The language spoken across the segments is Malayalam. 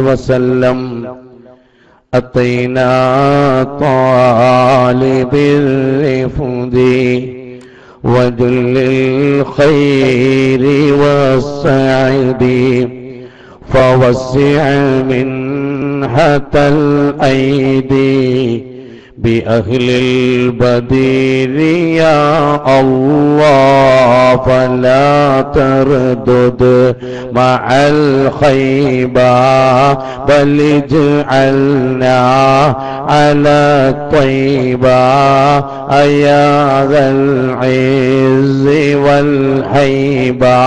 وسلم أتينا طالب الرفد وجل الخير والسعد فوسع منحة الأيدي بأهل البدير يا الله فلا تردد مع الخيبة بل اجعلنا على الطيبة يا ذا العز والهيبة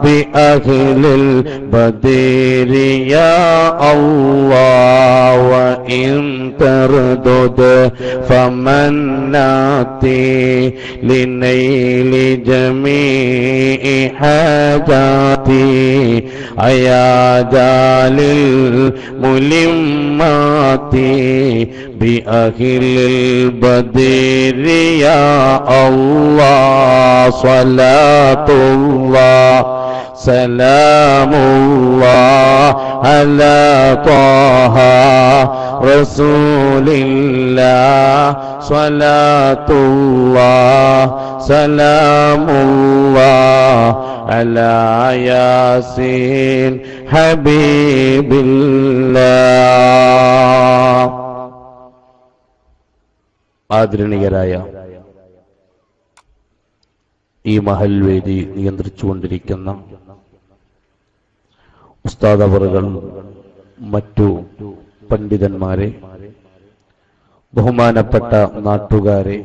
بأهل البدير يا الله وإن تردد فمن ناتي لنيل جميع حاجاتي يا جال الملمات بأهل البدير يا الله صلاة الله سلام الله على طه رسول الله صلاة الله سلام الله على ياسين حبيب الله. ആദരണീയരായ ഈ മഹൽവേദി നിയന്ത്രിച്ചുകൊണ്ടിരിക്കുന്ന ഉസ്താദ് അവറുകൾ, മറ്റു പണ്ഡിതന്മാരെ, ബഹുമാനപ്പെട്ട നാട്ടുകാരെ,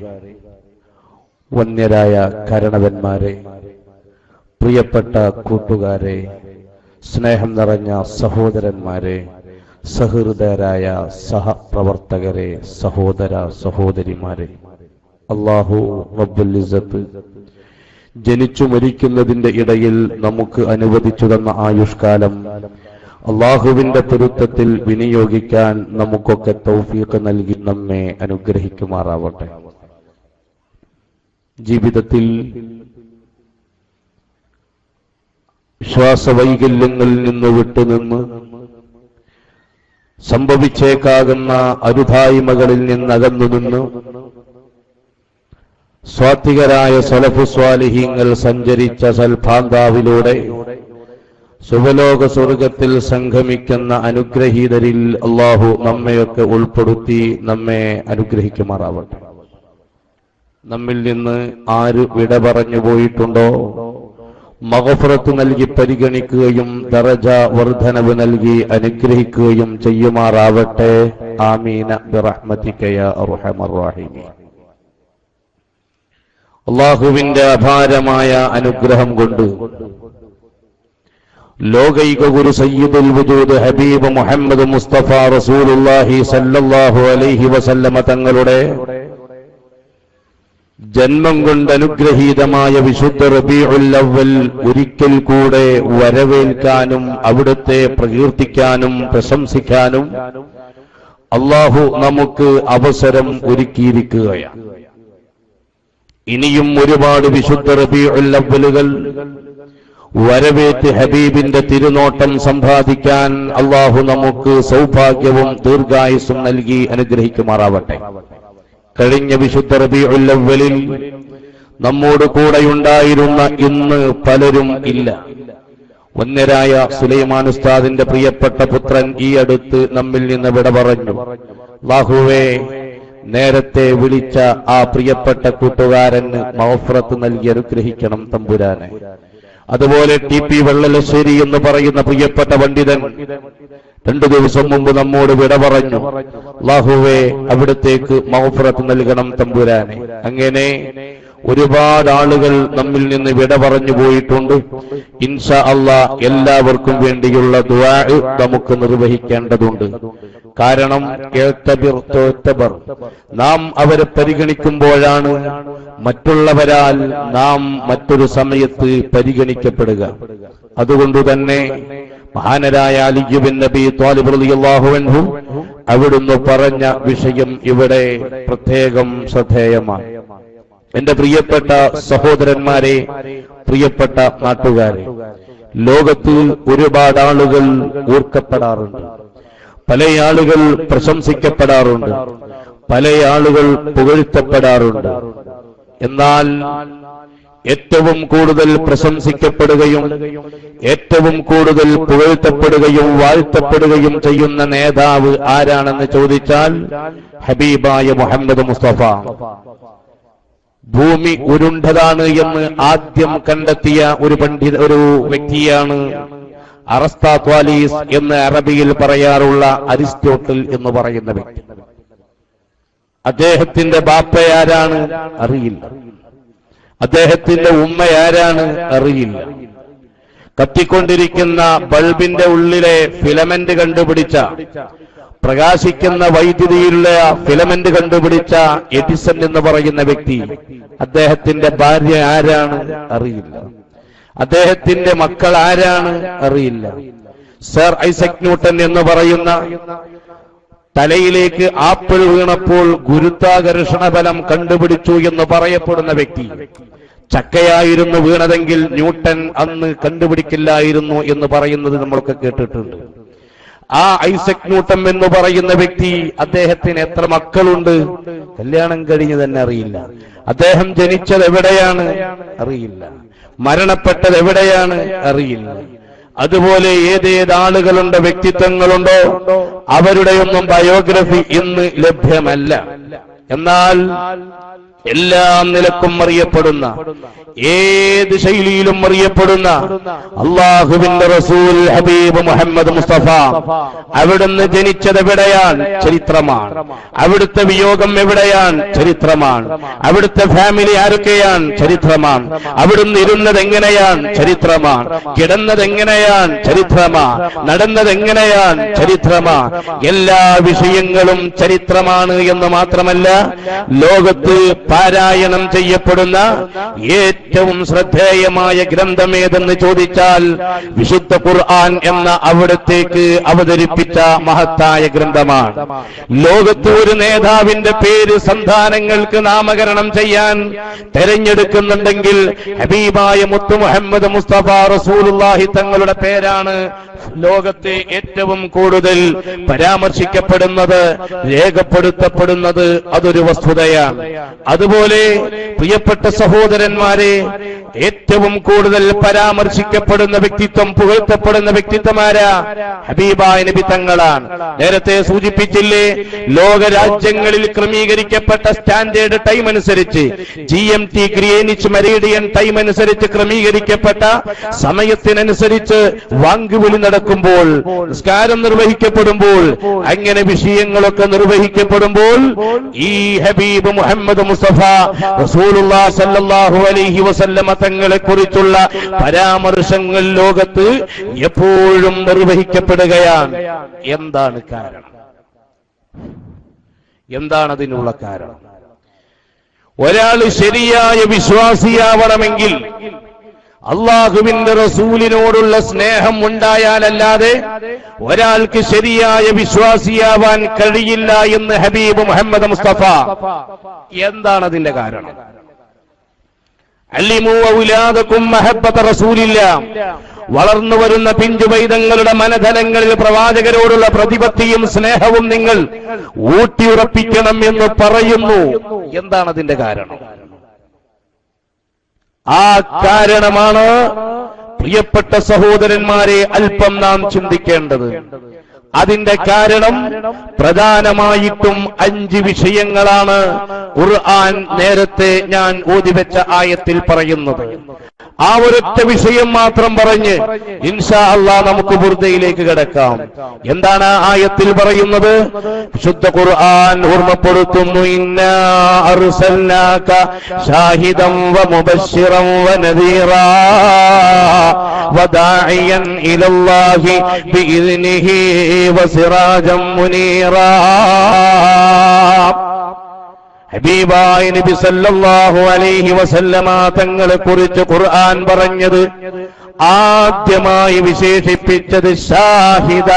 വന്യരായ കാരണവന്മാരെ, പ്രിയപ്പെട്ട കൂട്ടുകാരെ, സ്നേഹം നിറഞ്ഞ സഹോദരന്മാരെ, സഹൃദയരായ സഹപ്രവർത്തകരെ, സഹോദര സഹോദരിമാരെ, അല്ലാഹു റബ്ബുൽ ഇസ്സത്ത് ജനിച്ചു മരിക്കുന്നതിന്റെ ഇടയിൽ നമുക്ക് അനുവദിച്ചു തന്ന ആയുഷ്കാലം അള്ളാഹുവിന്റെ പൊരുത്തത്തിൽ വിനിയോഗിക്കാൻ നമുക്കൊക്കെ തൗഫീഖ് നൽകി നമ്മെ അനുഗ്രഹിക്കുമാറാവട്ടെ. ജീവിതത്തിൽ വിശ്വാസവൈകല്യങ്ങളിൽ നിന്ന് വിട്ടുനിന്ന് സംഭവിച്ചേക്കാകുന്ന അരുതായ്മകളിൽ നിന്നകന്നു നിന്ന് സ്വാത്വികരായ സലഫു സ്വാലിഹീങ്ങൾ സഞ്ചരിച്ച സൽഭാന്താവിലൂടെ സുവലോക സ്വർഗത്തിൽ സംഗമിക്കുന്ന അനുഗ്രഹീതരിൽ അള്ളാഹു നമ്മയൊക്കെ ഉൾപ്പെടുത്തി നമ്മെ അനുഗ്രഹിക്കുമാറാവട്ടെ. നമ്മിൽ നിന്ന് ആര് വിട പറഞ്ഞു പോയിട്ടുണ്ടോ മഗ്ഫിറത്ത് നൽകി പരിഗണിക്കുകയും ദറജ വർധനവ് നൽകി അനുഗ്രഹിക്കുകയും ചെയ്യുമാറാവട്ടെ. ആമീന ബിറഹ്മതിക യാ അർഹമർ റഹീമീൻ. അള്ളാഹുവിന്റെ അപാരമായ അനുഗ്രഹം കൊണ്ട് ലോകൈക ഗുരു സയ്യിദുൽ വജൂദ് ഹബീബ് മുഹമ്മദ് മുസ്തഫ റസൂലുള്ളാഹി സല്ലല്ലാഹു അലൈഹി വസല്ലമ തങ്ങളുടെ ജന്മം കൊണ്ട് അനുഗ്രഹീതമായ വിശുദ്ധ റബീഉൽ അവ്വൽ ഒരിക്കൽ കൂടെ വരവേൽക്കാനും അവിടുത്തെ പ്രകീർത്തിക്കാനും പ്രശംസിക്കാനും അള്ളാഹു നമുക്ക് അവസരം ഒരുക്കിയിരിക്കുകയാണ്. ഇനിയും ഒരുപാട് വിശുദ്ധ റബീഉൽ അവ്വലുകൾ വരവേറ്റ് ഹബീബിന്റെ തിരുനോട്ടം സമ്പാദിക്കാൻ അള്ളാഹു നമുക്ക് സൗഭാഗ്യവും ദീർഘായുസ്സും നൽകി അനുഗ്രഹിക്കുമാറാവട്ടെ. കഴിഞ്ഞ വിശുദ്ധ റബീഉൽ അവ്വലിൽ നമ്മോട് കൂടെയുണ്ടായിരുന്ന ഇന്ന് പലരും ഇല്ല. വന്യരായ സുലൈമാൻ ഉസ്താദിന്റെ പ്രിയപ്പെട്ട പുത്രൻ ഈ അടുത്ത് നമ്മിൽ നിന്ന് വിട പറഞ്ഞു. അല്ലാഹുവേ, നേരത്തെ വിളിച്ച ആ പ്രിയപ്പെട്ട കൂട്ടുകാരന് മഗ്ഫിറത്ത് നൽകി അനുഗ്രഹിക്കണം തമ്പുരാനെ. അതുപോലെ TP വെള്ളലശ്ശേരി എന്ന് പറയുന്ന പ്രിയപ്പെട്ട പണ്ഡിതൻ 2 ദിവസം മുമ്പ് നമ്മോട് വിട പറഞ്ഞു. അല്ലാഹുവേ, അവിടത്തേക്ക് മഗ്ഫിറത്ത് നൽകണം തമ്പുരാനെ. അങ്ങനെ ഒരുപാട് ആളുകൾ നമ്മിൽ നിന്ന് വിട പറഞ്ഞു പോയിട്ടുണ്ട്. ഇൻഷാ അല്ലാഹ് എല്ലാവർക്കും വേണ്ടിയുള്ള ദുആ നമുക്ക് നിർവഹിക്കേണ്ടതുണ്ട്. കാരണം നാം അവരെ പരിഗണിക്കുമ്പോഴാണ് മറ്റുള്ളവരാൽ നാം മറ്റൊരു സമയത്ത് പരിഗണിക്കപ്പെടുക. അതുകൊണ്ട് തന്നെ മഹാനരായ അലി ബിൻ നബി ത്വാലിബ് റളിയല്ലാഹു അൻഹു അവിടുന്ന് പറഞ്ഞ വിഷയം ഇവിടെ പ്രത്യേകം ശ്രദ്ധേയമാണ്. എന്റെ പ്രിയപ്പെട്ട സഹോദരന്മാരെ, പ്രിയപ്പെട്ട നാട്ടുകാരെ, ലോകത്ത് ഒരുപാട് ആളുകൾ ഓർക്കപ്പെടാറുണ്ട്, പല ആളുകൾ പ്രശംസിക്കപ്പെടാറുണ്ട്, പല ആളുകൾ പുകഴ്ത്തപ്പെടാറുണ്ട്. എന്നാൽ ഏറ്റവും കൂടുതൽ പ്രശംസിക്കപ്പെടുകയും ഏറ്റവും കൂടുതൽ പുകഴ്ത്തപ്പെടുകയും വാഴ്ത്തപ്പെടുകയും ചെയ്യുന്ന നേതാവ് ആരാണെന്ന് ചോദിച്ചാൽ ഹബീബായ മുഹമ്മദ് മുസ്തഫ. ഭൂമി ഉരുണ്ടതാണ് എന്ന് ആദ്യം കണ്ടെത്തിയ ഒരു വ്യക്തിയാണ് അറസ്താത്വാലീസ് എന്ന് അറബിയിൽ പറയാറുള്ള അരിസ്റ്റോട്ടിൽ എന്ന് പറയുന്ന വ്യക്തി. അദ്ദേഹത്തിന്റെ ബാപ്പയാരാണ് അറിയില്ല, അദ്ദേഹത്തിന്റെ ഉമ്മയാരാണ് അറിയില്ല. കത്തിക്കൊണ്ടിരിക്കുന്ന ബൾബിന്റെ ഉള്ളിലെ ഫിലമെന്റ് കണ്ടുപിടിച്ച, പ്രകാശിക്കുന്ന വൈദ്യുതിയിലുള്ള ഫിലമെന്റ് കണ്ടുപിടിച്ച എഡിസൺ എന്ന് പറയുന്ന വ്യക്തി, അദ്ദേഹത്തിന്റെ ഭാര്യ ആരാണ് അറിയില്ല, അദ്ദേഹത്തിന്റെ മക്കൾ ആരാണ് അറിയില്ല. സർ ഐസക് ന്യൂട്ടൻ എന്ന് പറയുന്ന തലയിലേക്ക് ആപ്പിൾ വീണപ്പോൾ ഗുരുത്വാകർഷണ ബലം കണ്ടുപിടിച്ചു എന്ന് പറയപ്പെടുന്ന വ്യക്തി, ചക്കയായിരുന്നു വീണതെങ്കിൽ ന്യൂട്ടൻ അന്ന് കണ്ടുപിടിക്കില്ലായിരുന്നു എന്ന് പറയുന്നത് നമ്മളൊക്കെ കേട്ടിട്ടുണ്ട്. ആ ഐസക് ന്യൂട്ടൻ എന്ന് പറയുന്ന വ്യക്തി, അദ്ദേഹത്തിന് എത്ര മക്കളുണ്ട്, കല്യാണം കഴിഞ്ഞ് തന്നെ അറിയില്ല. അദ്ദേഹം ജനിച്ചത് എവിടെയാണ് അറിയില്ല, മരണപ്പെട്ടത് എവിടെയാണ് അറിയില്ല. അതുപോലെ ഏതേത് ആളുകളുണ്ട്, വ്യക്തിത്വങ്ങളുണ്ടോ, അവരുടെയൊന്നും ബയോഗ്രഫി ഇന്ന് ലഭ്യമല്ല. എന്നാൽ എല്ലാം നിലക്കും അറിയപ്പെടുന്ന, ഏത് ശൈലിയിലും അറിയപ്പെടുന്ന അള്ളാഹുവിന്റെ റസൂൽ ഹബീബ് മുഹമ്മദ് മുസ്തഫ, അവിടുന്ന് ജനിച്ചത് എവിടെയാണ് ചരിത്രമാണ്, അവിടുത്തെ വിയോഗം എവിടെയാണ് ചരിത്രമാണ്, അവിടുത്തെ ഫാമിലി ആരൊക്കെയാണ് ചരിത്രമാണ്, അവിടുന്ന് ഇരുന്നത് എങ്ങനെയാണ് ചരിത്രമാണ്, കിടന്നത് എങ്ങനെയാണ് ചരിത്രമാണ്, നടന്നത് എങ്ങനെയാണ് ചരിത്രമാണ്. എല്ലാ വിഷയങ്ങളും ചരിത്രമാണ് എന്ന് മാത്രമല്ല, ലോകത്ത് പാരായണം ചെയ്യപ്പെടുന്ന ഏറ്റവും ശ്രദ്ധേയമായ ഗ്രന്ഥം ഏതെന്ന് ചോദിച്ചാൽ വിശുദ്ധ ഖുർആൻ എന്ന അവിടത്തേക്ക് അവതരിപ്പിച്ച മഹത്തായ ഗ്രന്ഥമാണ്. ലോകത്ത് ഒരു നേതാവിന്റെ പേര് സന്താനങ്ങൾക്ക് നാമകരണം ചെയ്യാൻ തെരഞ്ഞെടുക്കുന്നുണ്ടെങ്കിൽ ഹബീബായ മുത്തു മുഹമ്മദ് മുസ്തഫ റസൂലുള്ളാഹി തങ്ങളുടെ പേരാണ് ലോകത്തെ ഏറ്റവും കൂടുതൽ പരാമർശിക്കപ്പെടുന്നത്, രേഖപ്പെടുത്തപ്പെടുന്നത്. അതൊരു വസ്തുതയാണ്. അതുപോലെ പ്രിയപ്പെട്ട സഹോദരന്മാരെ, ഏറ്റവും കൂടുതൽ പരാമർശിക്കപ്പെടുന്ന വ്യക്തിത്വം, പുകഴ്ത്തപ്പെടുന്ന വ്യക്തിത്വമാരാ? ഹബീബായ നബി തങ്ങളാണ്. നേരത്തെ സൂചിപ്പിച്ചില്ലേ, ലോകരാജ്യങ്ങളിൽ ക്രമീകരിക്കപ്പെട്ട സ്റ്റാൻഡേർഡ് ടൈം അനുസരിച്ച്, GMT ഗ്രീനിച്ച് മെരീഡിയൻ ടൈം അനുസരിച്ച് ക്രമീകരിക്കപ്പെട്ട സമയത്തിനനുസരിച്ച് വാങ്കുവിളി നടക്കുമ്പോൾ, നിസ്കാരം നിർവഹിക്കപ്പെടുമ്പോൾ, അങ്ങനെ വിഷയങ്ങളൊക്കെ നിർവഹിക്കപ്പെടുമ്പോൾ ഈ ഹബീബ് മുഹമ്മദ് മുസ്തഫ റസൂലുള്ളാഹി സ്വല്ലല്ലാഹു അലൈഹി വസല്ലമ തങ്ങളെ കുറിച്ചുള്ള പരാമർശങ്ങൾ ലോകത്ത് എപ്പോഴും നിർവഹിക്കപ്പെടുകയാണ്. എന്താണ് കാരണം? എന്താണ് അതിനുള്ള കാരണം? ഒരാൾ ശരിയായ വിശ്വാസിയാവണമെങ്കിൽ അള്ളാഹുവിന്റെ റസൂലിനോടുള്ള സ്നേഹം ഉണ്ടായാലല്ലാതെ ഒരാൾക്ക് ശരിയായ വിശ്വാസിയാവാൻ കഴിയില്ല എന്ന് ഹബീബ് മുഹമ്മദ് മുസ്തഫ. എന്താണ് അതിന്റെ കാരണം? അല്ലിമൂ ഔലാദകും മഹബ്ബത റസൂലില്ലാ. വളർന്നു വരുന്ന പിഞ്ചുപൈതങ്ങളുടെ മനധനങ്ങളിൽ പ്രവാചകരോടുള്ള പ്രതിപത്തിയും സ്നേഹവും നിങ്ങൾ ഊട്ടിയുറപ്പിക്കണം എന്ന് പറയുന്നു. എന്താണ് അതിന്റെ കാരണം? ആ കാരണമാണ് പ്രിയപ്പെട്ട സഹോദരന്മാരെ അല്പം നാം ചിന്തിക്കേണ്ടത്. അതിന്റെ കാരണം പ്രധാനമായിട്ടും 5 വിഷയങ്ങളാണ് ഖുർആൻ നേരത്തെ ഞാൻ ഓതിവെച്ച ആയത്തിൽ പറയുന്നത്. ആ ഒരൊറ്റ വിഷയം മാത്രം പറഞ്ഞ് ഇൻഷാ അല്ലാഹ് നമുക്ക് ബുർദയിലേക്ക് കടക്കാം. എന്താണ് ആ ആയത്തിൽ പറയുന്നത്? വിശുദ്ധ ഖുർആൻ ഓർമ്മപ്പെടുത്തുന്നു, ഇന്നാ അർസൽനാക ഷാഹിദൻ വമുബശ്ശിറൻ വനദീറാ വദാഇയൻ ഇലല്ലാഹി ബിഇذനിഹി വസിറാജൻ മുനീറാ. ഹബീബായ നബി സല്ലല്ലാഹു അലൈഹി വസല്ലമ തങ്ങളെ കുറിച്ച് ഖുർആൻ പറഞ്ഞത്, ആദ്യമായി വിശേഷിപ്പിച്ചത് ഷാഹിദ.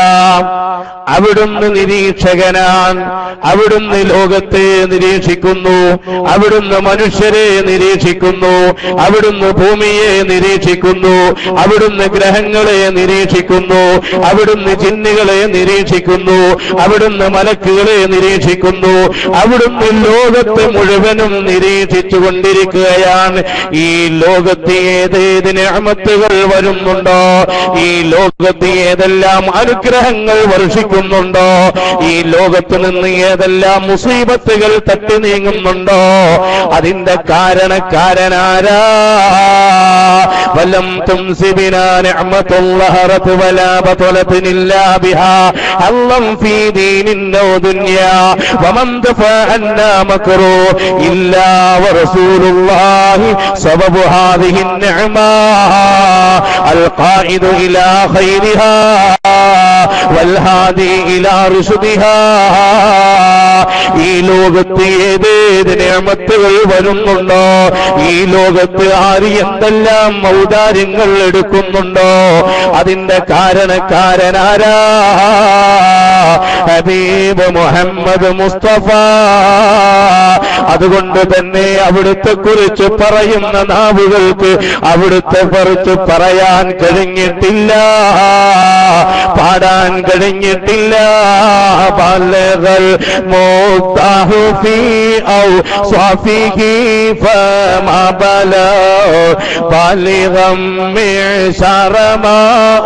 അവിടുന്ന് നിരീക്ഷകനാണ്. അവിടുന്ന് ലോകത്തെ നിരീക്ഷിക്കുന്നു, അവിടുന്ന് മനുഷ്യരെ നിരീക്ഷിക്കുന്നു, അവിടുന്ന് ഭൂമിയെ നിരീക്ഷിക്കുന്നു, അവിടുന്ന് ഗ്രഹങ്ങളെ നിരീക്ഷിക്കുന്നു, അവിടുന്ന് ജിന്നുകളെ നിരീക്ഷിക്കുന്നു, അവിടുന്ന് മലക്കുകളെ നിരീക്ഷിക്കുന്നു, അവിടുന്ന് ലോകത്തെ മുഴുവനും നിരീക്ഷിച്ചു കൊണ്ടിരിക്കുകയാണ്. ഈ ലോകത്ത് ഏതേത് നിഅമത്തുകൾ വരുന്നുണ്ടോ, ഈ ലോകത്ത് ഏതെല്ലാം അനുഗ്രഹങ്ങൾ വർഷിക്കുന്നുണ്ടോ, ഈ ലോകത്ത് നിന്ന് ഏതെല്ലാം മുസീബത്തുകൾ തട്ടി നീങ്ങുന്നുണ്ടോ, അതിന്റെ കാരണക്കാരനാരാ? വലം തുംസിബിനാ നിഅമത്തുല്ലാഹി വലാ ബതലത്തിനില്ലാ ബിഹാ അല്ലം ഫീ ദീനിൻ ഔ ദുനിയാ വമൻ ദഫഅന്നാ മക്റൂ ഇല്ലാ വറസൂലുള്ളാഹി സബബു ഹാദിഹി നിഅമാ അൽ ഖായിദു ഇലാ ഖൈരിഹാ വൽ ഹാദി ഇലാ റുശ്ദിഹാ. ഈ ലോകത്ത് ഏതേത് നിഅമത്തുകൾ വരുന്നുണ്ടോ, ഈ ലോകത്ത് ആര് എന്തെല്ലാം ഔദാര്യങ്ങൾ എടുക്കുന്നുണ്ടോ, അതിന്റെ കാരണക്കാരനാരാ? ഹബീബ് മുഹമ്മദ് മുസ്തഫ. അതുകൊണ്ട് തന്നെ അവിടുത്തെ കുറിച്ച് പറയുന്ന നാവുകൾക്ക് അവിടുത്തെ കുറിച്ച് പറയാൻ കഴിഞ്ഞിട്ടില്ല, പാടാൻ കഴിഞ്ഞിട്ടില്ല. ബലഗൽ മുഖ്താഹു ഫീ ഔസാഫിഹി ഫമാ ബലാ ബാലിഗം മിഅ്ശറ മാ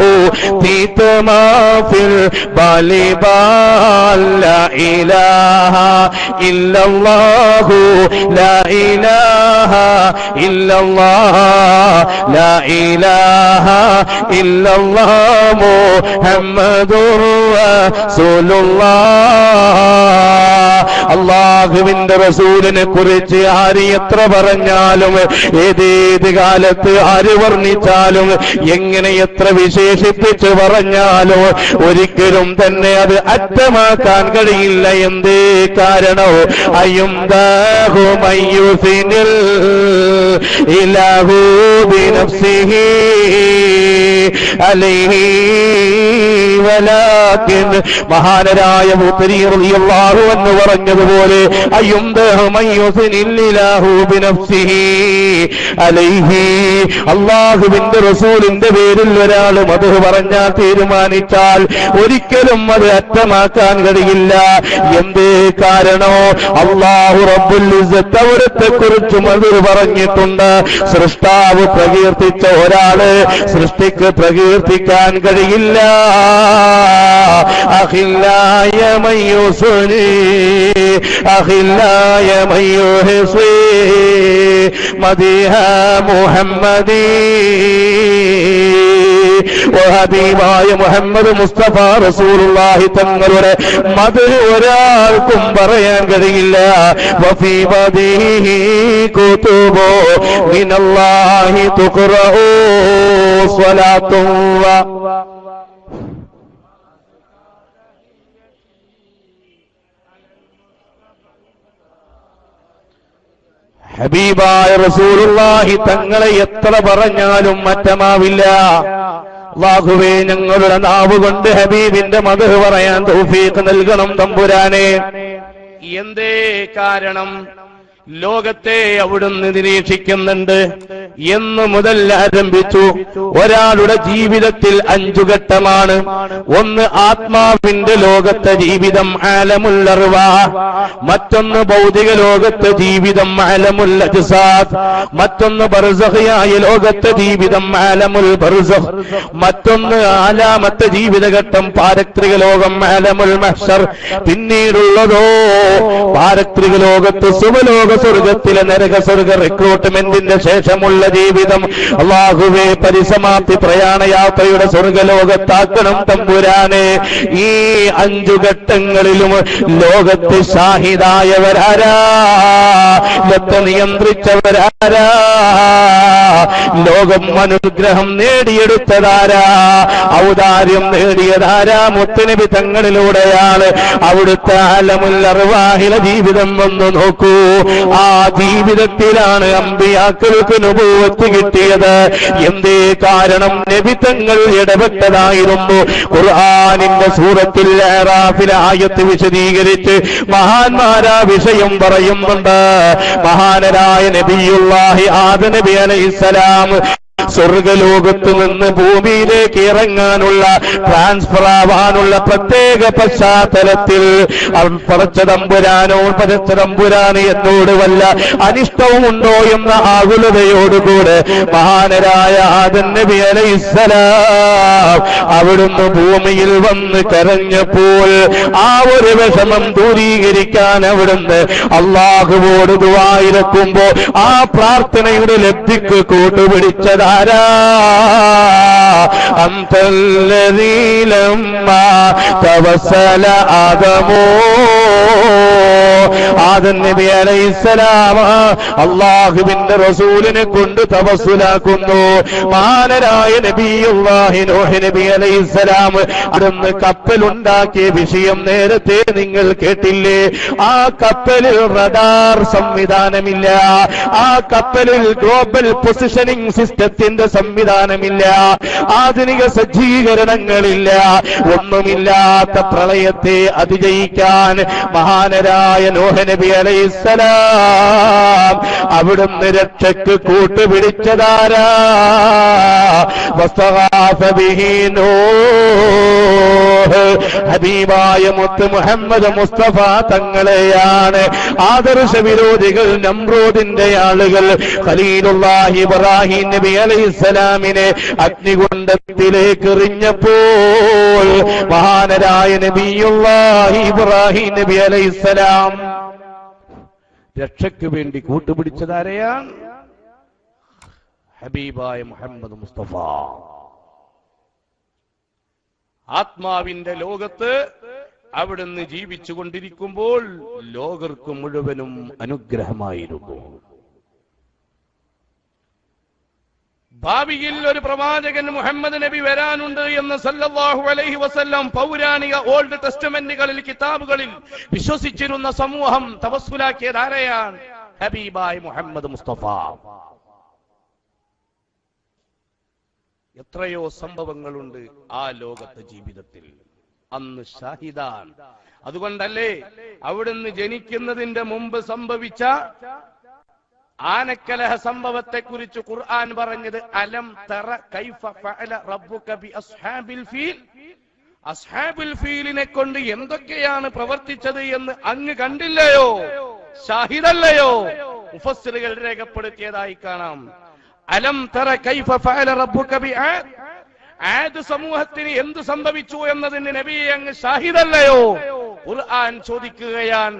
ഉതീതമാ ഫിൽ ബാലിബാൽ ലാ ഇലാഹ ഇല്ലല്ലാഹു ലാ ഇലാഹ ഇല്ലല്ലാഹ് ലാ ഇലാഹ ഇല്ലല്ലാഹ് മുഹമ്മദുർ റസൂലുള്ളാഹ്. അല്ലാഹുവിന്റെ റസൂലിനെ കുറിച്ച് ആര് എത്ര പറഞ്ഞാലും, ഏതേത് കാലത്ത് ആര് വർണ്ണിച്ചാലും, എങ്ങനെ എത്ര വിശേഷിപ്പിച്ച് പറഞ്ഞാലും ഒരിക്കലും തന്നെ അത് അറ്റമാക്കാൻ കഴിയില്ല. എന്തേ കാരണോ? അയുംദാഹു മയ്യുസിനിൽ ഇലാഹു ബിനഫ്സിഹി അലൈഹി വലാകിൻ. മഹാനരായ മുത്തരി റളിയല്ലാഹു അൻഹു പറഞ്ഞതുപോലെ അയുംദാഹു മയ്യുസിനിൽ ഇലാഹു ബിനഫ്സിഹി അലൈഹി. അല്ലാഹുവിന്റെ റസൂലിന്റെ പേരിൽ ഒരാൾ മദ്ഹ് പറഞ്ഞാൽ തീരുമാനിച്ചാൽ ഒരിക്കലും അത് അറ്റമാക്കാൻ കഴിയില്ല. എന്തേ കാരണോ? അല്ലാഹു റബ്ബുൽ ഇസ്സത്ത് അവിടുത്തെ കുറിച്ച് മദ്ഹ് പറഞ്ഞിട്ടുണ്ട്. സൃഷ്ടാവ് പ്രകീർത്തിച്ച ഒരാള് സൃഷ്ടിക്ക് പ്രകീർത്തിക്കാൻ കഴിയില്ല. അഖില്ലായ മയ്യുസ്നി അഖില്ലായ മയ്യുഹ്സി മദിഹ മുഹമ്മദി. ഹബീബായ മുഹമ്മദ് മുസ്തഫ റസൂലുള്ളാഹി തങ്ങളുടെ മദ്ഹ് ഒരാൾക്കും പറയാൻ കഴിയില്ല. വഫീ മദിഹി കുതുബു മിനല്ലാഹി തുഖറഉ സ്വലാത്തും ഹബീബായ റസൂലുള്ളാഹി തങ്ങളെ എത്ര പറഞ്ഞാലും മറ്റമാവില്ല. അല്ലാഹുവേ, ഞങ്ങളുടെ നാവ് കൊണ്ട് ഹബീബിന്റെ മദ്ഹ് പറയാൻ തൗഫീഖ് നൽകണം തമ്പുരാനെ. എന്തേ കാരണം? ലോകത്തെ അവിടുന്ന് നിരീക്ഷിക്കുന്നുണ്ട്. എന്ന് മുതൽ ആരംഭിച്ചു. ഒരാളുടെ ജീവിതത്തിൽ 5 ഘട്ടമാണ്. ഒന്ന് ആത്മാവിന്റെ ലോകത്തെ ജീവിതം ആലമുൽ അർവാഹ്, മറ്റൊന്ന് ഭൗതിക ലോകത്തെ ജീവിതം ആലമുൽ അജ്സാദ്, മറ്റൊന്ന് ബർസഖിയായ ലോകത്തെ ജീവിതം ആലമുൽ ബർസഖ്, മറ്റൊന്ന് ആലാമത്തെ ജീവിതഘട്ടം പാരത്രിക ലോകം ആലമുൽ മഹ്ശർ. പിന്നീടുള്ളതോ പാരത്രിക ലോകത്ത് സുവലോക സ്വർഗത്തിലെ നരക സ്വർഗ റിക്രൂട്ട്മെന്റിന്റെ ശേഷമുള്ള ജീവിതം. അല്ലാഹുവേ, പരിസമാപ്തി പ്രയാണയാത്രയുടെ സ്വർഗലോകത്താക്കണം തമ്പുരാനെ. ഈ 5 ഘട്ടങ്ങളിലും ലോകത്ത് ഷാഹിദായവരാരാ? ലോകത്തെ നിയന്ത്രിച്ചവരാരാ? ലോകം അനുഗ്രഹം നേടിയെടുത്തതാരാ? ഔദാര്യം നേടിയതാരാ? മുത്തുനബി തങ്ങളിലൂടെയാണ്. അവിടുത്തെ ആലമുൽ അർവാഹിലെ ജീവിതം ഒന്ന് നോക്കൂ. ആ ജീവിതത്തിലാണ് അമ്പിയാക്കൾക്ക് നുബുവത്ത് കിട്ടിയത്. എന്തേ കാരണം? നബി തങ്ങൾ ഇടപെട്ടതായിരുന്നു. ഖുർആനിന്റെ സൂറത്തുൽ അറാഫിലെ ആയത്ത് വിശദീകരിച്ച് മഹാന്മാരാ വിഷയം പറയുന്നുണ്ട്. മഹാനരായ നബിയുല്ലാഹി ആദം നബി അലൈഹിസ്സലാം സ്വർഗലോകത്ത് നിന്ന് ഭൂമിയിലേക്ക് ഇറങ്ങാനുള്ള ട്രാൻസ്ഫർ ആവാനുള്ള പ്രത്യേക പശ്ചാത്തലത്തിൽ പടച്ചതമ്പുരാന് എന്നോട് വല്ല അനിഷ്ടവും ഉണ്ടോ എന്ന ആകുലതയോടുകൂടെ മഹാനരായ ആദം നബി അലൈഹിസ്സലാം അവിടുന്ന് ഭൂമിയിൽ വന്ന് കരഞ്ഞപ്പോൾ ആ ഒരു വിഷമം ദൂരീകരിക്കാൻ അവിടുന്ന് അല്ലാഹുവോട് ദുആ ഇറക്കുമ്പോ ആ പ്രാർത്ഥനയുടെ ലബ്ധിക്ക് കൂട്ടുപിടിച്ചതാ أنت الذي لما توسل آدم ആദം നബി അലൈഹിസ്സലാം അല്ലാഹുവിന്റെ റസൂലിനെ കൊണ്ട് തവസ്സുലാക്കുന്നു. മഹാനരായ നബിയുല്ലാഹി നൂഹ് നബി അലൈഹിസ്സലാം അവിടുന്ന് കപ്പലുണ്ടാക്കിയ വിഷയം നേരത്തെ നിങ്ങൾ കേട്ടില്ലേ? ആ കപ്പലിൽ റഡാർ സംവിധാനമില്ല, ആ കപ്പലിൽ ഗ്ലോബൽ പൊസിഷനിംഗ് സിസ്റ്റത്തിന്റെ സംവിധാനമില്ല, ആധുനിക സജ്ജീകരണങ്ങളില്ല. ഒന്നുമില്ലാത്ത പ്രളയത്തെ അതിജയിക്കാൻ മഹാനരായ നൂഹ് നബി അലൈഹിസ്സലാം അവിടുന്ന് രക്ഷയ്ക്ക് കൂട്ടുപിടിച്ചതാരാ? വസ്തഗാസ ബിഹി നൂഹ്, ഹബീബായ മുത്ത് മുഹമ്മദ് മുസ്തഫ തങ്ങളെയാണ്. ആദർശ വിരോധികൾ, നമ്രൂദിന്റെ ആളുകൾ ഖലീലുല്ലാഹി ഇബ്രാഹിം നബി അലൈഹിസ്സലാമിനെ അഗ്നികുണ്ഡത്തിലേക്ക് എറിഞ്ഞപ്പോൾ മഹാനരായ നബിയുല്ലാഹി ഇബ്രാഹിം നബി അലൈഹിസ്സലാം രക്ഷയ്ക്ക് വേണ്ടി കൂട്ടുപിടിച്ചതാരെയാണ്? ഹബീബായ മുഹമ്മദ് മുസ്തഫ. ആത്മാവിന്റെ ലോകത്ത് അവിടുന്ന് ജീവിച്ചുകൊണ്ടിരിക്കുമ്പോൾ ലോകർക്ക് മുഴുവനും അനുഗ്രഹമായിരുന്നു. ഭാവിയിൽ ഒരു പ്രവാചകൻ മുഹമ്മദ് നബി വരാനുണ്ട് എന്ന് സല്ലല്ലാഹു അലൈഹി വസല്ലം പൗരാണിക ഓൾഡ് ടെസ്റ്റമെന്റുകളിൽ, കിതാബുകളിൽ വിശ്വസിച്ചിരുന്ന സമൂഹം തവസ്സുലാക്കിയത് ആരെയാണ്? ഹബീബായ മുഹമ്മദ് മുസ്തഫ. എത്രയോ സംഭവങ്ങളുണ്ട് ആ ലോകത്തെ ജീവിതത്തിൽ. അന്ന് ഷാഹിദാൻ. അതുകൊണ്ടല്ലേ അവിടുന്ന് ജനിക്കുന്നതിന്റെ മുമ്പ് സംഭവിച്ച ആനക്കലഹ സംഭവത്തെ കുറിച്ച് ഖുർആൻ പറഞ്ഞത് അലം തറ കൈഫ ഫഅല റബ്ബുക ബി അസ്ഹാബിൽ ഫീൽ. അസ്ഹാബുൽ ഫീലിനെ കൊണ്ട് എന്തൊക്കെയാണ് പ്രവർത്തിച്ചത് എന്ന് അങ്ങ് കണ്ടില്ലയോ? ഷാഹിദല്ലയോ? മുഫസ്സിറുകൾ രേഖപ്പെടുത്തിയതായി കാണാം. അലം തറ കൈഫ ഫഅല റബ്ബുക ബി ആദ്. ആദ് സമൂഹത്തിന് എന്ത് സംഭവിച്ചു എന്നതിന് നബിയെ അങ്ങ് ഷാഹിദല്ലയോ? ഖുർആൻ ചോദിക്കുകയാണ്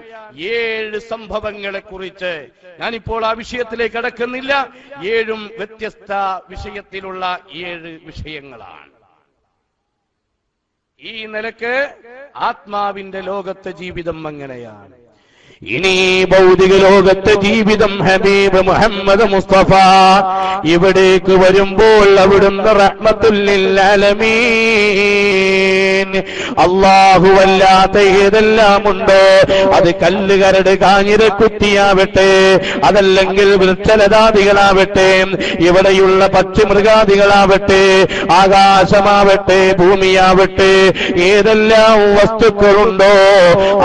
7 സംഭവങ്ങളെ കുറിച്ച്. ഞാനിപ്പോൾ ആ വിഷയത്തിലേക്ക് കടക്കുന്നില്ല. 7 വ്യത്യസ്ത വിഷയത്തിലുള്ള 7 വിഷയങ്ങളാണ്. ഈ നിലക്ക് ആത്മാവിന്റെ ലോകത്തെ ജീവിതം അങ്ങനെയാണ്. ഇനി ഭൗതിക ലോകത്തെ ജീവിതം ഹബീബ് മുഹമ്മദ് മുസ്തഫ ഇവിടേക്ക് വരുമ്പോൾ അവിടുന്ന് റഹ്മത്തുൽ ലിൽ ആലമീൻ. അല്ലാഹുവല്ലാത്ത ഏതെല്ലാം ഉണ്ടോ, അത് കല്ല്, കരട്, കാഞ്ഞിര, കുറ്റിയാവട്ടെ, അതല്ലെങ്കിൽ വൃക്ഷലതാദികളാവട്ടെ, ഇവിടെയുള്ള പക്ഷിമൃഗാദികളാവട്ടെ, ആകാശമാവട്ടെ, ഭൂമിയാവട്ടെ, ഏതെല്ലാം വസ്തുക്കളുണ്ടോ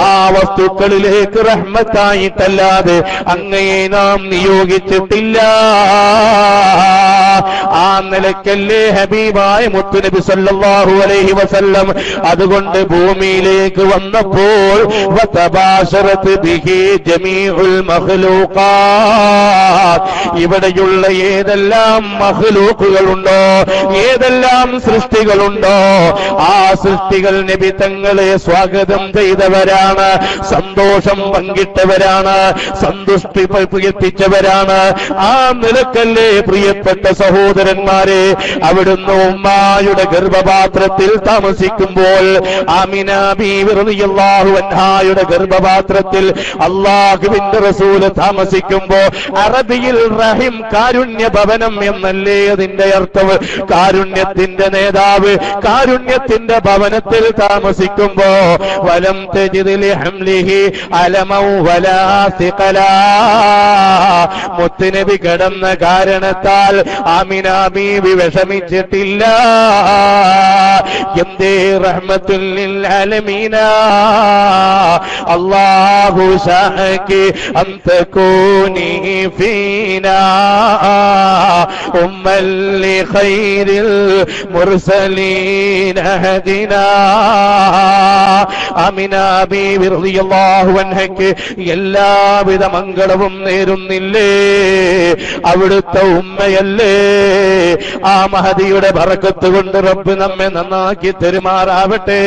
ആ വസ്തുക്കളിലേക്ക് റഹ്മത്തായിട്ടല്ലാതെ അങ്ങയെ നാം നിയോഗിച്ചിട്ടില്ല. ആ നിലക്കല്ലേ ഹബീബായ മുത്തുനബി സല്ലല്ലാഹു അലൈഹി വസല്ലം അതുകൊണ്ട് ഭൂമിയിലേക്ക് വന്നപ്പോൾ വതബാശറത് ബിഹി ജമീഉൽ മഖ്ലൂഖാത്ത്, ഇവിടെയുള്ള ഏതെല്ലാം മഖ്ലൂഖുകളുണ്ടോ, ഏതെല്ലാം സൃഷ്ടികളുണ്ടോ ആ സൃഷ്ടികൾ നബി തങ്ങളെ സ്വാഗതം ചെയ്തവരാണ്, സന്തോഷം പങ്കിട്ടവരാണ്, സന്തുഷ്ടി എത്തിച്ചവരാണ്. ആ നിലക്കല്ലേ പ്രിയപ്പെട്ട സഹോദരന്മാരെ, അവിടുന്ന് ഉമ്മായുടെ ഗർഭപാത്രത്തിൽ താമസിക്കുമ്പോൾ ആമിന ബീവി റളിയല്ലാഹു അൻഹായുടെ ഗർഭപാത്രത്തിൽ അല്ലാഹുവിന്റെ റസൂല് താമസിക്കുമ്പോ അറബിയിൽ റഹിം കാരുണ്യ ഭവനം എന്നല്ലേ അതിന്റെ അർത്ഥം. കാരുണ്യത്തിന്റെ നേതാവ് കാരുണ്യത്തിന്റെ ഭവനത്തിൽ താമസിക്കുമ്പോ വലം തജിദ് ലിഹംലിഹി അലമൗ വലാ സിഖലാ, മുത്തുനബി കിടന്ന കാരണത്താൽ ആമിന ബീവി വിഷമിച്ചിട്ടില്ല. എന്തേ? റഹ്മത്തുൽ ലിൽ ആലമീന അല്ലാഹു ശഅകി അൻ തകൂനി ഫീനാ ഉമ്മൽ ലിഖൈരിൽ മുർസലീന ഹദിനാ. ആമിന ബീവി റളിയല്ലാഹു അൻഹയ്ക്ക് എല്ലാവിധ മംഗളവും നേരുന്നില്ലേ? അവിടുത്തെ ഉമ്മയല്ലേ? ആ മഹദിയുടെ ബറക്കത്ത് കൊണ്ട് റബ്ബ് നമ്മെ നന്നാക്കി തെരുമാറാവട്ടെ.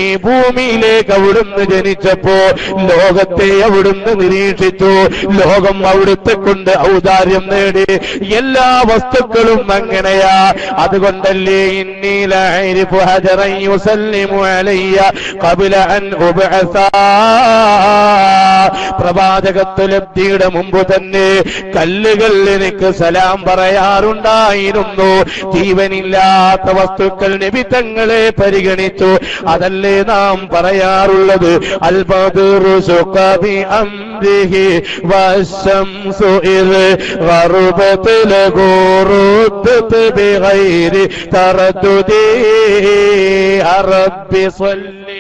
ഈ ഭൂമിയിലേക്ക് അവിടുന്ന് ജനിച്ചപ്പോ ലോകത്തെ അവിടുന്ന് നിരീക്ഷിച്ചു. ലോകം അവിടുത്തെ കൊണ്ട് ഔദാര്യം നേടി. എല്ലാ വസ്തുക്കളും അങ്ങനെയാ. അതുകൊണ്ടല്ലേ ഇന്നി ലഅരിഫു ഹജറൻ യുസല്ലിമു അലയ്യ ഖബ്ല അൻ ഉബ്അസ, പ്രവാചകത്വലബ്ധിയുടെ മുമ്പ് തന്നെ കല്ലുകൾ എനിക്ക് സലാം പറയാറുണ്ടായിരുന്നു. ജീവനില്ലാത്ത വസ്തുക്കൾ നബി തങ്ങളെ പരിഗണിച്ചു. അതല്ലേ നാം പറയാറുള്ളത്? അൽ ബദ്റു സുഖബി അംരിഹി വശംസു ഇദ് ഗർബത് ലഗുറുത് ബിഗൈരി തറദ്ദുദി റബ്ബി സ്വല്ലി.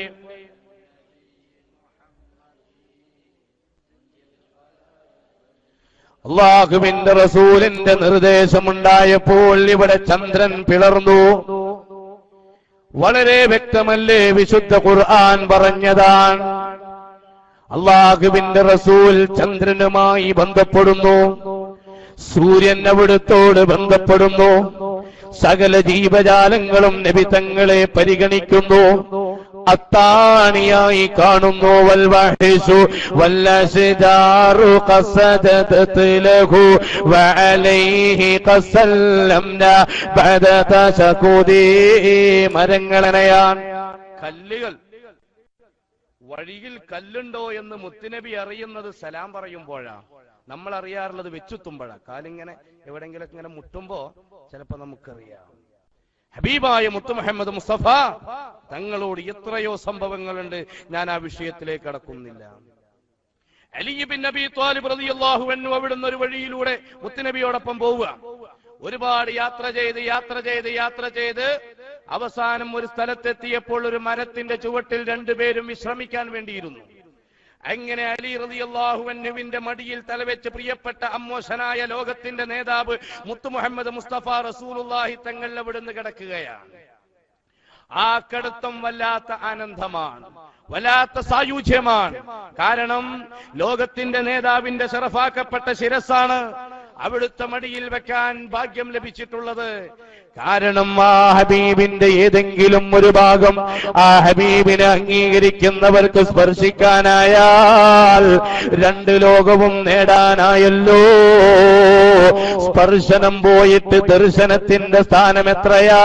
അല്ലാഹുവിന്റെ റസൂലിന്റെ നിർദ്ദേശമുണ്ടായപ്പോൾ ഇവിടെ ചന്ദ്രൻ പിളർന്നു. വളരെ വ്യക്തമല്ലേ? വിശുദ്ധ ഖുർആൻ പറഞ്ഞതാണ്. അല്ലാഹുവിന്റെ റസൂൽ ചന്ദ്രനുമായി ബന്ധപ്പെടുന്നു, സൂര്യൻ അവിടുത്തോട് ബന്ധപ്പെടുന്നു. സകല ജീവജാലങ്ങളും നബി തങ്ങളെ പരിഗണിക്കുന്നു, അത്താണിയായി കാണുന്നു. വൽവഹിഷു വല്ലശജാറു ഖസദത് ലഹു വഅലൈഹി ഖസല്ലംന ബഅദ തശകുദി. മരങ്ങളെയാണ് കല്ലുകൾ. വഴിയിൽ കല്ലുണ്ടോ എന്ന് മുത്തുനബി അറിയുന്നത് സലാം പറയുമ്പോഴാണ്. നമ്മൾ അറിയാറുള്ളത് വെച്ചുത്തുമ്പോഴാണ്. കാലിങ്ങനെ എവിടെങ്കിലൊക്കെ ഇങ്ങനെ മുട്ടുമ്പോ ചിലപ്പോ നമുക്കറിയാം. ഹബീബായ മുത്തു മുഹമ്മദ് മുസ്തഫ തങ്ങളോട് എത്രയോ സംഭവങ്ങളുണ്ട്. ഞാൻ ആ വിഷയത്തിലേക്ക് കടക്കുന്നില്ല. അലി ബിൻ അബീ ത്വാലിബ് റളിയല്ലാഹു അൻഹു അവിടുന്ന് ഒരു വഴിയിലൂടെ മുത്തുനബിയോടൊപ്പം പോവുക. ഒരുപാട് യാത്ര ചെയ്ത് അവസാനം ഒരു സ്ഥലത്തെത്തിയപ്പോൾ ഒരു മരത്തിന്റെ ചുവട്ടിൽ രണ്ടുപേരും വിശ്രമിക്കാൻ വേണ്ടിയിരുന്നു. അങ്ങനെ അലി റളിയല്ലാഹു അൻഹുവിന്റെ മടിയിൽ തലവെച്ച് പ്രിയപ്പെട്ട അമ്മോശനായ ലോകത്തിന്റെ നേതാവ് മുത്തു മുഹമ്മദ് മുസ്തഫ റസൂലുള്ളാഹി തങ്ങൾ അവിടുന്ന് കിടക്കുകയാണ്. ആ കിടത്തം വല്ലാത്ത ആനന്ദമാണ്, വല്ലാത്ത സായുജ്യമാണ്. കാരണം ലോകത്തിന്റെ നേതാവിന്റെ ശറഫാക്കപ്പെട്ട ശിരസാണ് അവിടുത്തെ മടിയിൽ വെക്കാൻ ഭാഗ്യം ലഭിച്ചിട്ടുള്ളത്. കാരണം ആ ഹബീബിന്റെ ഏതെങ്കിലും ഒരു ഭാഗം ആ ഹബീബിനെ അംഗീകരിക്കുന്നവർക്ക് സ്പർശിക്കാനായാൽ രണ്ട് ലോകവും നേടാനായല്ലോ. സ്പർശനം പോയിട്ട് ദർശനത്തിന്റെ സ്ഥാനം എത്രയാ?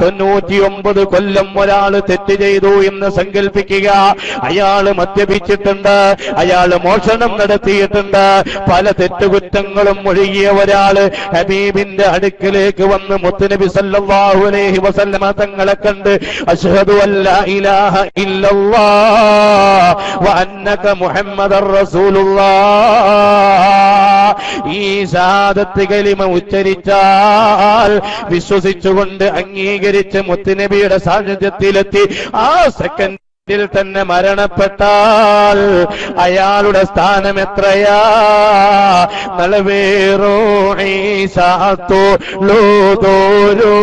99 കൊല്ലം ഒരാൾ തെറ്റ് ചെയ്തു എന്ന് സങ്കല്പിക്കുക. അയാള് മദ്യപിച്ചിട്ടുണ്ട്, അയാള് മോഷണം നടത്തിയിട്ടുണ്ട്, പല തെറ്റുകുറ്റങ്ങളും ഒഴുകിയ ഒരാള് ഹബീബിന്റെ അടുക്കിലേക്ക് വന്ന് മുത്തുനബി സല്ലല്ലാഹു അലൈഹി വസല്ലമ തങ്ങളെ കണ്ട് അശ്ഹദു അല്ലാ ഇലാഹ ഇല്ലല്ലാഹ് വ അന്നക മുഹമ്മദർ റസൂലുള്ളാഹ്, ഈ ഷഹാദത്ത് കലിമ ഉച്ചരിച്ചാൽ വിശ്വസിച്ചുകൊണ്ട് അംഗീകരിച്ച് മുത്തുനബിയുടെ സാന്നിധ്യത്തിലെത്തി ആ സെക്കൻഡ് തന്നെ മരണപ്പെട്ടാൽ അയാളുടെ സ്ഥാനം എത്രയാ? നളവേറോ ഈസാത്തോ ലോതോരുവാലേ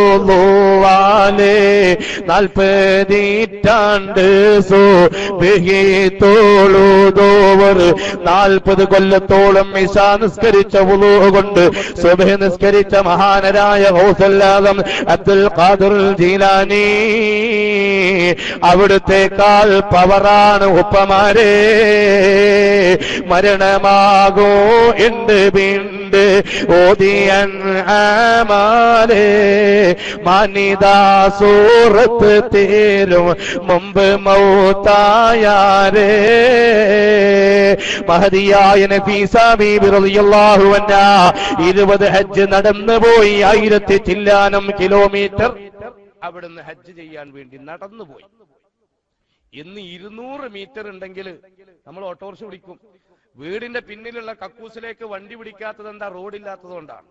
40 സോ ബഹിത്തോളൂതോവർ 40 കൊല്ലത്തോളം ഇശാ നിസ്കരിച്ച വുളൂ കൊണ്ട് സുബ്ഹ് നിസ്കരിച്ച മഹാനരായ ഗൗസുൽ ആദം അബ്ദുൽ ഖാദിർ ജീലാനി അവിടുത്തെ പവറാണ് ഉപ്പമാരെ. മരണമാകോ എന്ത് ഉണ്ട്. ഓതിയൻ ആമാലേ മാനിദാ സൂറത്ത് തീരും മുമ്പ് മൗത്തായാരേ. മഹദിയായ നഫീസ ബീബി റളിയല്ലാഹു അൻഹാ 20 ഹജ്ജ് നടന്നുപോയി. 1000 ചില്ലാനം കിലോമീറ്റർ അവിടുന്ന് ഹജ്ജ് ചെയ്യാൻ വേണ്ടി നടന്നുപോയി. ഇന്ന് 200 മീറ്റർ ഉണ്ടെങ്കിൽ നമ്മൾ ഓട്ടോറിക്ഷ പിടിക്കും. വീടിന്റെ പിന്നിലുള്ള കക്കൂസിലേക്ക് വണ്ടി പിടിക്കാത്തത് എന്താ? റോഡില്ലാത്തത് കൊണ്ടാണ്.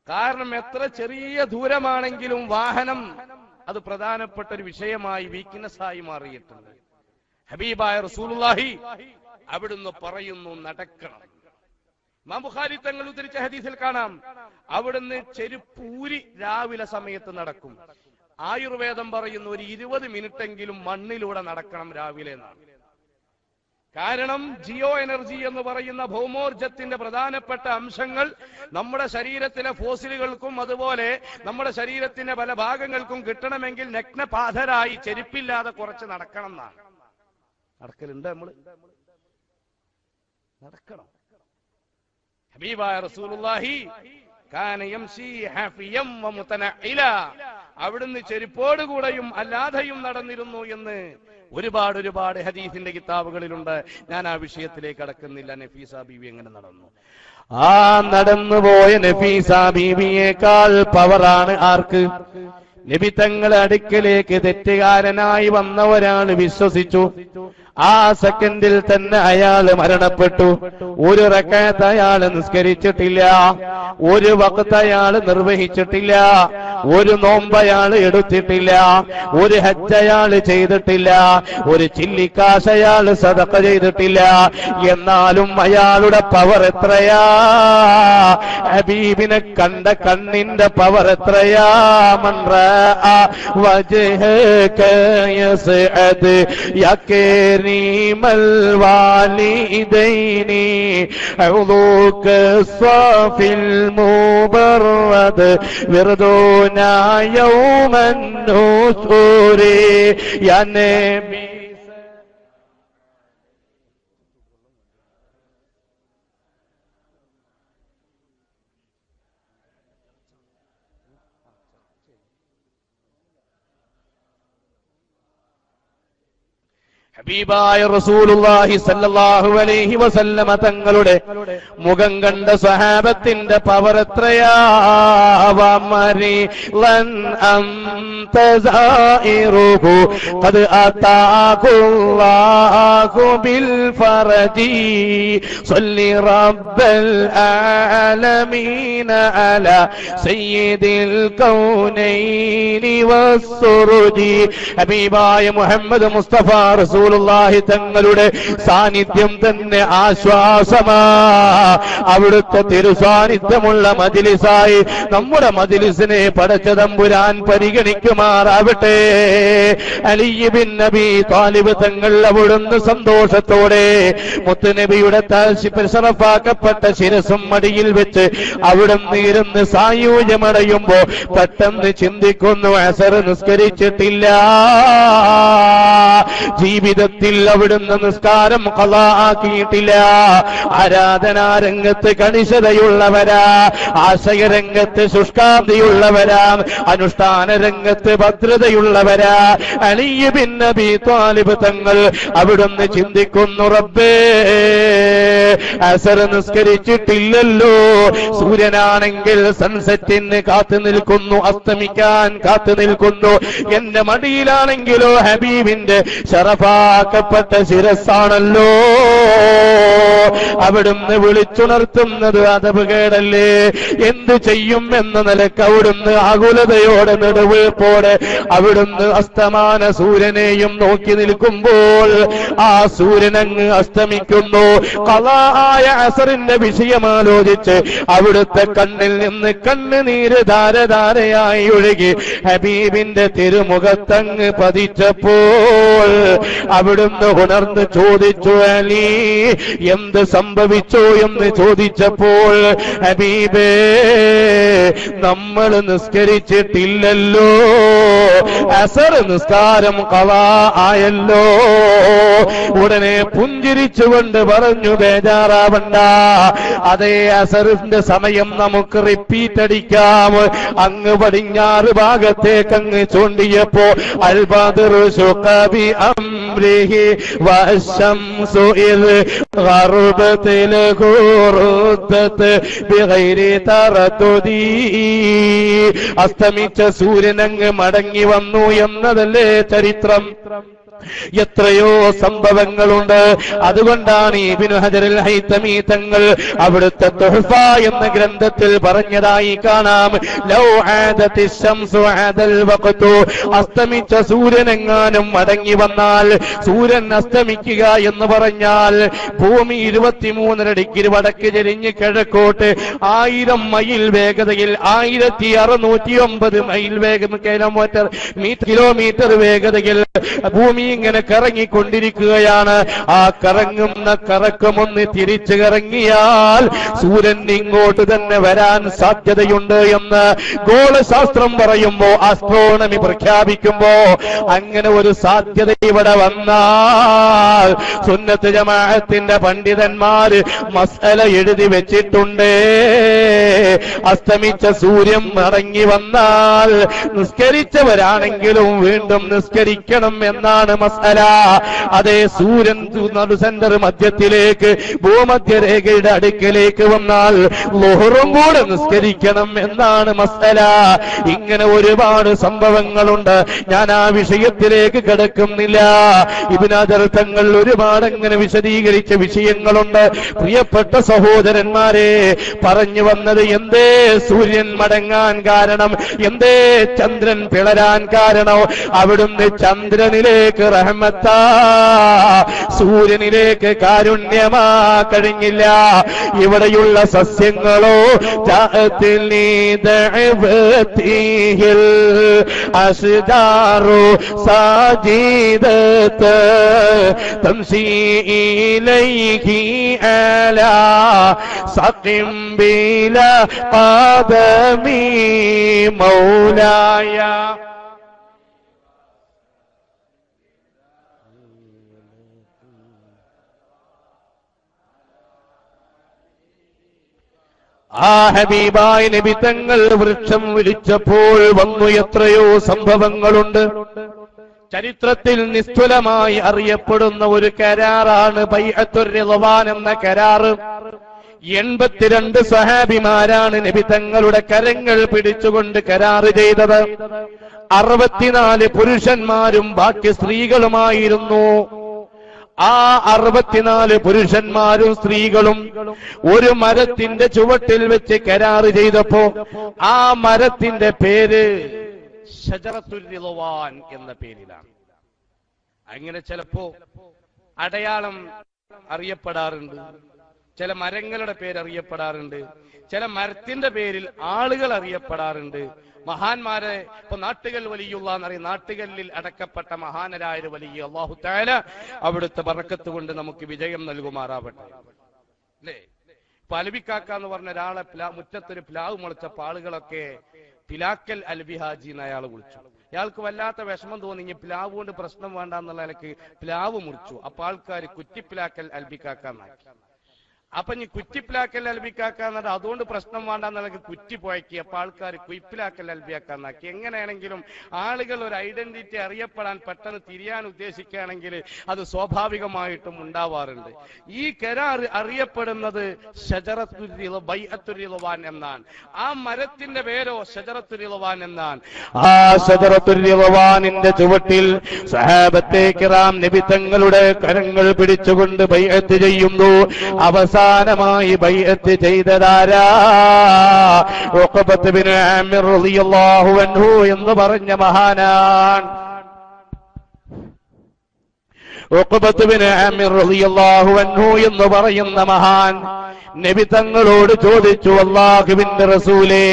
കാരണം എത്ര ചെറിയ ദൂരമാണെങ്കിലും വാഹനം അത് പ്രധാനപ്പെട്ട ഒരു വിഷയമായി വീക്ക്നെസ് ആയി മാറിയിട്ടുണ്ട്. ഹബീബായ റസൂലുള്ളാഹി അവിടുന്ന് പറയുന്നു നടക്കണം. ഇമാം ബുഖാരി തങ്ങൾ ഉദ്ധരിച്ച ഹദീസിൽ കാണാം അവിടുന്ന് ചെരുപ്പൂരി രാവിലെ സമയത്ത് നടക്കും. ആയുർവേദം പറയുന്നു ഒരു 20 മിനിറ്റെങ്കിലും മണ്ണിലൂടെ നടക്കണം രാവിലെ എന്നാണ്. കാരണം ജിയോ എനർജി എന്ന് പറയുന്ന ഭൗമോർജത്തിന്റെ പ്രധാനപ്പെട്ട അംശങ്ങൾ നമ്മുടെ ശരീരത്തിലെ ഫോസിലുകൾക്കും അതുപോലെ നമ്മുടെ ശരീരത്തിന്റെ പല ഭാഗങ്ങൾക്കും കിട്ടണമെങ്കിൽ നഗ്നപാതരായി ചെരുപ്പില്ലാതെ കുറച്ച് നടക്കണം എന്നാണ്. നടക്കലുണ്ട് നമ്മള്? നടക്കണം. ഹബീബായ റസൂലുള്ളാഹി കാന യംശി ഹഫിയം വമുതനഇല, അവിടുന്ന് ചെരുപ്പോടുകൂടെയും അല്ലാതെയും നടന്നിരുന്നു എന്ന് ഒരുപാട് ഹദീസിന്റെ കിതാബുകളിലുണ്ട്. ഞാൻ ആ വിഷയത്തിലേക്ക് കടക്കുന്നില്ല. നഫീസ ബീവി എങ്ങനെ നടന്നു? ആ നടന്നുപോയ നഫീസ ബീവിയേക്കാൾ പവറാണ് ആർക്ക്? നബി തങ്ങളുടെ അടുക്കലേക്ക് തെറ്റുകാരനായി വന്ന ഒരാൾ വിശ്വസിച്ചു. ആ സെക്കൻഡിൽ തന്നെ അയാൾ മരണപ്പെട്ടു. ഒരു റക്അത്ത് അയാൾ നിസ്കരിച്ചിട്ടില്ല, ഒരു വഖ്ത് അയാൾ നിർവഹിച്ചിട്ടില്ല, ഒരു നോമ്പ് അയാൾ എടുത്തിട്ടില്ല, ഒരു ഹജ്ജ് അയാൾ ചെയ്തിട്ടില്ല, ഒരു ചില്ലിക്കാശ് അയാൾ സദഖ ചെയ്തിട്ടില്ല. എന്നാലും അയാളുടെ പവർ എത്രയാ? ഹബീബിനെ കണ്ട കണ്ണിന്റെ പവർ എത്രയാ? മൻ റഅ വജ്ഹക യസ്അദ് يكريم الوالدين عضوك الصافي المبرد وردنا يوم النشور يا نبي. ഹബീബായ റസൂലുള്ളാഹി സ്വല്ലല്ലാഹു അലൈഹി വസല്ലമ തങ്ങളുടെ മുഖം കണ്ട സ്വഹാബത്തിന്റെ പവർ എത്രയാ? വമരിലൻ അൻത സായിറുഹു ഖദ് അതാഖുല്ലാഹു ബിൽ ഫറജി സല്ലി റബ്ബൽ ആലമീന അലാ സയ്യിദിൽ കൗനൈനി വസ്സുറുജി. ഹബീബായ മുഹമ്മദ് മുസ്തഫ റസൂലുള്ളാഹി തങ്ങളുടെ സാന്നിധ്യം തന്നെ ആശ്വാസമാ. അവിടുത്തെ തിരുസാന്നിധ്യമുള്ള മജ്ലിസായി നമ്മുടെ മജ്ലിസിനെ പടച്ച തമ്പുരാൻ പരിഗണിക്കുമാറാവട്ടെ. അലി ബിൻ നബി താലിബ് തങ്ങൾ അവിടുന്ന് സന്തോഷത്തോടെ മുത്തുനബിയുടെ ശറഫാക്കപ്പെട്ട ശിരസും മടിയിൽ വെച്ച് അവിടുന്ന് ഇരുന്ന് സായൂജ്യമടയുമ്പോ പെട്ടെന്ന് ചിന്തിക്കുന്നു, അസർ നിസ്കരിച്ചിട്ടില്ല. ജീവിതത്തിൽ അവിടുന്ന് നിസ്കാരം ഖളാ ആക്കിയിട്ടില്ല. ആരാധനാരംഗത്ത് കണിശതയുള്ളവരാ, ആശയരംഗത്ത് ശുഷ്കാന്തിയുള്ളവരാ, അനുഷ്ഠാന രംഗത്ത് ഭദ്രതയുള്ളവരാ. അലി ബിൻ നബി ത്വാലിബ് തങ്ങൾ അവിടുന്ന് ചിന്തിക്കുന്നു, റബ്ബേ അസർ നിസ്കരിച്ചിട്ടില്ലല്ലോ. സൂര്യനാണെങ്കിൽ സൺസെറ്റിന് കാത്തു നിൽക്കുന്നു, അസ്തമിക്കാൻ കാത്തു നിൽക്കുന്നു. എന്റെ മടിയിലാണെങ്കിലോ ഹബീബിന്റെ ശറഫാക്കപ്പെട്ട ശിരസാണല്ലോ. അവിടുന്ന് വിളിച്ചുണർത്തുന്നത് അതപകേടല്ലേ? എന്തു ചെയ്യും എന്ന നിലക്ക് അവിടുന്ന് ആകുലതയോടെ നെടുവീർപ്പോടെ അവിടുന്ന് അസ്തമാന സൂര്യനെയും നോക്കി നിൽക്കുമ്പോൾ ആ സൂര്യനങ്ങ് അസ്തമിക്കുന്നു. ഖളായ അസറിന്റെ വിഷയമാലോചിച്ച് അവിടുത്തെ കണ്ണിൽ നിന്ന് കണ്ണുനീര് ധാരധാരയായി ഒഴുകി ഹബീബിന്റെ തിരുമുഖത്തങ്ങ് പതിച്ചപ്പോൾ അവിടുന്ന് ഉണർന്ന് ചോദിച്ചു, അലി എന്ത് സംഭവിച്ചു എന്ന് ചോദിച്ചപ്പോൾ ഹബീബേ നമ്മൾ നിസ്കരിച്ചിട്ടില്ലല്ലോ, അസർ നിസ്കാരം ഖളാ ആയല്ലോ. ഉടനെ പുഞ്ചിരിച്ചുകൊണ്ട് പറഞ്ഞു, ബേജാറാവണ്ട, അതേ അസറിന്റെ സമയം നമുക്ക് റിപ്പീറ്റ് അടിക്കാം. അങ്ങ് പടിഞ്ഞാറ് ഭാഗത്തേക്ക് അങ്ങ് ചൂണ്ടിയപ്പോ അൽ ബദ്റു ശുഖബി അംരിഹി വശംസു ഇദ് ഗർബത്തിൽ ഖുറുദത് ബിഗൈരി തറതുദി. അസ്തമിച്ച സൂര്യൻ അങ്ങ് മടങ്ങി വന്നു എന്നതല്ലേ ചരിത്രം. എത്രയോ സംഭവങ്ങളുണ്ട്. അതുകൊണ്ടാണ് ഇബ്നു ഹജറുൽ ഹൈതമി തങ്ങൾ അവിടുത്തെ തുഹ്ഫ എന്ന ഗ്രന്ഥത്തിൽ പറഞ്ഞതായി കാണാം, ലൗ ആദതി ശംസു ആദൽ വഖ്തു. അസ്തമിച്ച സൂര്യനെങ്ങാനും മടങ്ങി വന്നാൽ, സൂര്യൻ അസ്തമിക്കുക എന്ന് പറഞ്ഞാൽ ഭൂമി 23 ഡിഗ്രി വടക്ക് ചെരിഞ്ഞ് കിഴക്കോട്ട് 1000 മൈൽ വേഗതയിൽ 1609 മൈൽ കിലോമീറ്റർ വേഗതയിൽ ഭൂമി ഇങ്ങനെ കറങ്ങിക്കൊണ്ടിരിക്കുകയാണ്. ആ കറങ്ങുന്ന കറക്കമൊന്ന് തിരിച്ചു കറങ്ങിയാൽ സൂര്യൻ ഇങ്ങോട്ട് തന്നെ വരാൻ സാധ്യതയുണ്ട് എന്ന് ഗോളശാസ്ത്രം പറയുമ്പോ, ആസ്ട്രോണമി പ്രഖ്യാപിക്കുമ്പോ, അങ്ങനെ ഒരു സാധ്യത ഇവിടെ വന്നാൽ സുന്നത്ത് ജമാഅത്തിന്റെ പണ്ഡിതന്മാര് മസ്അല എഴുതി വെച്ചിട്ടുണ്ട്. അസ്തമിച്ച സൂര്യൻ മടങ്ങി വന്നാൽ നിസ്കരിച്ചവരാണെങ്കിലും വീണ്ടും നിസ്കരിക്കണം എന്നാണ് മസ്അല. അതേ സൂര്യൻ സെന്റർ മധ്യത്തിലേക്ക് ഭൂമധ്യരേഖയുടെ അടുക്കലേക്ക് വന്നാൽ ളുഹറും കൂടെ നിസ്കരിക്കണം എന്നാണ് മസ്അല. ഇങ്ങനെ ഒരുപാട് സംഭവങ്ങളുണ്ട്. ഞാൻ ആ വിഷയത്തിലേക്ക് കിടക്കുന്നില്ല. ഇബ്നു ഹജർ തങ്ങൾ ഒരുപാട് അങ്ങനെ വിശദീകരിച്ച വിഷയങ്ങളുണ്ട്. പ്രിയപ്പെട്ട സഹോദരന്മാരെ, പറഞ്ഞു വന്നത് എന്തേ സൂര്യൻ മടങ്ങാൻ കാരണം, എന്തേ ചന്ദ്രൻ പിളരാൻ കാരണം? അവിടുന്ന് ചന്ദ്രനിലേക്ക് റഹ്മത്താ, സൂര്യനിലേക്ക് കാരുണ്യമാ കഴിഞ്ഞില്ല. ഇവിടെയുള്ള സസ്യങ്ങളോ അസ്ജാറു സാജിദത്ത് തംസി ഇലൈഹി അലാ സഖിം ബിലാ ഖദമി മൗലായ. ആ ഹബീബായ നബി തങ്ങൾ വൃക്ഷം വിളിച്ചപ്പോൾ വന്നു എത്രയോ സംഭവങ്ങളുണ്ട്. ചരിത്രത്തിൽ നിസ്തുലമായി അറിയപ്പെടുന്ന ഒരു കരാറാണ് ബൈഅത്തുർ റിദ്വാൻ എന്ന കരാറ്. 82 സ്വഹാബിമാരാണ് നബി തങ്ങളുടെ കരങ്ങൾ പിടിച്ചുകൊണ്ട് കരാറ് ചെയ്തത്. 64 പുരുഷന്മാരും ബാക്കി സ്ത്രീകളുമായിരുന്നു. ആ 64 പുരുഷന്മാരും സ്ത്രീകളും ഒരു മരത്തിന്റെ ചുവട്ടിൽ വെച്ച് കരാറ് ചെയ്തപ്പോ ആ മരത്തിന്റെ പേര് ഷജറത്തുർ റിദ്വാൻ എന്ന പേരിലാണ്. അങ്ങനെ ചിലപ്പോ അടയാളം അറിയപ്പെടാറുണ്ട്, ചില മരങ്ങളുടെ പേര് അറിയപ്പെടാറുണ്ട്, ചില മരത്തിന്റെ പേരിൽ ആളുകൾ അറിയപ്പെടാറുണ്ട്. മഹാന്മാരെ ഇപ്പൊ നാട്ടുകൽ വലിയുള്ള എന്നറിയ, നാട്ടുകല്ലിൽ അടക്കപ്പെട്ട മഹാനരായ വലിയ അല്ലാഹു തആല അവിടുത്തെ ബറക്കത്ത് കൊണ്ട് നമുക്ക് വിജയം നൽകുമാറാവട്ടെ. അല്ലേ? ഇപ്പൊ അൽബിക്കാക്ക എന്ന് പറഞ്ഞ ഒരാളെ മുറ്റത്തൊരു പ്ലാവ് മുളച്ചപ്പോ ആളുകളൊക്കെ പിലാക്കൽ അൽബിഹാജി എന്ന് അയാൾ വിളിച്ചു. അയാൾക്ക് വല്ലാത്ത വിഷമം തോന്നി, പ്ലാവ് കൊണ്ട് പ്രശ്നം വേണ്ട എന്നുള്ള നിലക്ക് പ്ലാവ് മുറിച്ചു. അപ്പൊ ആൾക്കാർ കുറ്റിപ്പിലാക്കൽ അൽബിക്കാക്ക എന്നാക്കി. അപ്പൊ നീ കുറ്റിപ്പിലാക്കൽ അൽബിക്കാക്കാന്നത് അതുകൊണ്ട് പ്രശ്നം വേണ്ടെന്നുള്ളത് കുറ്റി പോയക്കി. അപ്പൊ ആൾക്കാർ കുയിപ്പിലാക്കൽ അൽബിയാക്കാന്നാക്കി. എങ്ങനെയാണെങ്കിലും ആളുകൾ ഒരു ഐഡന്റിറ്റി അറിയപ്പെടാൻ പെട്ടെന്ന് തിരിയാൻ ഉദ്ദേശിക്കുകയാണെങ്കിൽ അത് സ്വാഭാവികമായിട്ടും ഉണ്ടാവാറുണ്ട്. ഈ കരാർ അറിയപ്പെടുന്നത് ബൈഅത്തുർ റിദ്വാൻ എന്നാണ്. ആ മരത്തിന്റെ പേരോ ഷജറത്തുർ റിദ്വാൻ എന്നാണ്. ആ ഷജറത്തുർ റിദ്വാനിന്റെ ചുവട്ടിൽ സഹാബത്തെ കിറാം നബി തങ്ങളുടെ കരങ്ങൾ പിടിച്ചുകൊണ്ട് ബൈഅത്ത് ചെയ്യുന്നു. അവസാനമായി ബൈഅത്ത് ചെയ്തതാരാ? ഉഖബത്ത് ബിൻ ആമിർ റളിയല്ലാഹു അൻഹു എന്ന് പറഞ്ഞ മഹാനാണ്. ഉഖബത്ത് ബിൻ ആമിർ റളിയല്ലാഹു അൻഹു എന്ന് പറയുന്ന മഹാൻ നബി തങ്ങളോട് ചോദിച്ചു, അല്ലാഹുവിന്റെ റസൂലേ,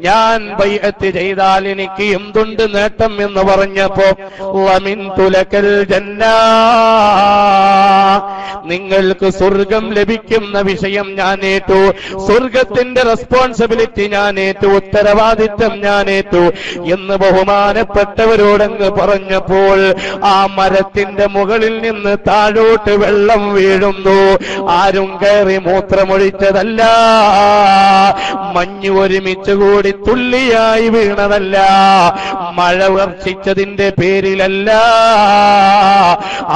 ഞാൻ ബൈഅത്ത് ചെയ്താൽ എനിക്ക് എന്തുണ്ട് നേട്ടം എന്ന് പറഞ്ഞപ്പോ വമിൻതു ലകൽ ജന്ന, നിങ്ങൾക്ക് സ്വർഗം ലഭിക്കുന്ന വിഷയം ഞാൻ ഏറ്റു, സ്വർഗത്തിന്റെ റെസ്പോൺസിബിലിറ്റി ഞാൻ ഏറ്റു, ഉത്തരവാദിത്വം ഞാൻ ഏറ്റു എന്ന് ബഹുമാനപ്പെട്ടവരോടങ്ങ് പറഞ്ഞപ്പോൾ ആ മരത്തിന്റെ മുകളിൽ നിന്ന് താഴോട്ട് വെള്ളം വീഴുന്നു. ആരും കയറി മൂത്രമൊഴിച്ചതല്ല, മഞ്ഞ് ഒരുമിച്ച് കൂടി തുള്ളിയായി വീണതല്ല, മഴ വർഷിച്ചതിന്റെ പേരിലല്ല,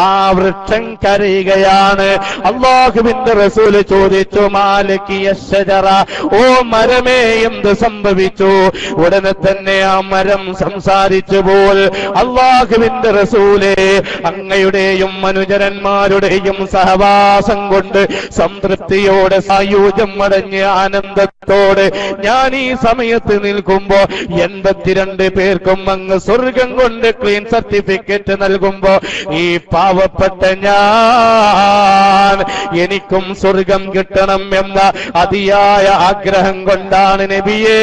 ആ വൃക്ഷം കരയുകയാണ്. അല്ലാഹുവിന്റെ റസൂല് ചോദിച്ചു, മാലകിയ ശജറ, ഓ മരമേ എന്ത് സംഭവിച്ചു? ഉടനെ തന്നെ ആ മരം സംസാരിച്ചു പോൽ, അല്ലാഹുവിന്റെ റസൂലേ, അങ്ങയുടെയും അനുചരന്മാരുടെയും സഹവാസം കൊണ്ട് സംതൃപ്തിയോടെ സായുജ്യം അടഞ്ഞ് ആനന്ദത്തോടെ ഞാൻ ഈ സമയത്ത് നിൽക്കുമ്പോ 82 പേർക്കും അങ്ങ് സ്വർഗം കൊണ്ട് ക്ലീൻ സർട്ടിഫിക്കറ്റ് നൽകുമ്പോ ഈ പാവപ്പെട്ട ഞാൻ എനിക്കും സ്വർഗം കിട്ടണം എന്ന അതിയായ ആഗ്രഹം കൊണ്ടാണ് നബിയേ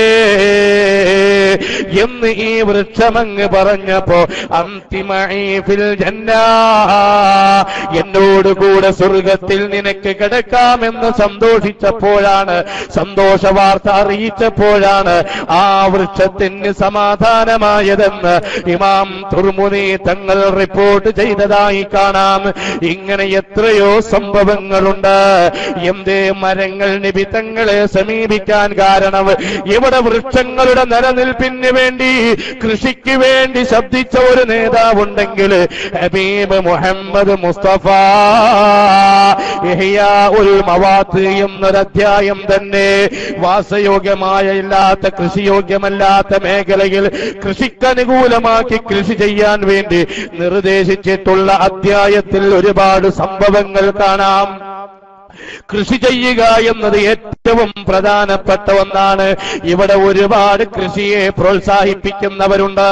എന്ന് ഈ വൃക്ഷമങ്ങ് പറഞ്ഞപ്പോ അന്തിമഈ ഫിൽ ജന്ന, എന്നോടുകൂടെ സ്വർഗത്തിൽ നിനക്ക് കിടക്കാമെന്ന് സന്തോഷിച്ചപ്പോഴാണ്, സന്തോഷ വാർത്ത അറിയിച്ചപ്പോഴാണ് ആ വൃക്ഷത്തിന് സമാധാനമായതെന്ന് ഇമാം തുർമുദി തങ്ങൾ റിപ്പോർട്ട് ചെയ്തതായി കാണാം. ഇങ്ങനെ എത്രയോ സംഭവങ്ങളുണ്ട്. എന്തേ മരങ്ങൾ നബി തങ്ങളെ സമീപിക്കാൻ കാരണം? ഇവിടെ വൃക്ഷങ്ങളുടെ നിലനിൽപ്പിന് വേണ്ടി, കൃഷിക്ക് വേണ്ടി ശബ്ദിച്ച ഒരു നേതാവുണ്ടെങ്കിൽ ഹബീബ് മുഹമ്മദ് മുസ്തഫ ഇഹ്യാഉൽ മവാത്ത് എന്നൊരധ്യായം തന്നെ വാസയോഗ്യമായ ഇല്ലാത്ത, കൃഷിയോഗ്യമല്ലാത്ത മേഖലയിൽ കൃഷിക്കനുകൂലമാക്കി കൃഷി ചെയ്യാൻ വേണ്ടി നിർദ്ദേശിച്ചിട്ടുള്ള അധ്യായത്തിൽ ഒരുപാട് സംഭവങ്ങൾ കാണാം. കൃഷി ചെയ്യുക എന്നത് ഏറ്റവും പ്രധാനപ്പെട്ട ഒന്നാണ്. ഇവിടെ ഒരുപാട് കൃഷിയെ പ്രോത്സാഹിപ്പിക്കുന്നവരുണ്ട്.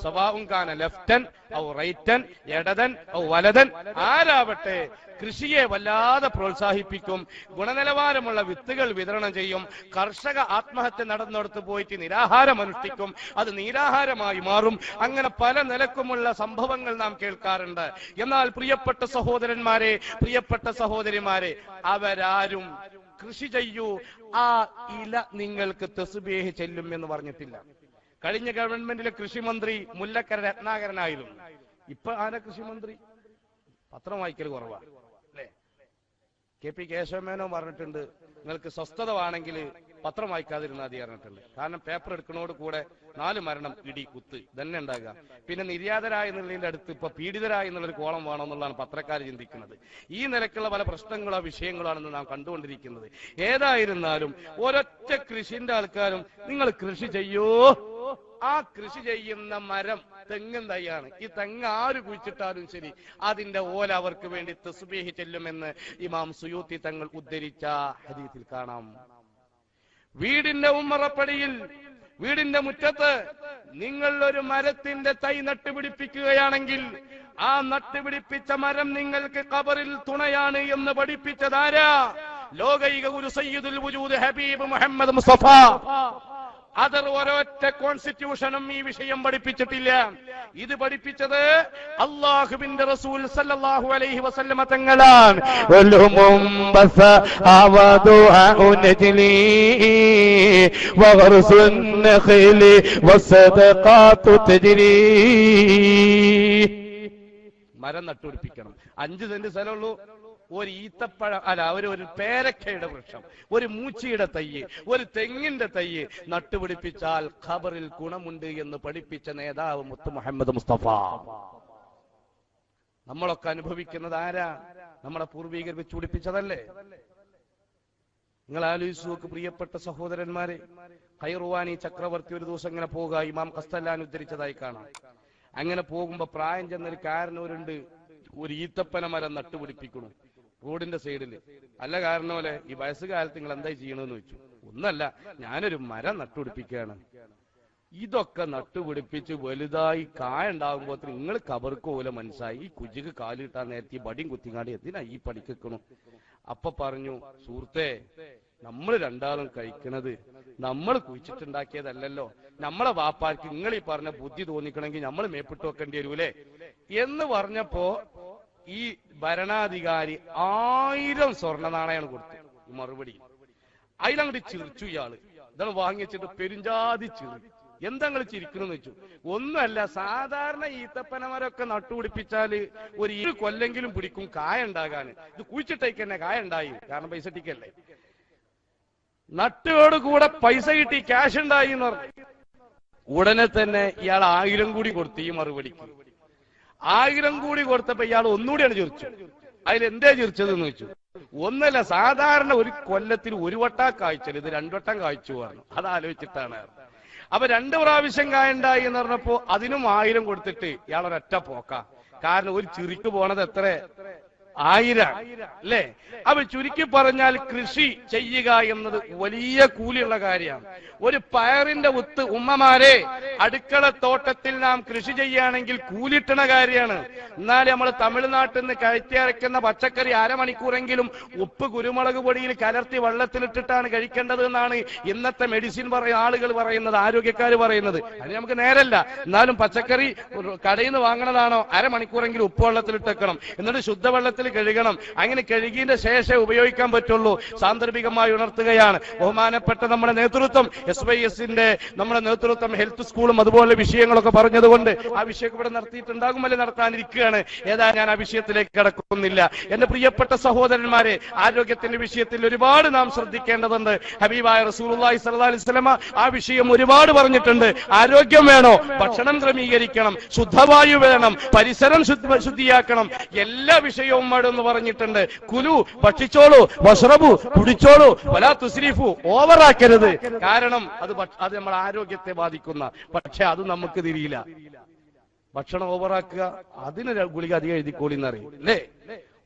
സവാഉൻ കാന ലെഫ്റ്റൻ ഔ റൈറ്റൻ, ഇടതൻ ഔ വലതൻ, ആരാവട്ടെ കൃഷിയെ വല്ലാതെ പ്രോത്സാഹിപ്പിക്കും. ഗുണനിലവാരമുള്ള വിത്തുകൾ വിതരണം ചെയ്യും. കർഷക ആത്മഹത്യ നടന്നിടത്ത് പോയിട്ട് നിരാഹാരം അനുഷ്ഠിക്കും, അത് നിരാഹാരമായി മാറും. അങ്ങനെ പല നിലക്കുമുള്ള സംഭവങ്ങൾ നാം കേൾക്കാറുണ്ട്. എന്നാൽ പ്രിയപ്പെട്ട സഹോദരന്മാരെ, പ്രിയപ്പെട്ട സഹോദരിമാരെ, അവരാരും കൃഷി ചെയ്യൂ, ആ ഇല നിങ്ങൾക്ക് തസ്ബീഹ് ചെല്ലും എന്ന് പറഞ്ഞിട്ടില്ല. കഴിഞ്ഞ ഗവൺമെന്റിലെ കൃഷിമന്ത്രി മുല്ലക്കര രത്നാകരനായിരുന്നു. ഇപ്പൊ ആരാ കൃഷിമന്ത്രി? പത്രം വായിക്കൽ കുറവാണ് അല്ലെ? KP കേശവമേനോ പറഞ്ഞിട്ടുണ്ട്, നിങ്ങൾക്ക് സ്വസ്ഥത വേണമെങ്കിൽ പത്രം വായിക്കാതിരുന്നാൽ മതി പറഞ്ഞിട്ടുണ്ട്. കാരണം പേപ്പർ എടുക്കുന്നതോട് കൂടെ 4 മരണം, ഇടി, കുത്ത് തന്നെ ഉണ്ടാകുക. പിന്നെ നിര്യാതരായ എന്നുള്ളതിന്റെ അടുത്ത് ഇപ്പൊ പീഡിതരായ എന്നുള്ളൊരു കോളം വേണമെന്നുള്ളതാണ് പത്രക്കാർ ചിന്തിക്കുന്നത്. ഈ നിലക്കുള്ള പല പ്രശ്നങ്ങളോ വിഷയങ്ങളാണെന്ന് നാം കണ്ടുകൊണ്ടിരിക്കുന്നത്. ഏതായിരുന്നാലും ഒരൊറ്റ കൃഷിന്റെ ആൾക്കാരും നിങ്ങൾ കൃഷി ചെയ്യോ, ആ കൃഷി ചെയ്യുന്ന മരം തെങ്ങും തൈയാണ്. ഈ തെങ്ങ് ആര് കുഴിച്ചിട്ടാലും ശരി അതിന്റെ ഓല അവർക്ക് വേണ്ടി തസ്ബീഹ് ചെല്ലുമെന്ന് ഇമാം സുയൂത്തി തങ്ങൾ ഉദ്ധരിച്ച ഹദീസിൽ കാണാം. വീടിന്റെ ഉമ്മറപ്പടിയിൽ, വീടിന്റെ മുറ്റത്ത് നിങ്ങൾ ഒരു മരത്തിന്റെ തൈ നട്ടുപിടിപ്പിക്കുകയാണെങ്കിൽ ആ നട്ടുപിടിപ്പിച്ച മരം നിങ്ങൾക്ക് ഖബറിൽ തുണയാണ് എന്ന് പഠിപ്പിച്ചതാരാ? ലോകൈക ഗുരു സയ്യിദുൽ വജൂദ് ഹബീബ് മുഹമ്മദ് മുസ്തഫ. അതർ ഒരൊറ്റ കോൺസ്റ്റിറ്റ്യൂഷനും ഈ വിഷയം പഠിപ്പിച്ചിട്ടില്ല. ഇത് പഠിപ്പിച്ചത് അല്ലാഹുവിന്റെ റസൂൽ സല്ലല്ലാഹു അലൈഹി വസല്ലമ തങ്ങളാണ്. മരം നട്ടുപിടിപ്പിക്കണം. 5 സെന്റ് സ്ഥലമുള്ളൂ, ഒരു ഈത്തപ്പഴം അല്ല, ഒരു പേരക്കയുടെ വൃക്ഷം, ഒരു മൂച്ചിയുടെ തയ്യ്, ഒരു തെങ്ങിന്റെ തയ്യ് നട്ടുപിടിപ്പിച്ചാൽ ഖബറിൽ ഗുണമുണ്ട് എന്ന് പഠിപ്പിച്ച നേതാവ് മുത്ത് മുഹമ്മദ് മുസ്തഫ. നമ്മളൊക്കെ അനുഭവിക്കുന്നത് ആരാ? നമ്മുടെ പൂർവികർ വെച്ച് പിടിപ്പിച്ചതല്ലേ? നിങ്ങൾ ആലോചിച്ചു നോക്ക് പ്രിയപ്പെട്ട സഹോദരന്മാരെ. ഖൈറുവാനി ചക്രവർത്തി ഒരു ദിവസം ഇങ്ങനെ പോകുക, ഇമാം ഖസ്തലാൻ ഉദ്ധരിച്ചതായി കാണാം. അങ്ങനെ പോകുമ്പോ പ്രായം ചെന്നൊരു കാരണവരുണ്ട്, ഒരു ഈത്തപ്പന മരം നട്ടുപിടിപ്പിക്കണു റോഡിന്റെ സൈഡിൽ. അല്ല കാരണമല്ലേ, ഈ വയസ്സുകാലത്ത് നിങ്ങൾ എന്തായി ചെയ്യണമെന്ന് ചോദിച്ചു. ഒന്നല്ല, ഞാനൊരു മരം നട്ടുപിടിപ്പിക്കുകയാണ്. ഇതൊക്കെ നട്ടുപിടിപ്പിച്ച് വലുതായി കായുണ്ടാകുമ്പോ നിങ്ങൾ കബർക്ക് പോലെ മനസ്സായി ഈ കുജിക്ക് കാലിട്ടാൻ നേരത്തെ ഈ ബടിയും കുത്തിങ്ങാടി എന്തിനാ ഈ പടിക്കണു? അപ്പൊ പറഞ്ഞു, സുഹൃത്തെ, നമ്മൾ രണ്ടാളും കഴിക്കണത് നമ്മൾ കുഴിച്ചിട്ടുണ്ടാക്കിയതല്ലല്ലോ, നമ്മളെ വാപ്പാർക്ക് നിങ്ങൾ ഈ പറഞ്ഞ ബുദ്ധി തോന്നിക്കണമെങ്കിൽ നമ്മൾ മേപ്പിട്ട് വെക്കേണ്ടി വരൂലേ എന്ന് പറഞ്ഞപ്പോ ഈ ഭരണാധികാരി 1000 സ്വർണ്ണ നാണയാണ് കൊടുത്തു. മറുപടി അതിലങ്ങോട്ട് ചിരിച്ചു. ഇയാള് ഇതാണ് വാങ്ങിച്ചിട്ട് പെരുഞ്ചാതി ചിരി. എന്താ നിങ്ങൾ ചിരിക്കണമെന്ന് വെച്ചു. ഒന്നുമല്ല, സാധാരണ ഈത്തപ്പനമരൊക്കെ നട്ടുപിടിപ്പിച്ചാല് ഒരു കൊല്ലെങ്കിലും പിടിക്കും കായ ഉണ്ടാകാൻ. ഇത് കുഴിച്ചിട്ടേക്ക് തന്നെ കായ ഉണ്ടായി, കാരണം പൈസ ടിക്കല്ലേ. നട്ടോട് കൂടെ പൈസ കിട്ടി, ക്യാഷ് ഉണ്ടായി എന്ന് പറഞ്ഞു. ഉടനെ തന്നെ ഇയാൾ 1000 കൂടി കൊടുത്തു. ഈ മറുപടിക്ക് 1000 കൂടി കൊടുത്തപ്പോ ഇയാൾ ഒന്നുകൂടിയാണ് ചിരിച്ചു. അതിലെന്തേ ചിരിച്ചതെന്ന് വെച്ചു. ഒന്നല്ല, സാധാരണ ഒരു കൊല്ലത്തിൽ 1 വട്ടം കായ്ച്ചത് ഇത് 2 വട്ടം കായ്ച്ചു പറഞ്ഞു. അതാലോചിച്ചിട്ടാണ്. അപ്പൊ 2 പ്രാവശ്യം കായുണ്ടായി എന്ന് പറഞ്ഞപ്പോ അതിനും 1000 കൊടുത്തിട്ട് ഇയാളൊരൊറ്റ പോക്ക. കാരണം ഒരു ചിരിക്ക് പോണത് എത്ര? 1000 അല്ലേ? അപ്പൊ ചുരുക്കി പറഞ്ഞാൽ കൃഷി ചെയ്യുക എന്നത് വലിയ കൂലിയുള്ള കാര്യമാണ്. ഒരു പയറിന്റെ വിത്ത് ഉമ്മമാരെ അടുക്കള തോട്ടത്തിൽ നാം കൃഷി ചെയ്യുകയാണെങ്കിൽ കൂലിട്ടണ കാര്യമാണ്. എന്നാൽ നമ്മൾ തമിഴ്നാട്ടിൽ നിന്ന് കയറ്റി അരയ്ക്കുന്ന പച്ചക്കറി അരമണിക്കൂറെങ്കിലും ഉപ്പ് കുരുമുളക് പൊടിയിൽ കലർത്തി വെള്ളത്തിലിട്ടിട്ടാണ് കഴിക്കേണ്ടത് എന്നാണ് ഇന്നത്തെ മെഡിസിൻ ആളുകൾ പറയുന്നത്, ആരോഗ്യക്കാർ പറയുന്നത്. അത് നമുക്ക് നേരല്ല. എന്നാലും പച്ചക്കറി കടയിൽ നിന്ന് വാങ്ങണതാണോ അരമണിക്കൂറെങ്കിലും ഉപ്പ് വെള്ളത്തിലിട്ടേക്കണം, എന്നിട്ട് ശുദ്ധവെള്ളത്തിൽ കഴുകണം. അങ്ങനെ കഴുകിയതിന്റെ ശേഷം ഉപയോഗിക്കാൻ പറ്റുള്ളൂ. സാന്ദർഭികമായി ഉണർത്തുകയാണ് ബഹുമാനപ്പെട്ട നമ്മുടെ നേതൃത്വം, SYSന്റെ നമ്മുടെ നേതൃത്വം ഹെൽത്ത് സ്കൂളും അതുപോലെ വിഷയങ്ങളൊക്കെ പറഞ്ഞതുകൊണ്ട് ആ വിഷയം ഇവിടെ നടത്തിയിട്ടുണ്ടാകുമല്ലേ, നടത്താനിരിക്കുകയാണ്. ഏതായാലും ഞാൻ ആ വിഷയത്തിലേക്ക് കടക്കുന്നില്ല. എന്റെ പ്രിയപ്പെട്ട സഹോദരന്മാരെ, ആരോഗ്യത്തിന്റെ വിഷയത്തിൽ ഒരുപാട് നാം ശ്രദ്ധിക്കേണ്ടതുണ്ട്. ഹബീബായ റസൂലുള്ളാഹി സ്വല്ലല്ലാഹു അലൈഹി വസല്ലമ ആ വിഷയം ഒരുപാട് പറഞ്ഞിട്ടുണ്ട്. ആരോഗ്യം വേണോ? ഭക്ഷണം ക്രമീകരിക്കണം, ശുദ്ധവായു വേണം, പരിസരം ശുദ്ധിയാക്കണം, എല്ലാ വിഷയവും എന്ന് പറഞ്ഞിട്ടുണ്ട്. കുലു, ഭക്ഷിച്ചോളൂ, വസ്റബു, കുടിച്ചോളൂ, വലാ തുസ്രിഫു, ഓവറാക്കരുത്. കാരണം അത് നമ്മുടെ ആരോഗ്യത്തെ ബാധിക്കുന്ന. പക്ഷെ അത് നമുക്ക് തിരിയില്ല. ഭക്ഷണം ഓവറാക്കുക, അതിന് ഗുളിക അധികം എഴുതിക്കോളിന്നറിയും അല്ലേ?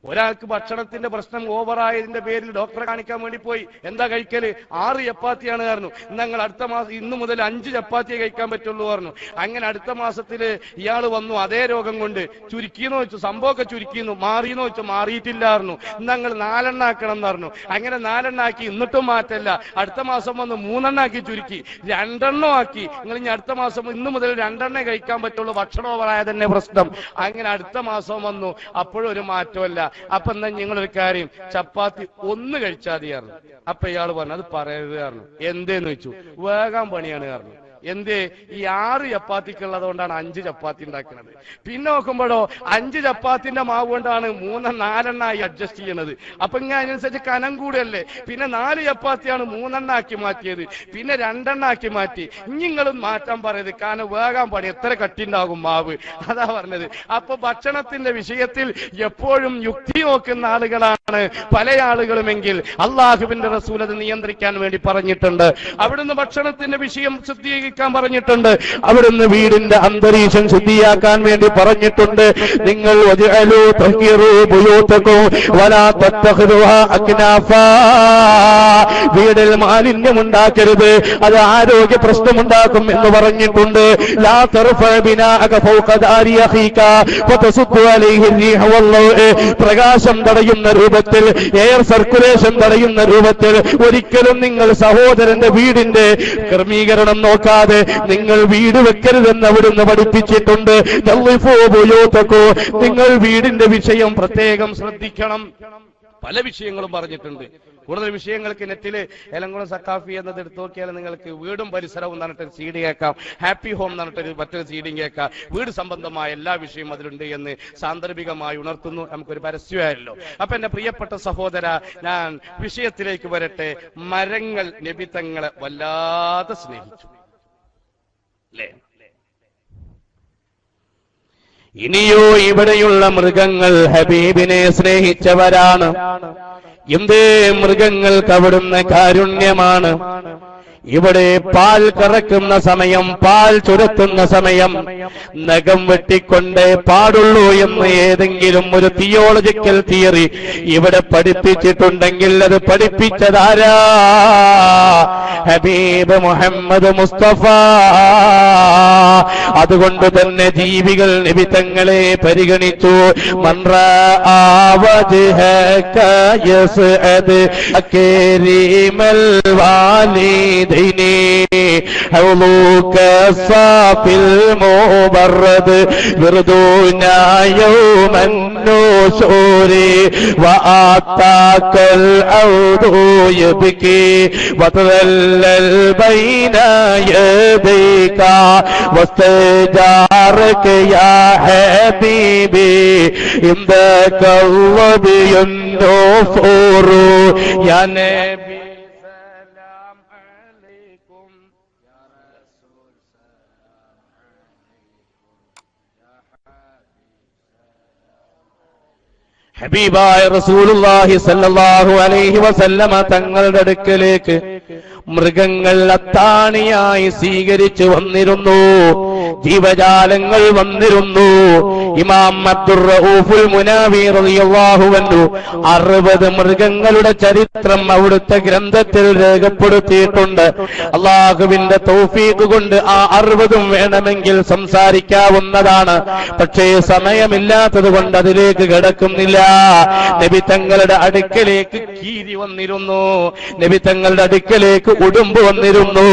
ഒരാൾക്ക് ഭക്ഷണത്തിന്റെ പ്രശ്നം ഓവറായതിന്റെ പേരിൽ ഡോക്ടറെ കാണിക്കാൻ വേണ്ടി പോയി. എന്താ കഴിക്കല്? 6 ചപ്പാത്തിയാണ് പറഞ്ഞു. ഞങ്ങൾ അടുത്ത മാസം ഇന്നു മുതൽ 5 ചപ്പാത്തിയെ കഴിക്കാൻ പറ്റുള്ളൂ പറഞ്ഞു. അങ്ങനെ അടുത്ത മാസത്തില് ഇയാൾ വന്നു അതേ രോഗം കൊണ്ട്. ചുരുക്കിന്ന് വെച്ചു, സംഭവമൊക്കെ ചുരുക്കിന്നു. മാറിയെന്ന് വെച്ചു, മാറിയിട്ടില്ല പറഞ്ഞു. ഞങ്ങൾ 4 എണ്ണം ആക്കണം എന്ന് പറഞ്ഞു. അങ്ങനെ 4 എണ്ണം ആക്കി, എന്നിട്ടും മാറ്റല്ല. അടുത്ത മാസം വന്ന് 3 എണ്ണം ആക്കി ചുരുക്കി, 2 എണ്ണം ആക്കി. നിങ്ങൾ ഇനി അടുത്ത മാസം ഇന്നു മുതൽ 2 എണ്ണേ കഴിക്കാൻ പറ്റുള്ളൂ, ഭക്ഷണം ഓവറായ തന്നെ പ്രശ്നം. അങ്ങനെ അടുത്ത മാസം വന്നു, അപ്പോഴും ഒരു മാറ്റമല്ല. അപ്പൊ എന്നാ നിങ്ങളൊരു കാര്യം, ചപ്പാത്തി 1 കഴിച്ചാൽ മതിയായിരുന്നു. അപ്പൊ ഇയാൾ പറഞ്ഞു അത് പറയരുത് കാരണം. എന്തേന്ന് വെച്ചു, വേഗം പണിയാണ് കാരണം. എന്തേ? ഈ 6 ചപ്പാത്തിക്കുള്ളത് കൊണ്ടാണ് 5 ചപ്പാത്തി ഉണ്ടാക്കുന്നത്. പിന്നെ നോക്കുമ്പോഴോ 5 ചപ്പാത്തിന്റെ മാവ് കൊണ്ടാണ് 3 4 എണ്ണായി അഡ്ജസ്റ്റ് ചെയ്യണത്. അപ്പൊ ഇങ്ങനെ അതിനനുസരിച്ച് കനം കൂടല്ലേ. പിന്നെ 4 ചപ്പാത്തിയാണ് 3 എണ്ണം ആക്കി മാറ്റിയത്, പിന്നെ 2 എണ്ണം ആക്കി മാറ്റി. നിങ്ങളും മാറ്റാൻ പറയത്, കാരണം വേഗം പണി, എത്ര കട്ടിണ്ടാകും മാവ്, അതാ പറഞ്ഞത്. അപ്പൊ ഭക്ഷണത്തിന്റെ വിഷയത്തിൽ എപ്പോഴും യുക്തി നോക്കുന്ന ആളുകളാണ് പല ആളുകളുമെങ്കിൽ അള്ളാഹുവിന്റെ റസൂൽ അത് നിയന്ത്രിക്കാൻ വേണ്ടി പറഞ്ഞിട്ടുണ്ട്. അവിടുന്ന് ഭക്ഷണത്തിന്റെ വിഷയം ശുദ്ധീകരിക്കാൻ പറഞ്ഞിട്ടുണ്ട്. അവിടുന്ന് വീടിന്റെ അന്തരീക്ഷം ശുദ്ധിയാക്കാൻ വേണ്ടി പറഞ്ഞിട്ടുണ്ട്. നിങ്ങൾ വീടിൽ മാലിന്യം ഉണ്ടാക്കരുത്, അത് ആരോഗ്യ പ്രശ്നമുണ്ടാക്കും എന്ന് പറഞ്ഞിട്ടുണ്ട്. പ്രകാശം തടയുന്ന രൂപത്തിൽ, എയർ സർക്കുലേഷൻ തടയുന്ന രൂപത്തിൽ ഒരിക്കലും നിങ്ങൾ സഹോദരന്റെ വീടിന്റെ ക്രമീകരണം നോക്കാതെ നിങ്ങൾ വീട് വെക്കരുതെന്ന് അവിടുന്ന് പഠിപ്പിച്ചിട്ടുണ്ട്. നിങ്ങൾ വീടിന്റെ വിഷയം പ്രത്യേകം ശ്രദ്ധിക്കണം. പല വിഷയങ്ങളും പറഞ്ഞിട്ടുണ്ട്. കൂടുതൽ വിഷയങ്ങൾക്ക് നെറ്റില് എലങ്കുളം സക്കാഫി എന്നത് എടുത്തു നോക്കിയാൽ നിങ്ങൾക്ക് വീടും പരിസരവും പറഞ്ഞിട്ടൊരു സീഡി കേൾക്കാം, ഹാപ്പി ഹോം പറഞ്ഞിട്ടൊരു മറ്റൊരു സീഡിയും കേൾക്കാം. വീട് സംബന്ധമായ എല്ലാ വിഷയവും അതിലുണ്ട് എന്ന് സാന്ദർഭികമായി ഉണർത്തുന്നു. നമുക്കൊരു പരസ്യമായല്ലോ. അപ്പൊ എന്റെ പ്രിയപ്പെട്ട സഹോദര, ഞാൻ വിഷയത്തിലേക്ക് വരട്ടെ. മരങ്ങൾ നബി തങ്ങളെ വല്ലാതെ സ്നേഹിച്ചു അല്ലേ? ഇനിയോ ഇവിടെയുള്ള മൃഗങ്ങൾ ഹബീബിനെ സ്നേഹിച്ചവരാണ്. എന്തേ മൃഗങ്ങൾക്ക് അവിടുന്ന് കാരുണ്യമാണ്. ഇവിടെ പാൽ കറക്കുന്ന സമയം, പാൽ ചുരത്തുന്ന സമയം നഖം വെട്ടിക്കൊണ്ടേ പാടുള്ളൂ എന്ന് ഏതെങ്കിലും ഒരു തിയോളജിക്കൽ തിയറി ഇവിടെ പഠിപ്പിച്ചിട്ടുണ്ടെങ്കിൽ അത് പഠിപ്പിച്ചതാരാ? ഹബീബ് മുഹമ്മദ് മുസ്തഫ. അതുകൊണ്ട് തന്നെ ജീവികൾ നബി തങ്ങളെ പരിഗണിച്ചു. മൻ റആ വജ്ഹക യസ്അദ് കരീമൽ വാലിദൈനി ഹൗലുക സാഫിൽ മുബറദ് വിർദൂനാ യൗമൻ നൂശൂരി വആതാകൽ ഔദു യബ്കി വതദല്ലൽ ബൈന യദൈക വസ്തജാറക യാ ഹബീബി ഇൻദക വബിയുൻ നൂഫൂറു യാ നബി ഹബീബായ റസൂലുള്ളാഹി സ്വല്ലല്ലാഹു അലൈഹി വസല്ലമ തങ്ങളുടെ അടുക്കലേക്ക് മൃഗങ്ങൾ അത്താണിയായി സ്വീകരിച്ചു വന്നിരുന്നു, ജീവജാലങ്ങൾ വന്നിരുന്നു. ഇമാം അബ്ദുർ റഊഫുൽ മുനാവി റളിയല്ലാഹു അൻഹു 60 മൃഗങ്ങളുടെ ചരിത്രം അവിടുത്തെ ഗ്രന്ഥത്തിൽ രേഖപ്പെടുത്തിയിട്ടുണ്ട്. അള്ളാഹുവിന്റെ തൗഫീഖ് കൊണ്ട് ആ 60 വേണമെങ്കിൽ സംസാരിക്കാവുന്നതാണ്. പക്ഷേ സമയമില്ലാത്തത് കൊണ്ട് അതിലേക്ക് കിടക്കുന്നില്ല. നബി തങ്ങളുടെ അടുക്കലേക്ക് കീരി വന്നിരുന്നു, നബി തങ്ങളുടെ അടുക്കലേക്ക് ഉടുമ്പ് വന്നിരുന്നു,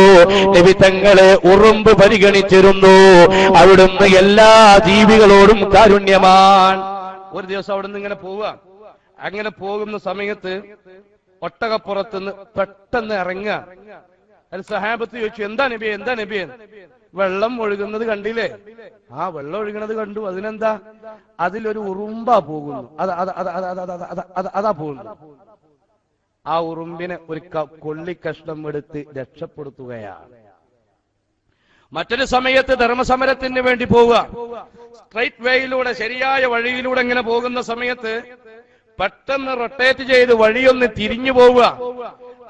നബി തങ്ങളെ ഉറുമ്പ് പരിഗണിച്ചിരുന്നു. അവിടുന്ന് എല്ലാ ജീവികളോടും കാരുണ്യമാണ്. ഒരു ദിവസം അവിടുന്ന് ഇങ്ങനെ പോവുക. അങ്ങനെ പോകുന്ന സമയത്ത് ഒട്ടകപ്പുറത്തുനിന്ന് പെട്ടെന്ന് ഇറങ്ങുക. അത് സഹാബത്ത് ചോദിച്ചു, എന്താ നബിയെ, എന്താ നബിയെ? വെള്ളം ഒഴുകുന്നത് കണ്ടില്ലേ? ആ വെള്ളം ഒഴുകുന്നത് കണ്ടു. അതിനെന്താ? അതിലൊരു ഉറുമ്പാ പോകുന്നു. അതാ പോകുന്നു. ആ ഉറുമ്പിനെ ഒരു കൊള്ളിക്കഷ്ണം എടുത്ത് രക്ഷപ്പെടുത്തുകയാണ്. മറ്റൊരു സമയത്ത് ധർമ്മസമരത്തിന് വേണ്ടി പോവുക. സ്ട്രൈറ്റ് വേയിലൂടെ, ശരിയായ വഴിയിലൂടെ ഇങ്ങനെ പോകുന്ന സമയത്ത് പെട്ടെന്ന് റൊട്ടേറ്റ് ചെയ്ത് വഴിയൊന്ന് തിരിഞ്ഞു പോവുക.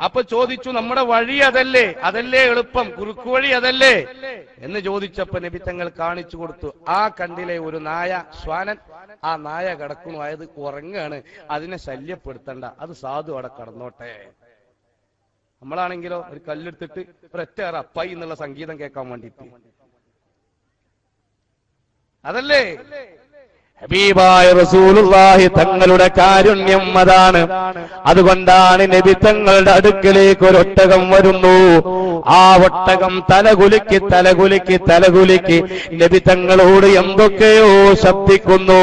അപ്പൊ ചോദിച്ചു, നമ്മുടെ വഴി അതല്ലേ, അതല്ലേ എളുപ്പം, കുറുക്കു വഴി അതല്ലേ എന്ന് ചോദിച്ചപ്പോ നബി തങ്ങൾ കാണിച്ചു കൊടുത്തു. ആ കണ്ടിലെ ഒരു നായ, ശ്വാനൻ, ആ നായ കിടക്കുന്നു, അതായത് ഉറങ്ങാണ്, അതിനെ ശല്യപ്പെടുത്തണ്ട, അത് സാധു അവിടെ കടന്നോട്ടെ. നമ്മളാണെങ്കിലോ ഒരു കല്ലെടുത്തിട്ട് ഒരൊറ്റ അപ്പായി എന്നുള്ള സംഗീതം കേൾക്കാൻ വേണ്ടിട്ട്, അതല്ലേ ഹബീബായ റസൂലുള്ളാഹി തങ്ങളുടെ കാരുണ്യം അതാണ്. അതുകൊണ്ടാണ് നബി തങ്ങളുടെ അടുക്കലേക്ക് ഒരു ഒട്ടകം വരുന്നു. ആ ഒട്ടകം തലകുലുക്കി തലകുലുക്കി തലകുലുക്കി നബി തങ്ങളോട് എന്തൊക്കെയോ ശബ്ദിക്കുന്നു.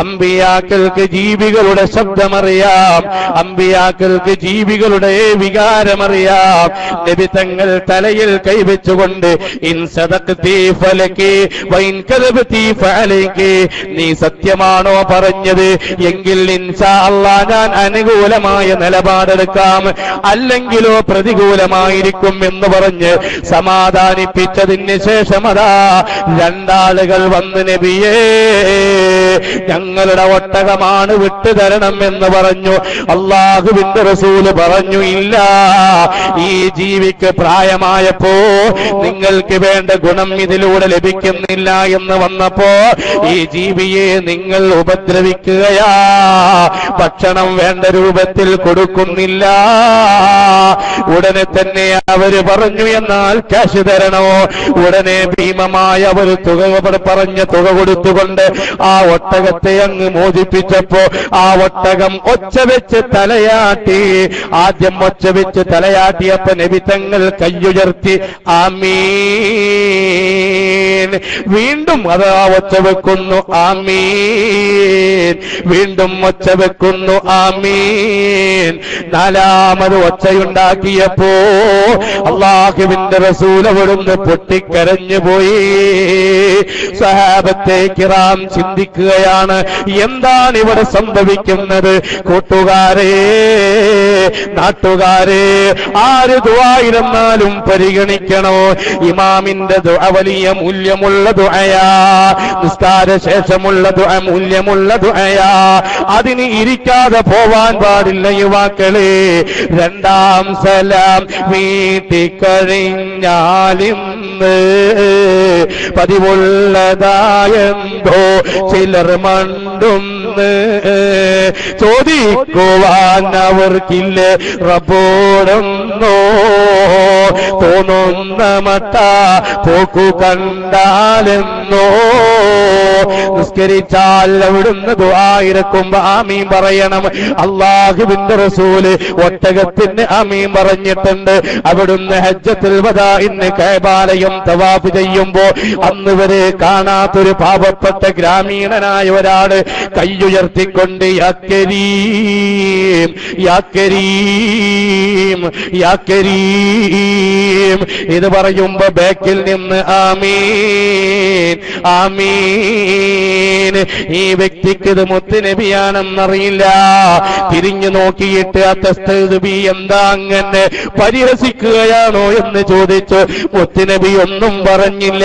അമ്പിയാക്കൾക്ക് ജീവികളുടെ ശബ്ദമറിയാം, അമ്പിയാക്കൾക്ക് ജീവികളുടെ വികാരമറിയാം. നബി തങ്ങൾ തലയിൽ കൈവച്ചുകൊണ്ട് ഇൻ സദഖ്തി ഫലകി വഇൻ കദബ്തി ഫഅലൈകി, നീ സത്യമാണോ പറഞ്ഞത് എങ്കിൽ ഇൻഷാ അല്ലാഹ് ഞാൻ അനുകൂലമായ നിലപാടെടുക്കാം, അല്ലെങ്കിലോ പ്രതികൂലമായിരിക്കും എന്ന് പറഞ്ഞ് സമാധാനിപ്പിച്ചതിന് ശേഷം അതാ രണ്ടാളുകൾ വന്ന് നബിയേ ഞങ്ങളുടെ ഒട്ടകമാണ്, വിട്ടുതരണം എന്ന് പറഞ്ഞു. അല്ലാഹുവിന്റെ റസൂല് പറഞ്ഞു, ഇല്ല, ഈ ജീവിക്ക് പ്രായമായപ്പോ നിങ്ങൾക്ക് വേണ്ട ഗുണം ഇതിലൂടെ ലഭിക്കുന്നില്ല എന്ന് വന്നപ്പോ ഈ ജീവിയെ നിങ്ങൾ ഉപദ്രവിക്കുകയാ, ഭക്ഷണം വേണ്ട രൂപത്തിൽ കൊടുക്കുന്നില്ല. ഉടനെ തന്നെ അവര് പറഞ്ഞു, എന്നാൽ ക്യാഷ് തരണോ? ഉടനെ ഭീമമായ ഒരു തുക പറഞ്ഞ തുക കൊടുത്തുകൊണ്ട് ആ ഒട്ടകത്തെ അങ്ങ് മോചിപ്പിച്ചപ്പോ ആ ഒട്ടകം ഒച്ച വെച്ച് തലയാട്ടി. ആദ്യം ഒച്ച വെച്ച് തലയാട്ടിയപ്പോ നബി തങ്ങൾ കയ്യുയർത്തി ആമീൻ, വീണ്ടും അതാ ഒച്ച വെക്കുന്നു ആമീൻ, വീണ്ടും ഒച്ച വെക്കുന്നു ആമീൻ. നാലാമത് ഒച്ചയുണ്ടാക്കിയപ്പോ അല്ലാഹുവിന്റെ റസൂൽ അവിടുന്ന് പൊട്ടിക്കരഞ്ഞു പോയി. സഹാബത്തെ കിറാം ചിന്തിക്കുകയാണ്, പോവുകയാണ്. എന്താണ് ഇവിടെ സംഭവിക്കുന്നത്? കൂട്ടുകാരെ, നാട്ടുകാരെ, ആര് ദുആയിരുന്നാലും പരിഗണിക്കണോ? ഇമാമിന്റെ ദുആ വലിയ മൂല്യമുള്ള ദുആയാ. നിസ്കാര ശേഷമുള്ള ദുആ മൂല്യമുള്ള ദുആയാ. അതിന് ഇരിക്കാതെ പോവാൻ പാടില്ല യുവാക്കളെ. രണ്ടാം സലാം വീട്ടിക്കഴിഞ്ഞാലിന്ന് പതിവുള്ളതായെന്തോ ചിലർ മണ്ടുന്ന്. ചോദിക്കുവാൻ അവർക്കില്ല റബ്ബോടെന്നോ തോന്നുന്ന മട്ട പോക്കു കണ്ടാലെന്നോ. നിസ്കരിച്ചാൽ അവിടുന്ന് ദുആയിരക്കുമ്പോ ആമീൻ പറയണം. അല്ലാഹുവിന്റെ റസൂല് ഒട്ടകത്തിന് ആമീൻ പറഞ്ഞിട്ടുണ്ട്. അവിടുന്ന് ഹജ്ജത്തുൽ വദാഇന് കഅബാലയം തവാഫ് ചെയ്യുമ്പോ അന്ന് വരെ കാണാത്തൊരു പാവപ്പെട്ട ഗ്രാമീണനായ ഒരാള് കയ്യുയർത്തിക്കൊണ്ട് യാ കരീം യാ കരീം യാ കരീം ഇത് പറയുമ്പോ ബാക്കിൽ നിന്ന് ആമീൻ ആമീൻ. ഈ വ്യക്തിക്ക് ഇത് മുത്തുനബിയാണെന്നറിയില്ല. തിരിഞ്ഞു നോക്കിയിട്ട് അത്തസ്തബി എന്താ അങ്ങനെ പരിഹസിക്കുകയാണോ എന്ന് ചോദിച്ചു. മുത്തുനബി ഒന്നും പറഞ്ഞില്ല.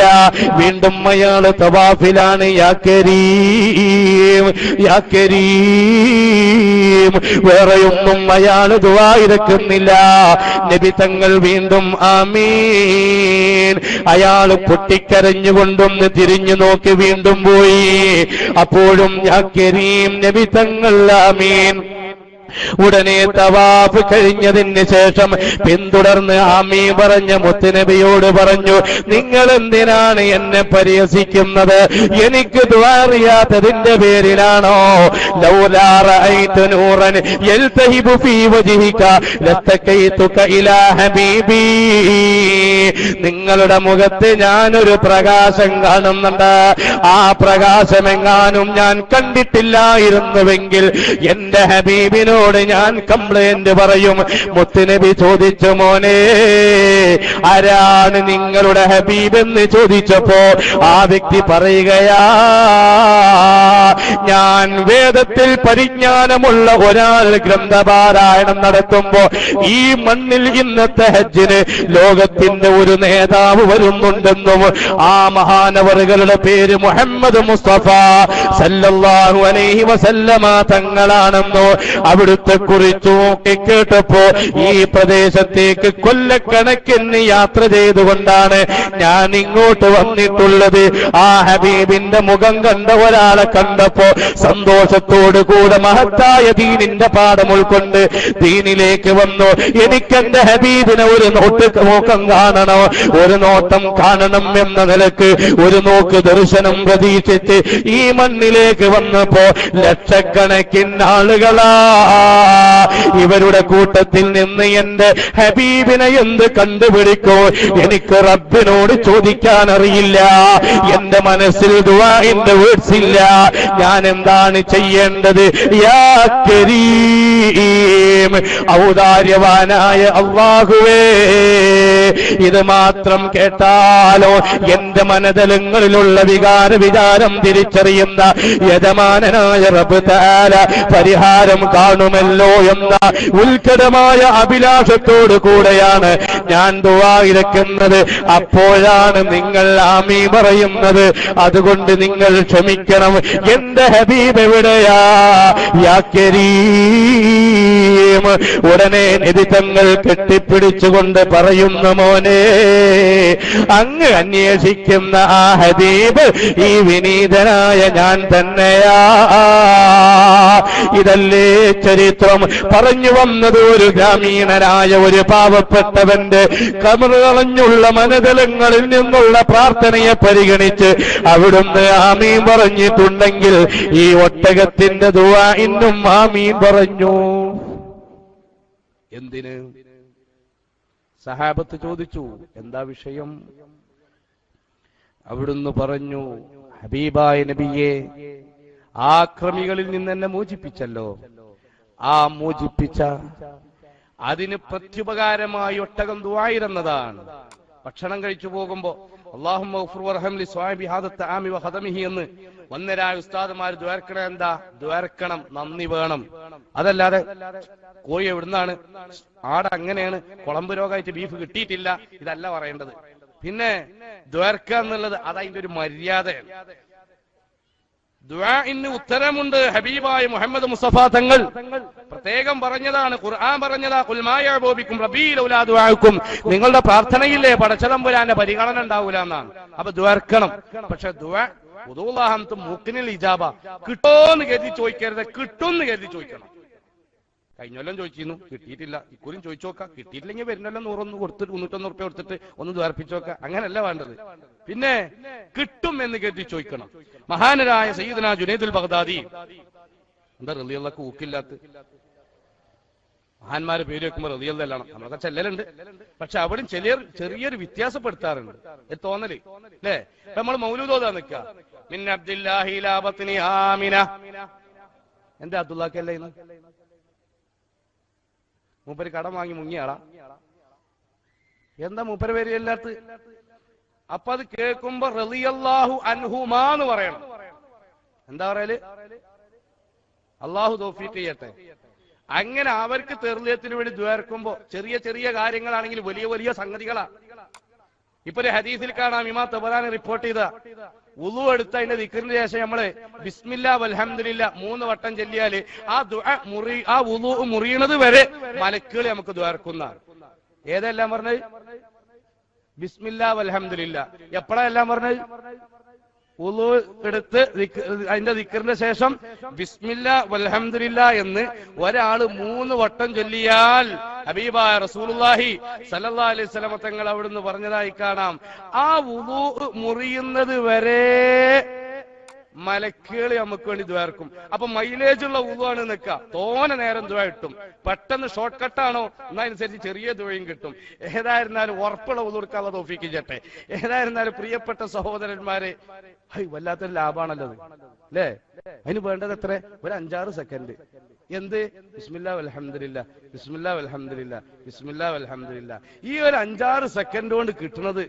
വീണ്ടും അയാള് തവാഫിലാണ്. യാ കരീം യാ കരീം. വേറെയൊന്നും അയാള് ദുആയിരക്കുന്നില്ല. നബി തങ്ങൾ വീണ്ടും ആമീൻ. അയാള് പൊട്ടിക്കരഞ്ഞുകൊണ്ടൊന്ന് തിരിഞ്ഞു നോക്കി വീണ്ടും പോയി. അപ്പോഴും യാ കരീം നബി തങ്ങൾ ആമീൻ. ഉടനെ തവാഫ് കഴിഞ്ഞതിന് ശേഷം പിന്തുടർന്ന് ആമീൻ പറഞ്ഞ മുത്തുനബിയോട് പറഞ്ഞു, നിങ്ങൾ എന്തിനാണ് എന്നെ പരിഹസിക്കുന്നത്? എനിക്ക് ദുആ അറിയാത്തതിന്റെ പേരിലാണോ? ലൗലാ റഅയ്തു നൂറൻ യൽതഹിബു ഫീ വജ്ഹിക ലസ്തകൈതുക ഇലാ ഹബീബി. നിങ്ങളുടെ മുഖത്ത് ഞാനൊരു പ്രകാശം കാണുന്നുണ്ട്. ആ പ്രകാശമെങ്ങാനും ഞാൻ കണ്ടിട്ടില്ലായിരുന്നുവെങ്കിൽ എന്റെ ഹബീബിനോട് ഞാൻ കംപ്ലൈന്റ് പറയും. മുത്തുനബി ചോദിച്ചു, മോനെ ആരാണ് നിങ്ങളുടെ ഹബീബ് എന്ന് ചോദിച്ചപ്പോ ആ വ്യക്തി പറയുകയാ, ഞാൻ വേദത്തിൽ പരിജ്ഞാനമുള്ള ഒരാൾ ഗ്രന്ഥപാരായണം നടത്തുമ്പോ ഈ മണ്ണിൽ ഇന്നത്തെ ഹജ്ജിന് ലോകത്തിന്റെ ഒരു നേതാവ് വരുന്നുണ്ടെന്നും ആ മഹാനവറുകളുടെ പേര് മുഹമ്മദ് മുസ്തഫ സല്ലല്ലാഹു അലൈഹി വസല്ലമ തങ്ങളാണെന്നോ അവിടുത്തെ കുറിച്ചു കേട്ടപ്പോ ഈ പ്രദേശത്തേക്ക് കൊല്ലക്കണക്കിന് യാത്ര ചെയ്തുകൊണ്ടാണ് ഞാൻ ഇങ്ങോട്ട് വന്നിട്ടുള്ളത്. ആ ഹബീബിന്റെ മുഖം കണ്ട ഒരാളെ കണ്ടപ്പോ സന്തോഷത്തോടു കൂടെ മഹത്തായ ദീനിന്റെ പാഠം ഉൾക്കൊണ്ട് ദീനിലേക്ക് വന്നു. എനിക്കെന്റെ ഹബീബിനെ ഒരു നോക്കം കാണണം, ഒരു നോട്ടം കാണണം എന്ന നിലക്ക് ഒരു നോക്ക് ദർശനം പ്രതീക്ഷിച്ച് ഈ മണ്ണിലേക്ക് വന്നപ്പോ ലക്ഷക്കണക്കിന് ആളുകളാ ഇവരുടെ കൂട്ടത്തിൽ നിന്ന് എന്റെ ഹബീബിനെ എന്ത് കണ്ടുപിടിക്കോ? എനിക്ക് റബ്ബിനോട് ചോദിക്കാൻ അറിയില്ല. എന്റെ മനസ്സിൽ ദുആഇന്റെ വേർഡ്സ് ഇല്ല. ഞാൻ എന്താണ് ചെയ്യേണ്ടത്? യാ കരീം, ഔദാര്യവാനായ അല്ലാഹുവേ, ഇത് മാത്രം കേട്ടാലോ എന്റെ മനതലങ്ങളിലുള്ള വിചാരം തിരിച്ചറിയുന്ന യജമാനനായ റബ്ബ് തആല പരിഹാരം കാണുമല്ലോ എന്ന ഉത്കടമായ അഭിലാഷത്തോടു കൂടെയാണ് ഞാൻ ദുആ ഇരക്കുന്നത്. അപ്പോഴാണ് നിങ്ങൾ ആമീൻ പറയുന്നത്. അതുകൊണ്ട് നിങ്ങൾ ക്ഷമിക്കണം. എന്റെ ഹബീബ് എവിടെയാ? യാ കരീം. ഉടനെ നബി തങ്ങൾ കെട്ടിപ്പിടിച്ചുകൊണ്ട് പറയുന്നു, മോനെ അങ്ങ് അന്വേഷിക്കുന്ന ആ ഹബീബ് ഈ വിനീതനായ ഞാൻ തന്നെയാ. ഇതല്ലേ ചരിത്രം? പറഞ്ഞു വന്നത് ഒരു ഗ്രാമീണനായ ഒരു പാവപ്പെട്ടവന്റെ കമറുകളഞ്ഞുള്ള മനതലങ്ങളിൽ നിന്നുള്ള പ്രാർത്ഥനയെ പരിഗണിച്ച് അവിടുന്ന് ആമീൻ പറഞ്ഞിട്ടുണ്ടെങ്കിൽ ഈ ഒട്ടകത്തിന്റെ ദുആ ഇന്നും ആമീൻ പറഞ്ഞു. എന്തിന്? സഹാബത്ത് ചോദിച്ചു, എന്താ വിഷയം? അവിടുന്ന് പറഞ്ഞു, ഹബീബായ നബിയെ, ആക്രമികളിൽ നിന്ന് എന്നെ മോചിപ്പിച്ചല്ലോ. ആ മോചിപ്പിച്ച അതിന് പ്രത്യുപകാരമായി ഒട്ടകം ദുആയിരുന്നതാണ്. ഭക്ഷണം കഴിച്ചു പോകുമ്പോ അല്ലാഹുമ്മ ഗ്ഫിർ വർഹം ലി സ്വാഹിബി ഹാദ തആമി വഖദമിഹി എന്ന് വന്നരായ ഉസ്താദുമാർ ദ്വാരക്കണം. എന്താ ദ്വാരക്കണം? നന്ദി വേണം. അതല്ലാതെ കോഴി എവിടുന്നാണ്, ആട് അങ്ങനെയാണ്, കുളമ്പ് രോഗമായിട്ട് ബീഫ് കിട്ടിയിട്ടില്ല, ഇതല്ല പറയേണ്ടത്. പിന്നെ ദ്വാരക്ക എന്നുള്ളത് അതതിന്റെ ഒരു മര്യാദയാണ്. ദുആഇന് ഉത്തരമുണ്ട്. ഹബീബായ മുഹമ്മദ് മുസ്തഫ തങ്ങൾ പ്രത്യേകം പറഞ്ഞതാണ്, ഖുർആൻ പറഞ്ഞതാ, ഖുൽ മാ യഅബൂ ബിക്കും റബ്ബീ ലൗലാ ദുആഉക്കും. നിങ്ങളുടെ പ്രാർത്ഥനയില്ലേ പടച്ചതമ്പുരാന്റെ പരിഗണന ഉണ്ടാവൂല എന്നാണ്. അപ്പൊ ദ്വാരക്കണം. പക്ഷെ ദുആ ഉദൂല്ലാഹംതും മുഖ്നിൽ ഇജാബ, കിട്ടോന്ന് കരുതി ചോദിക്കരുത്, കിട്ടുമെന്ന് കരുതി ചോദിക്കണം. കഴിഞ്ഞൊല്ലം ചോദിച്ചിരുന്നു, കിട്ടിയിട്ടില്ല. ഇക്കുറിയും ചോദിച്ചു നോക്കാം, കിട്ടിയിട്ടില്ലെങ്കിൽ വരുന്നല്ലോ 100 കൊടുത്തിട്ട് 301 റുപ്യ കൊടുത്തിട്ട് ഒന്ന് ദ്വാർപ്പിച്ചു നോക്കാം. അങ്ങനല്ല വേണ്ടത്. പിന്നെ കിട്ടും എന്ന് കരുതി ചോദിക്കണം. മഹാനരായ സയ്യിദുനാ ജുനൈദുൽ ബഗ്ദാദി, എന്താ റളിയല്ലാഹു ഊക്കില്ലാത്ത മഹാന്മാരെ പേര് വെക്കുമ്പോൾ റളിയല്ലാഹു നമ്മളൊക്കെ ചെല്ലലുണ്ട്. പക്ഷെ അവിടെയും ചെറിയൊരു വ്യത്യാസപ്പെടുത്താറുണ്ട്. തോന്നല് അല്ലേ? നമ്മൾ മൗലൂദ് ഓതാൻ നിൽക്കുക, മിൻ അബ്ദില്ലാഹി ഇലാ ബത്നി ആമിന. എന്താ അബ്ദുല്ലാഹ് അല്ലേ? മൂപ്പര് കടം വാങ്ങി മുങ്ങിയാളാ? എന്താ മൂപ്പര് പേര് എല്ലാത്ത? അപ്പൊ അത് കേൾക്കുമ്പോ റളിയല്ലാഹു അൻഹുമാ എന്ന് പറയണം. എന്താ പറയല്? അള്ളാഹു തൗഫീഖ് ചെയ്യട്ടെ. അങ്ങനെ അവർക്ക് തെർലിയത്തിന് വേണ്ടി ദ്വാരക്കുമ്പോ ചെറിയ ചെറിയ കാര്യങ്ങളാണെങ്കിൽ വലിയ വലിയ സംഗതികളാ. ഇപ്പൊ ഒരു ഹദീസിൽ കാണാം, ഇമാം തബറാനി റിപ്പോർട്ട് ചെയ്ത, വുളു എടുത്ത അതിന്റെ ദിക്റിന് ശേഷം നമ്മള് ബിസ്മില്ലാ വൽഹംദുലില്ലാ 3 വട്ടം ചൊല്ലിയാല് ആ വുളു മുറിയണത് വരെ മലക്കുകൾ നമുക്ക് ദ്വാരക്കുന്ന. ഏതെല്ലാം പറഞ്ഞത്? ബിസ്മില്ലാ വൽഹംദുലില്ലാ. എപ്പോഴാ എല്ലാം പറഞ്ഞത്? വുളു എടുത്ത് അതിന്റെ ദിക്റിന്റെ ശേഷം ബിസ്മില്ലാ വൽഹംദുലില്ലാ എന്ന് ഒരാള് 3 വട്ടം ചൊല്ലിയാൽ ഹബീബായ റസൂലുള്ളാഹി സല്ലല്ലാഹു അലൈഹി വസല്ലം തങ്ങൾ അവിടുന്ന് പറഞ്ഞതായി കാണാം, ആ വുളു മുറിയുന്നത് വരെ മലക്കുകൾ നമുക്ക് വേണ്ടി ദ്വാരക്കും. അപ്പൊ മൈലേജുള്ള വുളുവാണ് നിൽക്കുക, തോനെ നേരം ദ്വാ കിട്ടും. പെട്ടെന്ന് ഷോർട്ട് കട്ടാണോ എന്നനുസരിച്ച് ചെറിയ ദ്വയും കിട്ടും. ഏതായിരുന്നാലും ഉറപ്പുള്ള വുളു എടുക്കാനുള്ള തൗഫീഖ് ചെയ്യട്ടെ. ഏതായിരുന്നാലും പ്രിയപ്പെട്ട സഹോദരന്മാരെ, വല്ലാത്തൊരു ലാഭാണല്ലോ അല്ലേ? അതിന് വേണ്ടത് എത്ര? ഒരു 5-6 സെക്കൻഡ്. എന്ത്? ബിസ്മില്ലാ വൽഹംദുലില്ലാ, ബിസ്മില്ലാ വൽഹംദുലില്ലാ, ബിസ്മില്ലാ വൽഹംദുലില്ലാ. ഈ ഒരു 5-6 സെക്കൻഡ് കൊണ്ട് കിട്ടുന്നത്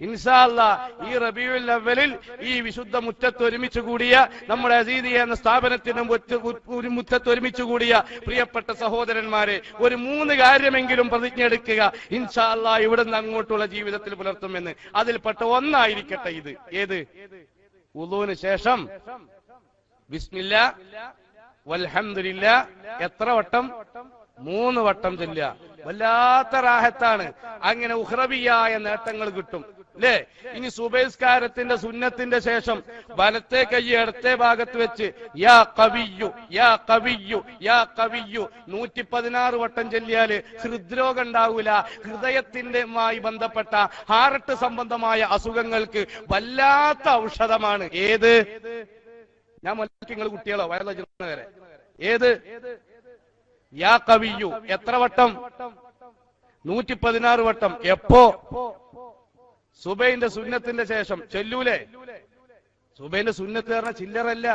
ഇൻഷാ അല്ലാഹ് ഈ റബീഉൽ അവ്വലിൽ ഈ വിശുദ്ധ മുറ്റത്ത് ഒരുമിച്ച് കൂടിയ നമ്മുടെ അസീദിയ എന്ന സ്ഥാപനത്തിന് മുറ്റത്ത് ഒരുമിച്ച് കൂടിയ പ്രിയപ്പെട്ട സഹോദരന്മാരെ, ഒരു 3 കാര്യമെങ്കിലും പ്രതിജ്ഞ എടുക്കുക. ഇൻഷാ അല്ലാഹ് ഇവിടുന്ന് അങ്ങോട്ടുള്ള ജീവിതത്തിൽ പുലർത്തുമെന്ന്. അതിൽപ്പെട്ട ഒന്നായിരിക്കട്ടെ ഇത്. ഏത്? വുളൂവിന് ശേഷം ബിസ്മില്ലാ വൽഹംദുലില്ലാ എത്ര വട്ടം? 3 വട്ടം ചൊല്ലുക. വല്ലാത്ത റാഹത്താണ്. അങ്ങനെ ഉഖ്റവിയായ നേട്ടങ്ങൾ കിട്ടും അല്ലേ? ഇനി സുബൈസ്കാരത്തിന്റെ സുന്നത്തിന്റെ ശേഷം വലത്തെ കൈ ഇടത്തെ ഭാഗത്ത് വെച്ച് യാ ഖവിയ്യു യാ ഖവിയ്യു യാ ഖവിയ്യു 116 വട്ടം ചൊല്ലിയാല് ഹൃദ്രോഗം ഉണ്ടാവൂല. ഹൃദയത്തിന്റെമായി ബന്ധപ്പെട്ട ഹാർട്ട് സംബന്ധമായ അസുഖങ്ങൾക്ക് വല്ലാത്ത ഔഷധമാണ്. ഏത്? ഞാൻ നിങ്ങൾ കുട്ടികളോ വയറുന്ന വരെ. ഏത്? യാ ഖവിയ്യു. എത്ര വട്ടം? 116 വട്ടം. എപ്പോ? സുബൈന്റെ സുന്നത്തിന്റെ ശേഷം. ചൊല്ലൂലേ? സുബൈന്റെ സുന്നത്ത് പറഞ്ഞ ചില്ലറല്ല.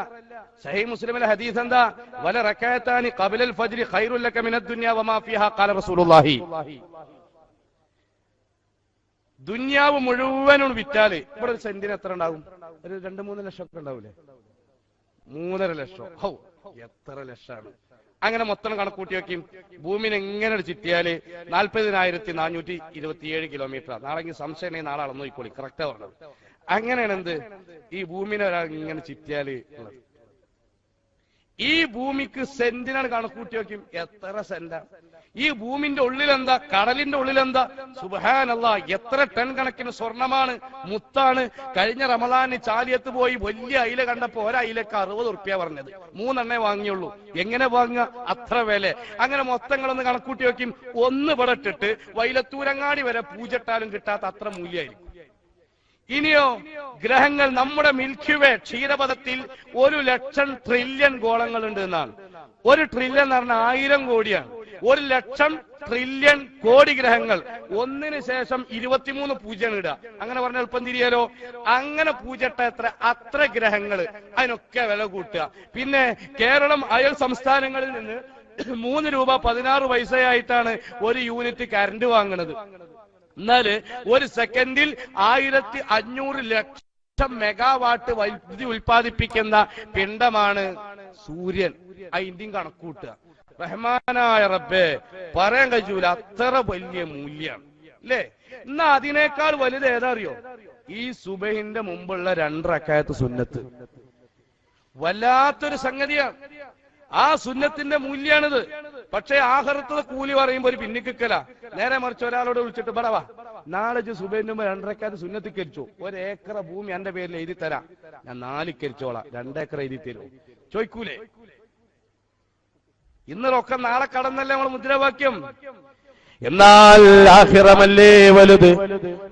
സഹീഹ് മുസ്ലിമിലെ ഹദീസ് എന്താ? വല റകഅത്താനി ഖബലൽ ഫജ്രി ഖൈറുൽ ലക മിനദ് ദുനിയ വമാ ഫീഹാ ഖാല റസൂലുള്ളാഹി. ദുനിയാവ് മുഴുവനും വിറ്റാല് ഇവിടെ ഒരു സെന്റിന് എത്ര ഉണ്ടാവും? ഒരു 2-3 ലക്ഷം ഒക്കെ ഉണ്ടാവൂലേ? 3.5 ലക്ഷം. ഹൗ, എത്ര ലക്ഷമാണ്! അങ്ങനെ മൊത്തം കണക്കൂട്ടി വെക്കും. ഭൂമിനെ എങ്ങനെ ചുറ്റിയാല് 40,427 കിലോമീറ്റർ. നാളെങ്കിൽ സംശയം നാളെ അളന്നു നോക്കിക്കോളി, കറക്റ്റാ പറഞ്ഞത്. അങ്ങനെയാണ് എന്ത്? ഈ ഭൂമിനെ ഒരാൾ ഇങ്ങനെ ചുറ്റിയാല് ഉള്ളത്. ഈ ഭൂമിക്ക് സെന്റിനാണ് കണക്കൂട്ടി വെക്കും. എത്ര സെന്റാ? ഈ ഭൂമിന്റെ ഉള്ളിലെന്താ? കടലിന്റെ ഉള്ളിലെന്താ? സുബ്ഹാനല്ലാഹ്, എത്ര ടൺ കണക്കിന് സ്വർണമാണ്, മുത്താണ്. കഴിഞ്ഞ റമളാന് ചാലിയത്ത് പോയി വലിയ അയില കണ്ടപ്പോ ഒരയിലക്ക് 60 റുപ്യ പറഞ്ഞത്. 3 എണ്ണേ വാങ്ങിയുള്ളൂ. എങ്ങനെ വാങ്ങുക? അത്ര വില. അങ്ങനെ മൊത്തങ്ങളൊന്ന് കണക്കൂട്ടി വെക്കും. ഒന്ന് ഇവിടെ ഇട്ടിട്ട് വൈലത്തൂരങ്ങാടി വരെ പൂജട്ടാലും കിട്ടാത്ത അത്ര മൂല്യമായിരിക്കും. ഇനിയോ ഗ്രഹങ്ങൾ, നമ്മുടെ മിൽക്കി വേ ക്ഷീരപഥത്തിൽ 1,00,000 ട്രില്യൺ ഗോളങ്ങൾ ഉണ്ട് എന്നാണ്. 1 ട്രില്യൺ എന്ന് പറഞ്ഞാൽ 1000 കോടിയാണ്. 1,00,000 ട്രില്യൺ കോടി ഗ്രഹങ്ങൾ. ഒന്നിന് ശേഷം 23 പൂജ്യം ഇടുക. അങ്ങനെ പറഞ്ഞാൽ എളുപ്പം തിരിയാലോ. അങ്ങനെ പൂജട്ട എത്ര? അത്ര ഗ്രഹങ്ങൾ. അതിനൊക്കെ വില കൂട്ടുക. പിന്നെ കേരളം അയൽ സംസ്ഥാനങ്ങളിൽ നിന്ന് 3 രൂപ 16 പൈസയായിട്ടാണ് 1 യൂണിറ്റ് കറണ്ട് വാങ്ങുന്നത്. എന്നാല് ഒരു സെക്കൻഡിൽ 1500 ലക്ഷം മെഗാവാട്ട് വൈദ്യുതി ഉൽപ്പാദിപ്പിക്കുന്ന പിണ്ഡമാണ് സൂര്യൻ. അതിന്റെയും കണക്കൂട്ടുക. റഹ്മാനായ റബ്ബേ, പറയാൻ കഴിയൂല, അത്ര വലിയ മൂല്യാണ് അല്ലേ. എന്നാ അതിനേക്കാൾ വലുത് ഏതാ അറിയോ? ഈ സുബഹിന്റെ മുമ്പുള്ള 2 റക്അത്ത് സുന്നത്ത്. വല്ലാത്തൊരു സംഗതിയാണ്. ആ സുന്നത്തിന്റെ മൂല്യാണിത്. പക്ഷേ ആഖിറത്തെ കൂലി പറയുമ്പോ ഒരു പിന്നിക്കല. നേരെ മറിച്ച് ഒരാളോട് വിളിച്ചിട്ട് പറവാ, നാളെ സുബഹിന്റെ മുമ്പ് 2 റക്അത്ത് സുന്നത്തിക്കരിച്ചു, 1 ഏക്കർ ഭൂമി എന്റെ പേരിൽ എഴുതി തരാം, ഞാൻ 4 കരിച്ചോളാം, 2 ഏക്കർ എഴുതി തരും, ചോദിക്കൂലേ? ഇന്നൊക്കെ നാളെ കടന്നല്ലേ നമ്മൾ മുദ്രാവാക്യം. എന്നാൽ ആഖിറമല്ലേ വലുത്.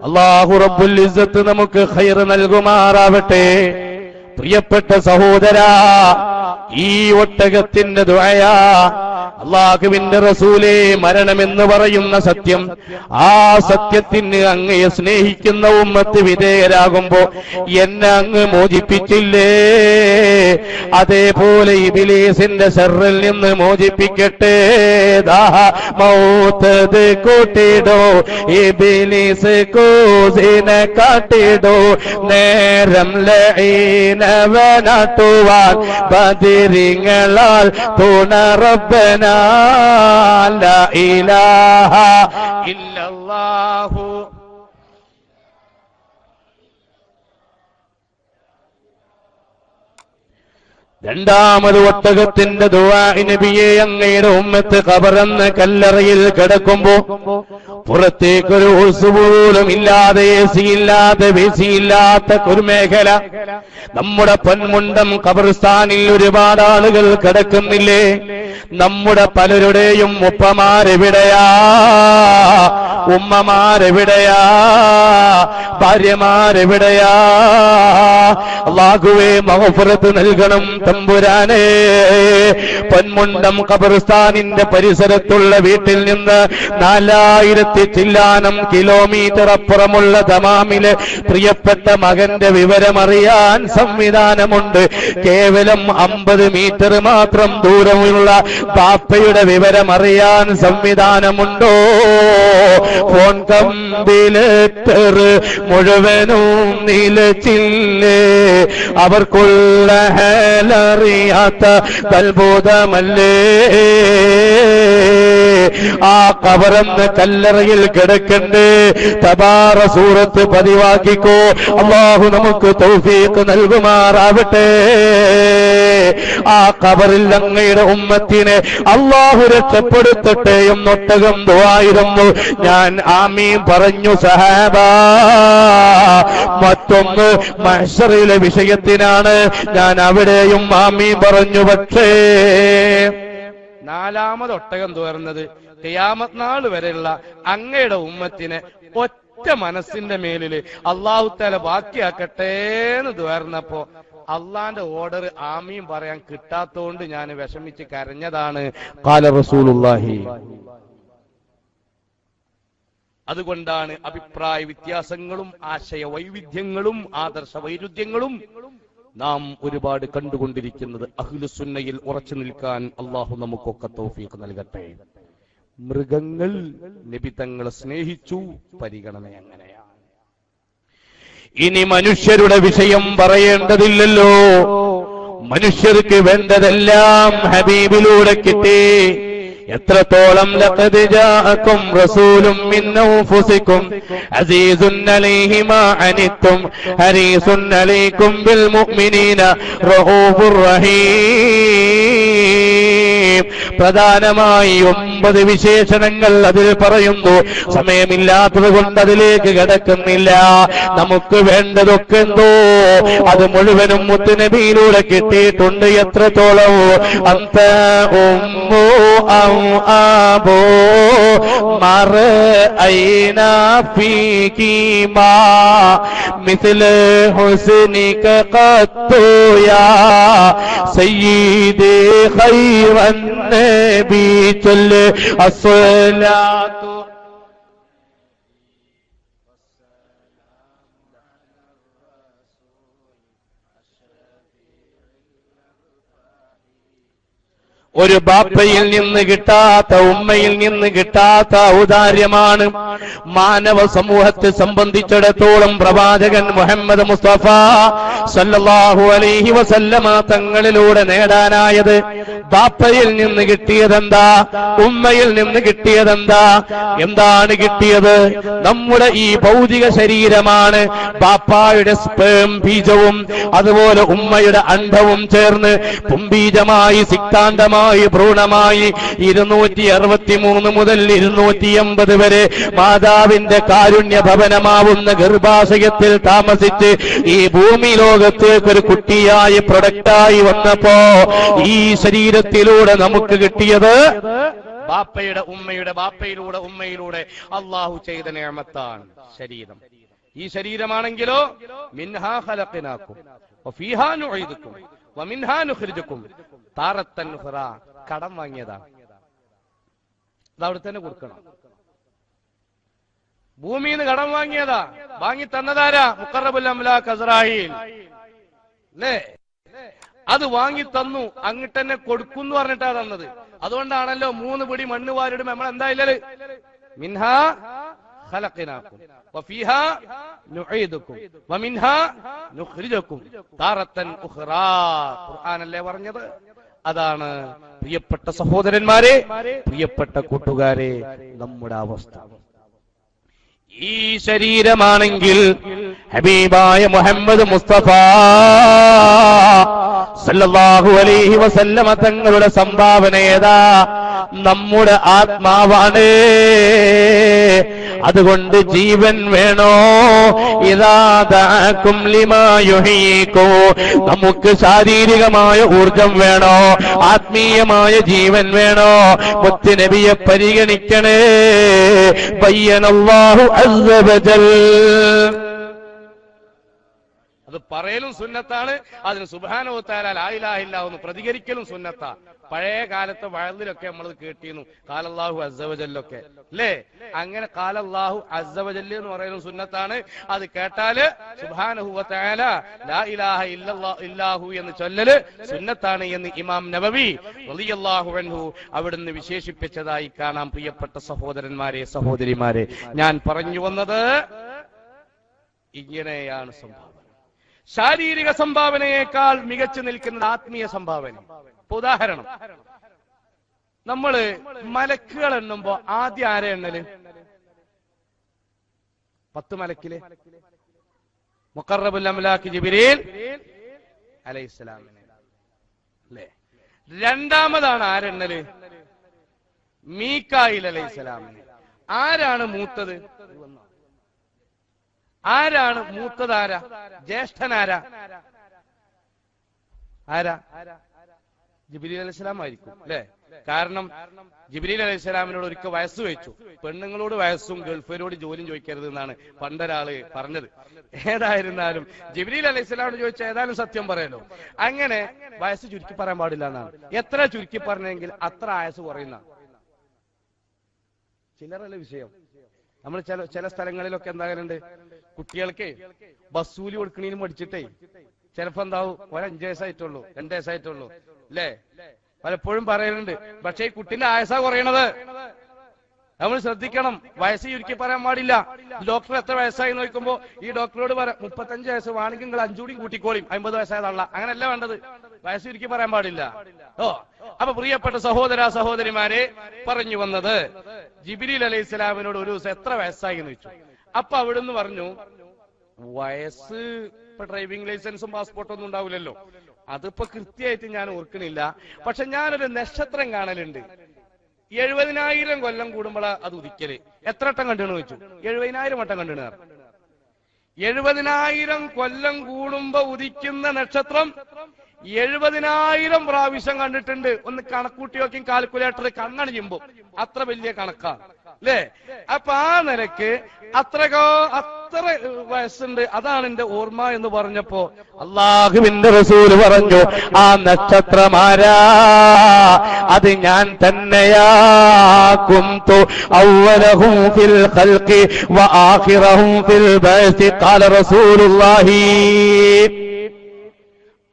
അല്ലാഹു റബ്ബുൽ ഇസ്സത്ത് നമുക്ക് ഖൈർ നൽകുമാറാവട്ടെ. പ്രിയപ്പെട്ട സഹോദരാ, ഈ ഒട്ടകത്തിന്റെ ദുആ, അല്ലാഹുവിന്റെ റസൂലേ, മരണമെന്ന് പറയുന്ന സത്യം, ആ സത്യത്തിന് അങ്ങയെ സ്നേഹിക്കുന്ന ഉമ്മത്ത് വിധേയരാകുമ്പോ എന്നെ അങ്ങ് മോചിപ്പിച്ചില്ലേ, അതേപോലെ ഇബ്ലീസിന്റെ ശർറിൽ നിന്ന് മോചിപ്പിക്കട്ടെ. മൗത്തത് കൂട്ടിടോ, ഇബ്ലീസ് കൂസിനെ കാട്ടിടോ, നേരം ലഈനവനാട്ടുവാൻ ബദരിങ്ങളാൽ തുണ റബ്ബന ലാ ഇലാഹ ഇല്ലല്ലാഹു. രണ്ടാമത് ഒട്ടകത്തിന്റെ ദുആ, നബിയെ, അങ്ങയുടെ ഉമ്മത്ത് ഖബറെന്ന കല്ലറയിൽ കിടക്കുമ്പോ പുറത്തേക്കൊരു ഉസുപോലും ഇല്ലാതെ, എസിയില്ലാതെ, വിസിയില്ലാത്ത ഒരു മേഖല. നമ്മുടെ പൊന്മുണ്ടം ഖബർസ്ഥാനിൽ ഒരുപാട് ആളുകൾ കിടക്കുന്നില്ലേ? നമ്മുടെ പലരുടെയും ഉപ്പമാരെവിടെയാ, ഉമ്മമാരെവിടെയാ, ഭാര്യമാരെവിടെയാ? അല്ലാഹുവേ, മഗ്ഫിറത്ത് നൽകണം തമ്പുരാനെ. പൊന്മുണ്ടം ഖബർസ്ഥാനിന്റെ പരിസരത്തുള്ള വീട്ടിൽ നിന്ന് 4000 ചില്ലാനം കിലോമീറ്റർ അപ്പുറമുള്ള ദമാമിലെ പ്രിയപ്പെട്ട മകന്റെ വിവരമറിയാൻ സംവിധാനമുണ്ട്. കേവലം 50 മീറ്റർ മാത്രം ദൂരമുള്ള ബാപ്പയുടെ വിവരമറിയാൻ സംവിധാനമുണ്ടോ? ഫോൺ കമ്പിലേറ്റർ മുഴുവനും നിലച്ചില്ലേ? അവർക്കുള്ള ഹേലറിയാത്ത കൽബോധമല്ലേ? ആ ഖബറെന്ന കല്ലറയിൽ കിടക്കണ്ടേ? തബാറ സൂറത്ത് പതിവാക്കിക്കോ. അല്ലാഹു നമുക്ക് തൗഫീഖ് നൽകുമാറാവട്ടെ. ആ ഖബറിൽ അങ്ങയുടെ ഉമ്മത്തിനെ അല്ലാഹു രക്ഷപ്പെടുത്തട്ടെ എന്നൊട്ടകം ദുആയിരുന്നു. ഞാൻ ആമീൻ പറഞ്ഞു സഹാബ. മറ്റൊന്ന് മഹ്ശറിലെ വിഷയത്തിനാണ്, ഞാൻ അവിടെയും ആമീൻ പറഞ്ഞു. പക്ഷേ 4ാമത് ഒട്ടകം തുറന്നത് ഖിയാമത്ത് നാൾ വരെയുള്ള അങ്ങയുടെ ഉമ്മത്തിനെ ഒറ്റ മനസ്സിന്റെ മേലില് അല്ലാഹു തആല ബാക്കിയാക്കട്ടെ എന്ന് തുറന്നപ്പോ അള്ളാന്റെ ഓർഡർ ആമീൻ പറയാൻ കിട്ടാത്തോണ്ട് ഞാൻ വിഷമിച്ച് കരഞ്ഞതാണ്. ഖാല റസൂലുള്ളാഹി. അതുകൊണ്ടാണ് അഭിപ്രായ വ്യത്യാസങ്ങളും ആശയ വൈവിധ്യങ്ങളും ആദർശ വൈരുദ്ധ്യങ്ങളും നാം ഒരുപാട് കണ്ടുകൊണ്ടിരിക്കുന്നത്. അഹ്ലുസുന്നയിൽ ഉറച്ചു നിൽക്കാൻ അള്ളാഹു നമുക്കൊക്കെ തൗഫീഖ് നൽകട്ടെ. മൃഗങ്ങൾ നബി തങ്ങളെ സ്നേഹിച്ചു, പരിഗണന എങ്ങനെയാണ്? ഇനി മനുഷ്യരുടെ വിഷയം പറയേണ്ടതില്ലല്ലോ. മനുഷ്യർക്ക് വേണ്ടതെല്ലാം ഹബീബിലൂടെ കിട്ടി. എത്രത്തോളം ലഖദ് ജാഅക്കും റസൂലും മിൻ അൻഫുസിക്കും അസീസുൻ അലൈഹി മാ അനിത്തും ഹരീസുൻ അലൈക്കും ബിൽ മുഅ്മിനീന റഊഫുർ റഹീം. പ്രധാനമായി 9 വിശേഷണങ്ങൾ അതിൽ പറയുന്നു. സമയമില്ലാത്തത് കൊണ്ട് അതിലേക്ക് കടക്കുന്നില്ല. നമുക്ക് വേണ്ടതൊക്കെ എന്തോ അത് മുഴുവനും മുത്തുനബിയിലൂടെ കിട്ടിയിട്ടുണ്ട്. എത്രത്തോളം? അന്ത ഉമ്മു أبو مرأينا فيك ما مثل حسنك قط يا سيدي خير النبي صل الصلاة. ഒരു ബാപ്പയിൽ നിന്ന് കിട്ടാത്ത, ഉമ്മയിൽ നിന്ന് കിട്ടാത്ത ഔദാര്യമാണ് മാനവ സമൂഹത്തെ സംബന്ധിച്ചിടത്തോളം പ്രവാചകൻ മുഹമ്മദ് മുസ്തഫ സല്ലല്ലാഹു അലൈഹി വസല്ലമ തങ്ങളിലൂടെ നേടാനായത് ബാപ്പയിൽ നിന്ന് കിട്ടിയതെന്താ, ഉമ്മയിൽ നിന്ന് കിട്ടിയതെന്താ? എന്താണ് കിട്ടിയത്? നമ്മുടെ ഈ ഭൗതിക ശരീരമാണ് ബാപ്പായുടെ സ്പേം ബീജവും അതുപോലെ ഉമ്മയുടെ അണ്ഡവും ചേർന്ന് പുംബീജമായി സിക്താണ്ഡമായി ഭ്രൂണമായി 263 മുതൽ 280 വരെ മാതാവിന്റെ കാരുണ്യ ഭവനമാവുന്ന ഗർഭാശയത്തിൽ താമസിച്ച് ഈ ഭൂമി ലോകത്തേക്ക് ഒരു കുട്ടിയായി പ്രൊഡക്റ്റായി വന്നപ്പോ ഈ ശരീരത്തിലൂടെ നമുക്ക് കിട്ടിയത് ബാപ്പയുടെ ഉമ്മയുടെ ബാപ്പയിലൂടെ ഉമ്മയിലൂടെ അള്ളാഹു ചെയ്ത നിഅമത്താണ് ശരീരം. ഈ ശരീരമാണെങ്കിലോ മിൻഹാ ഖലഖനാകും വഫീഹാ നുഈദുകും വമിൻഹാ നുഖ്രിജുകും താറത്തൻ ഉഖ്റാ. കടം വാങ്ങിയതാണ്, അത് അവിടെ തന്നെ കൊടുക്കണം. ഭൂമിയിൽ നിന്ന് കടം വാങ്ങിയതാ, വാങ്ങി തന്നതാരാ? മുഖറബുൽ അംലാഖ് അസ്റായീൽ അല്ലേ? അത് വാങ്ങി തന്നു, അങ്ങോട്ട് തന്നെ കൊടുക്കും എന്ന് പറഞ്ഞിട്ടാ തന്നത്. അതുകൊണ്ടാണല്ലോ 3 പിടി മണ്ണ് വാരിടും നമ്മൾ എന്താ ഇല്ലത്? മിൻഹാ ഖലഖനാകും വഫീഹാ നുഈദുകും വമിൻഹാ നുഖ്രിജുകും താറത്തൻ ഉഖ്റാ. ഖുർആനല്ലേ പറഞ്ഞത്? അതാണ് പ്രിയപ്പെട്ട സഹോദരന്മാരെ, പ്രിയപ്പെട്ട കൂട്ടുകാരെ, നമ്മുടെ അവസ്ഥ. ഈ ശരീരമാണെങ്കിൽ ഹബീബായ മുഹമ്മദ് മുസ്തഫ സല്ലല്ലാഹു അലൈഹി വസല്ലമ തങ്ങളുടെ സംഭാവന ഏതാ? നമ്മുടെ ആത്മാവാണ്. അതുകൊണ്ട് ജീവൻ വേണോ? ഇദാ ദഅകും ലിമാ യുഹീകു. നമുക്ക് ശാരീരികമായ ഊർജം വേണോ? ആത്മീയമായ ജീവൻ വേണോ? മുത്ത് നബിയെ പരിഗണിക്കണേ. ബയ്യനല്ലാഹു അസ്സ വജൽ. അത് പറയലും സുന്നത്താണ്, അതിന് സുബ്ഹാനഹു വ തആല ലാ ഇലാഹ ഇല്ലല്ലാഹു എന്ന് പ്രതികരിക്കലും സുന്നത്താ. പഴയ കാലത്തെ വഅദിലൊക്കെ നമ്മൾ കേട്ടിരുന്നു ഖാലല്ലാഹു അസ്സ വജല്ലൊക്കെ അല്ലേ? അങ്ങനെ ഖാലല്ലാഹു അസ്സ വജല്ല എന്ന് പറയുന്നത് സുന്നത്താണ്. അത് കേട്ടാല് സുബ്ഹാനഹു വ തആല ലാ ഇലാഹ ഇല്ലല്ലാഹു എന്ന് ചൊല്ലല് സുന്നത്താണ് എന്ന് ഇമാം നബവി റളിയല്ലാഹു അൻഹു അവിടുന്ന് വിശേഷിപ്പിച്ചതായി കാണാം. പ്രിയപ്പെട്ട സഹോദരന്മാരെ, സഹോദരിമാരെ, ഞാൻ പറഞ്ഞു വന്നത് ഇങ്ങനെയാണ് സംഭാവന. ശാരീരിക സംഭാവനയേക്കാൾ മികച്ചു നിൽക്കുന്നത് ആത്മീയ സംഭാവന. ഉദാഹരണം, നമ്മള് മലക്കുകൾ എണ്ണുമ്പോ ആദ്യം ആരെ എണ്ണല്? 10 മലക്കില് മുഖറബുൽ അംലാഖ് ജിബ്രീൽ അലൈഹിസ്സലാമിനെ അല്ലേ? രണ്ടാമതാണ് ആരെണ്ണല്? മീകായിൽ അലൈഹിസ്സലാമിനെ. ആരാണ് മൂത്തത്? ആരാണ് മൂത്തതാരാ? ജ്യേഷ്ഠനാരാ? ആരാ? ജിബ്രീൽ അലൈഹിസ്സലാം ആയിരിക്കും അല്ലെ? കാരണം ജിബ്രീൽ അലൈഹിസ്സലാമിനോട് ഒരിക്കൽ വയസ്സ് വെച്ചു. പെണ്ണുങ്ങളോട് വയസ്സും ഗൾഫരോട് ജോലിയും ചോദിക്കരുത് എന്നാണ് പണ്ടൊരാള് പറഞ്ഞത്. ഏതായിരുന്നാലും ജിബ്രീൽ അലൈഹിസ്സലാമിനോട് ചോദിച്ച ഏതായാലും സത്യം പറയല്ലോ. അങ്ങനെ വയസ്സ് ചുരുക്കി പറയാൻ പാടില്ല എന്നാണ്. എത്ര ചുരുക്കി പറഞ്ഞെങ്കിൽ അത്ര ആയസ് കുറയുന്ന ചിലരല്ല വിഷയം. നമ്മൾ ചില സ്ഥലങ്ങളിലൊക്കെ എന്താകുന്നുണ്ട്, കുട്ടികൾക്ക് ബസ്സൂലി കൊടുക്കണേനും പഠിച്ചിട്ടേ ചിലപ്പോ എന്താവും 5 വയസ്സായിട്ടുള്ളൂ 2 വയസ്സായിട്ടുള്ളൂ അല്ലേ? പലപ്പോഴും പറയുന്നുണ്ട്. പക്ഷേ ഈ കുട്ടിന്റെ ആയസാ കുറയണത്. നമ്മൾ ശ്രദ്ധിക്കണം, വയസ്സ് ചുരുക്കി പറയാൻ പാടില്ല. ഡോക്ടർ എത്ര വയസ്സായി നോക്കുമ്പോ ഈ ഡോക്ടറോട് പറയാം 35 വയസ്സ് വേണമെങ്കിൽ നിങ്ങൾ 5 കൂടി കൂട്ടിക്കോളിയും, 50 വയസ്സായതള്ള. അങ്ങനല്ല വേണ്ടത്. വയസ്സ് ചുരുക്കി പറയാൻ പാടില്ല. അപ്പൊ പ്രിയപ്പെട്ട സഹോദര സഹോദരിമാരെ, പറഞ്ഞു വന്നത് ജിബ്രീൽ അലൈഹിസ്സലാമിനോട് ഒരു ദിവസം എത്ര വയസ്സായി എന്ന് ചോദിച്ചു. അപ്പൊ അവിടുന്ന് പറഞ്ഞു, വയസ്സ് ഇപ്പൊ ഡ്രൈവിംഗ് ലൈസൻസും പാസ്പോർട്ടും ഒന്നും ഉണ്ടാവില്ലല്ലോ, അതിപ്പോ കൃത്യമായിട്ട് ഞാൻ ഓർക്കണില്ല. പക്ഷെ ഞാനൊരു നക്ഷത്രം കാണലുണ്ട്. 70,000 കൊല്ലം കൂടുമ്പോഴാ അത് ഉദിക്കല്. എത്ര വട്ടം കണ്ടിണെന്ന് ചോദിച്ചു. 70,000 വട്ടം കണ്ടിണ്. 70,000 കൊല്ലം കൂടുമ്പോ ഉദിക്കുന്ന നക്ഷത്രം 70,000 പ്രാവശ്യം കണ്ടിട്ടുണ്ട്. ഒന്ന് കണക്കൂട്ടി നോക്കി കാൽക്കുലേറ്റർ കണ്ണണിയുമ്പോ അത്ര വലിയ കണക്കാണ് അല്ലേ? അപ്പൊ ആ നിലക്ക് അത്ര വയസ്സുണ്ട്. അതാണ് എന്റെ ഓർമ്മ എന്ന് പറഞ്ഞപ്പോ അല്ലാഹുവിന്റെ റസൂൽ പറഞ്ഞു, ആ നക്ഷത്രമാരാ? അത് ഞാൻ തന്നെയാ. കുന്തു അവ്വലഹും ഫിൽ ഖൽഖി വആഖിറഹും ഫിൽ ബഅസ് ഖാല റസൂലുള്ളാഹി.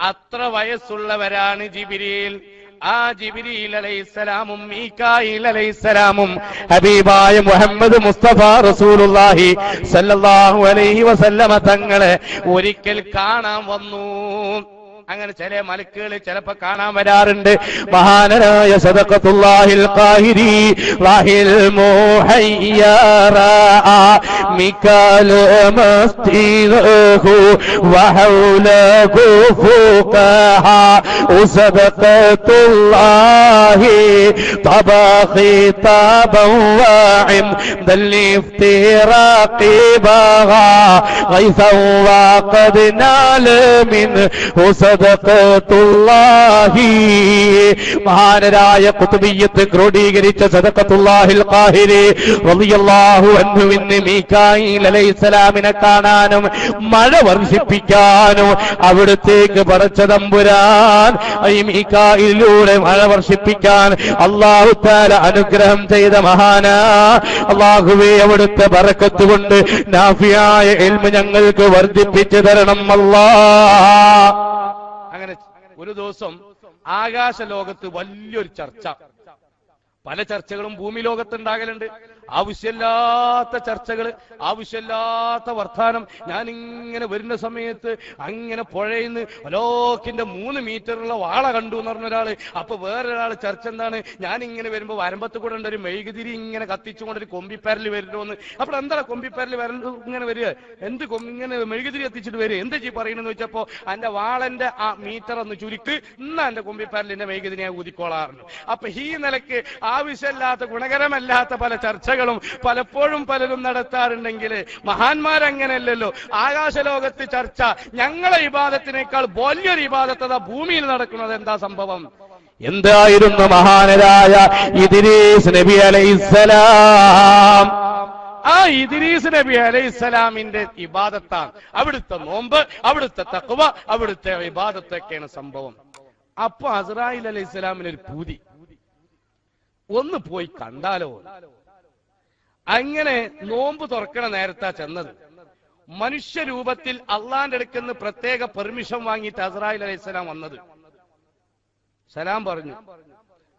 അത്ര വയസ്സുള്ളവരാണ് ജിബ്രീൽ. ആ ജിബ്രീൽ അലൈഹിസ്സലാമും മീകായിൽ അലൈഹിസ്സലാമും ഹബീബായ മുഹമ്മദ് മുസ്തഫ റസൂലുള്ളാഹി സല്ലല്ലാഹു അലൈഹി വസല്ലമ തങ്ങളെ ഒരിക്കൽ കാണാൻ വന്നു. അങ്ങനെ ചില മലക്കുകൾ ചിലപ്പോ കാണാൻ വരാറുണ്ട്. മഹാനരായ സദഖത്തുല്ലാഹിൽ ഖാഹിരി വാഹിൽ മുഹയ്യറ മികാൽ മസ്തിഹു വഹൗലഹു ഫുഖഹ സദഖത്തുല്ലാഹി തബഖി തബൻ വഇം ദൽഇഫ്തിറാഖി ബഗാ ഗൈസൻ വഖദ നാല മിൻ മഹാനരായ ഖുതുബിയ്യത്ത് ക്രോഡീകരിച്ച സദഖത്തുല്ലാഹിൽ ഖാഹിരി റളിയല്ലാഹു അൻഹുവിന് മീകായിൽ അലൈഹിസ്സലാമിനെ കാണാനും മഴ വർഷിപ്പിക്കാനും അവിടത്തേക്ക് പടച്ച തമ്പുരാൻ ഈ മീകായിലൂടെ മഴ വർഷിപ്പിക്കാൻ അല്ലാഹു തആല അനുഗ്രഹം ചെയ്ത മഹാനാ. അല്ലാഹുവേ, അവിടുത്തെ ബറക്കത്ത് കൊണ്ട് നാഫിയായ ഇൽമ് ഞങ്ങൾക്ക് വർദ്ധിപ്പിച്ചു തരണം അല്ലാഹ്. അങ്ങനെ ഒരു ദിവസം ആകാശ ലോകത്ത് വലിയൊരു ചർച്ച, പല ചർച്ചകളും ഭൂമി ലോകത്തുണ്ടാകലുണ്ട്. ആവശ്യമില്ലാത്ത ചർച്ചകൾ, ആവശ്യമില്ലാത്ത വർത്താനം. ഞാൻ ഇങ്ങനെ വരുന്ന സമയത്ത് അങ്ങനെ പുഴയിന്ന് ഒലോക്കിന്റെ 3 മീറ്ററുള്ള വാള കണ്ടു എന്ന് പറഞ്ഞ ഒരാള്. അപ്പൊ വേറൊരാൾ ചർച്ച എന്താണ്, ഞാൻ ഇങ്ങനെ വരുമ്പോ വരമ്പത്ത് കൂടെ ഉണ്ട് ഒരു മെഴുകുതിരി ഇങ്ങനെ കത്തിച്ചുകൊണ്ടൊരു കൊമ്പിപ്പരല് വരുന്നോന്ന്. അപ്പോൾ എന്താണ് കൊമ്പിപ്പരല് ഇങ്ങനെ വരിക, എന്ത് ഇങ്ങനെ മെഴുകുതിരി കത്തിച്ചിട്ട് വരിക, എന്ത് ചെയ് പറയണെന്ന് വെച്ചപ്പോ എന്റെ വാളന്റെ ആ മീറ്റർ ഒന്ന് ചുരുക്ക്, എന്നാ എന്റെ കൊമ്പിപ്പരലിന്റെ മെഴുകുതിരി ഞാൻ ഊതിക്കോളാറുണ്ട്. അപ്പൊ ഈ നിലക്ക് ആവശ്യമില്ലാത്ത ഗുണകരമല്ലാത്ത പല ചർച്ചകളും പലപ്പോഴും പലരും നടത്താറുണ്ടെങ്കിൽ മഹാന്മാരങ്ങനെയല്ലല്ലോ. ആകാശലോകത്ത് ചർച്ച, ഞങ്ങളെ ഇബാദത്തിനേക്കാൾ വലിയൊരു ഇബാദത്ത് ഭൂമിയിൽ നടക്കുന്നത്. എന്താ സംഭവം? എന്തായിരുന്നു മഹാനരായ ഇദ്രീസ് നബി അലൈഹിസ്സലാം? ആ ഇദ്രീസ് നബി അലൈഹിസ്സലാമിന്റെ ഇബാദത്താണ്. അവിടുത്തെ നോമ്പ്, അവിടുത്തെ തഖ്വ, അവിടുത്തെ ഇബാദത്തൊക്കെയാണ് സംഭവം. അപ്പൊ അസ്രായിൽ അലൈഹിസ്സലാമിനൊരു പൂതി, ഒന്ന് പോയി കണ്ടാലോ. അങ്ങനെ നോമ്പ് തുറക്കണ നേരത്താ ചെന്നത്. മനുഷ്യരൂപത്തിൽ അള്ളാന്റെ അടുക്കന്ന് പ്രത്യേക പെർമിഷൻ വാങ്ങിയിട്ട് അസ്രായിൽ അലൈഹിസ്സലാം വന്നത്. സലാം പറഞ്ഞു.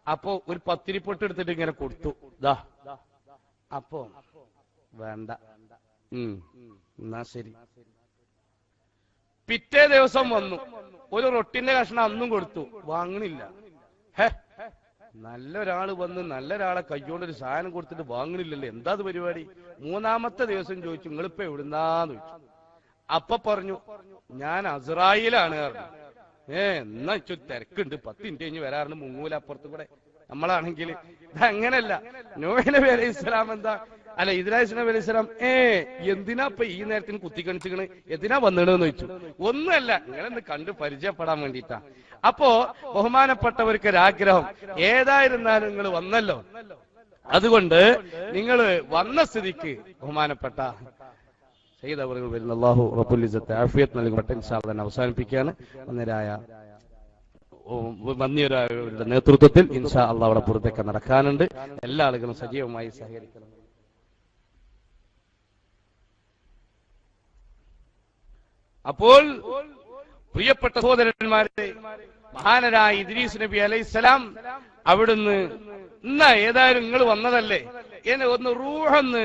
അപ്പോ ഒരു പത്തിരിപ്പൊട്ട് എടുത്തിട്ട് ഇങ്ങനെ കൊടുത്തു. ദാ. അപ്പോ വേണ്ട, എന്നാ ശരി. പിറ്റേ ദിവസം വന്നു, ഒരു റൊട്ടിന്റെ കഷ്ണം അന്നും കൊടുത്തു, വാങ്ങണില്ല. നല്ലൊരാള് വന്ന് നല്ലൊരാളെ കയ്യോണ്ടൊരു സാധനം കൊടുത്തിട്ട് വാങ്ങണില്ലല്ലോ, എന്താ അത് പരിപാടി? 3-മത്തെ ദിവസം ചോദിച്ചു, നിങ്ങളിപ്പോ എവിടുന്നാന്ന് ചോദിച്ചു. അപ്പൊ പറഞ്ഞു, ഞാൻ അസ്രായിലാണ് പറഞ്ഞു. എന്നാ ഇച്ചൊരു തിരക്കുണ്ട്, 10 മിനിറ്റ് കഴിഞ്ഞ് വരാറുണ്ട്, മുങ്ങൂല അപ്പുറത്ത് കൂടെ. നമ്മളാണെങ്കിൽ ഇത് അങ്ങനല്ല. നൂഹ് നബി അലൈഹിസ്സലാം എന്താ, അല്ല ഇദ്രീസ് നബി അലൈഹിസ്സലാം എന്തിനാ ഇപ്പൊ ഈ നേരത്തിന് കുത്തിക്കണിച്ചിക്കണ്, എന്തിനാ വന്നിടന്ന് ചോദിച്ചു. ഒന്നുമല്ല, നിങ്ങളെന്ന് കണ്ട് പരിചയപ്പെടാൻ വേണ്ടിയിട്ടാ. അപ്പോ ബഹുമാനപ്പെട്ടവർക്ക് ഒരാഗ്രഹം, ഏതായിരുന്നാലും നിങ്ങൾ വന്നല്ലോ, അതുകൊണ്ട് നിങ്ങൾ വന്ന സ്ഥിതിക്ക് ബഹുമാനപ്പെട്ട സയ്യിദ് അവറുകൾ വരുന്ന അല്ലാഹു റബ്ബുൽ ഇസ്സത്ത് ആഫിയത്ത് നൽകട്ടെ. ഇൻഷാ അല്ലാഹ് തന്നെ അവസാനിപ്പിക്കുകയാണ്. വന്നിയവരുടെ നേതൃത്വത്തിൽ ഇൻഷാ അല്ലാഹ് അവിടെ പുറത്തേക്ക് നടക്കാനുണ്ട്. എല്ലാ ആളുകളും സജീവമായി സഹകരിക്കണം. അപ്പോൾ പ്രിയപ്പെട്ട സഹോദരന്മാരെ, മഹാനരായ ഇദ്രീസ് നബി അലൈഹിസ്സലാം അവിടുന്ന്, എന്നാ ഏതായാലും നിങ്ങൾ വന്നതല്ലേ, എന്നെ ഒന്ന് റൂഹൊന്ന്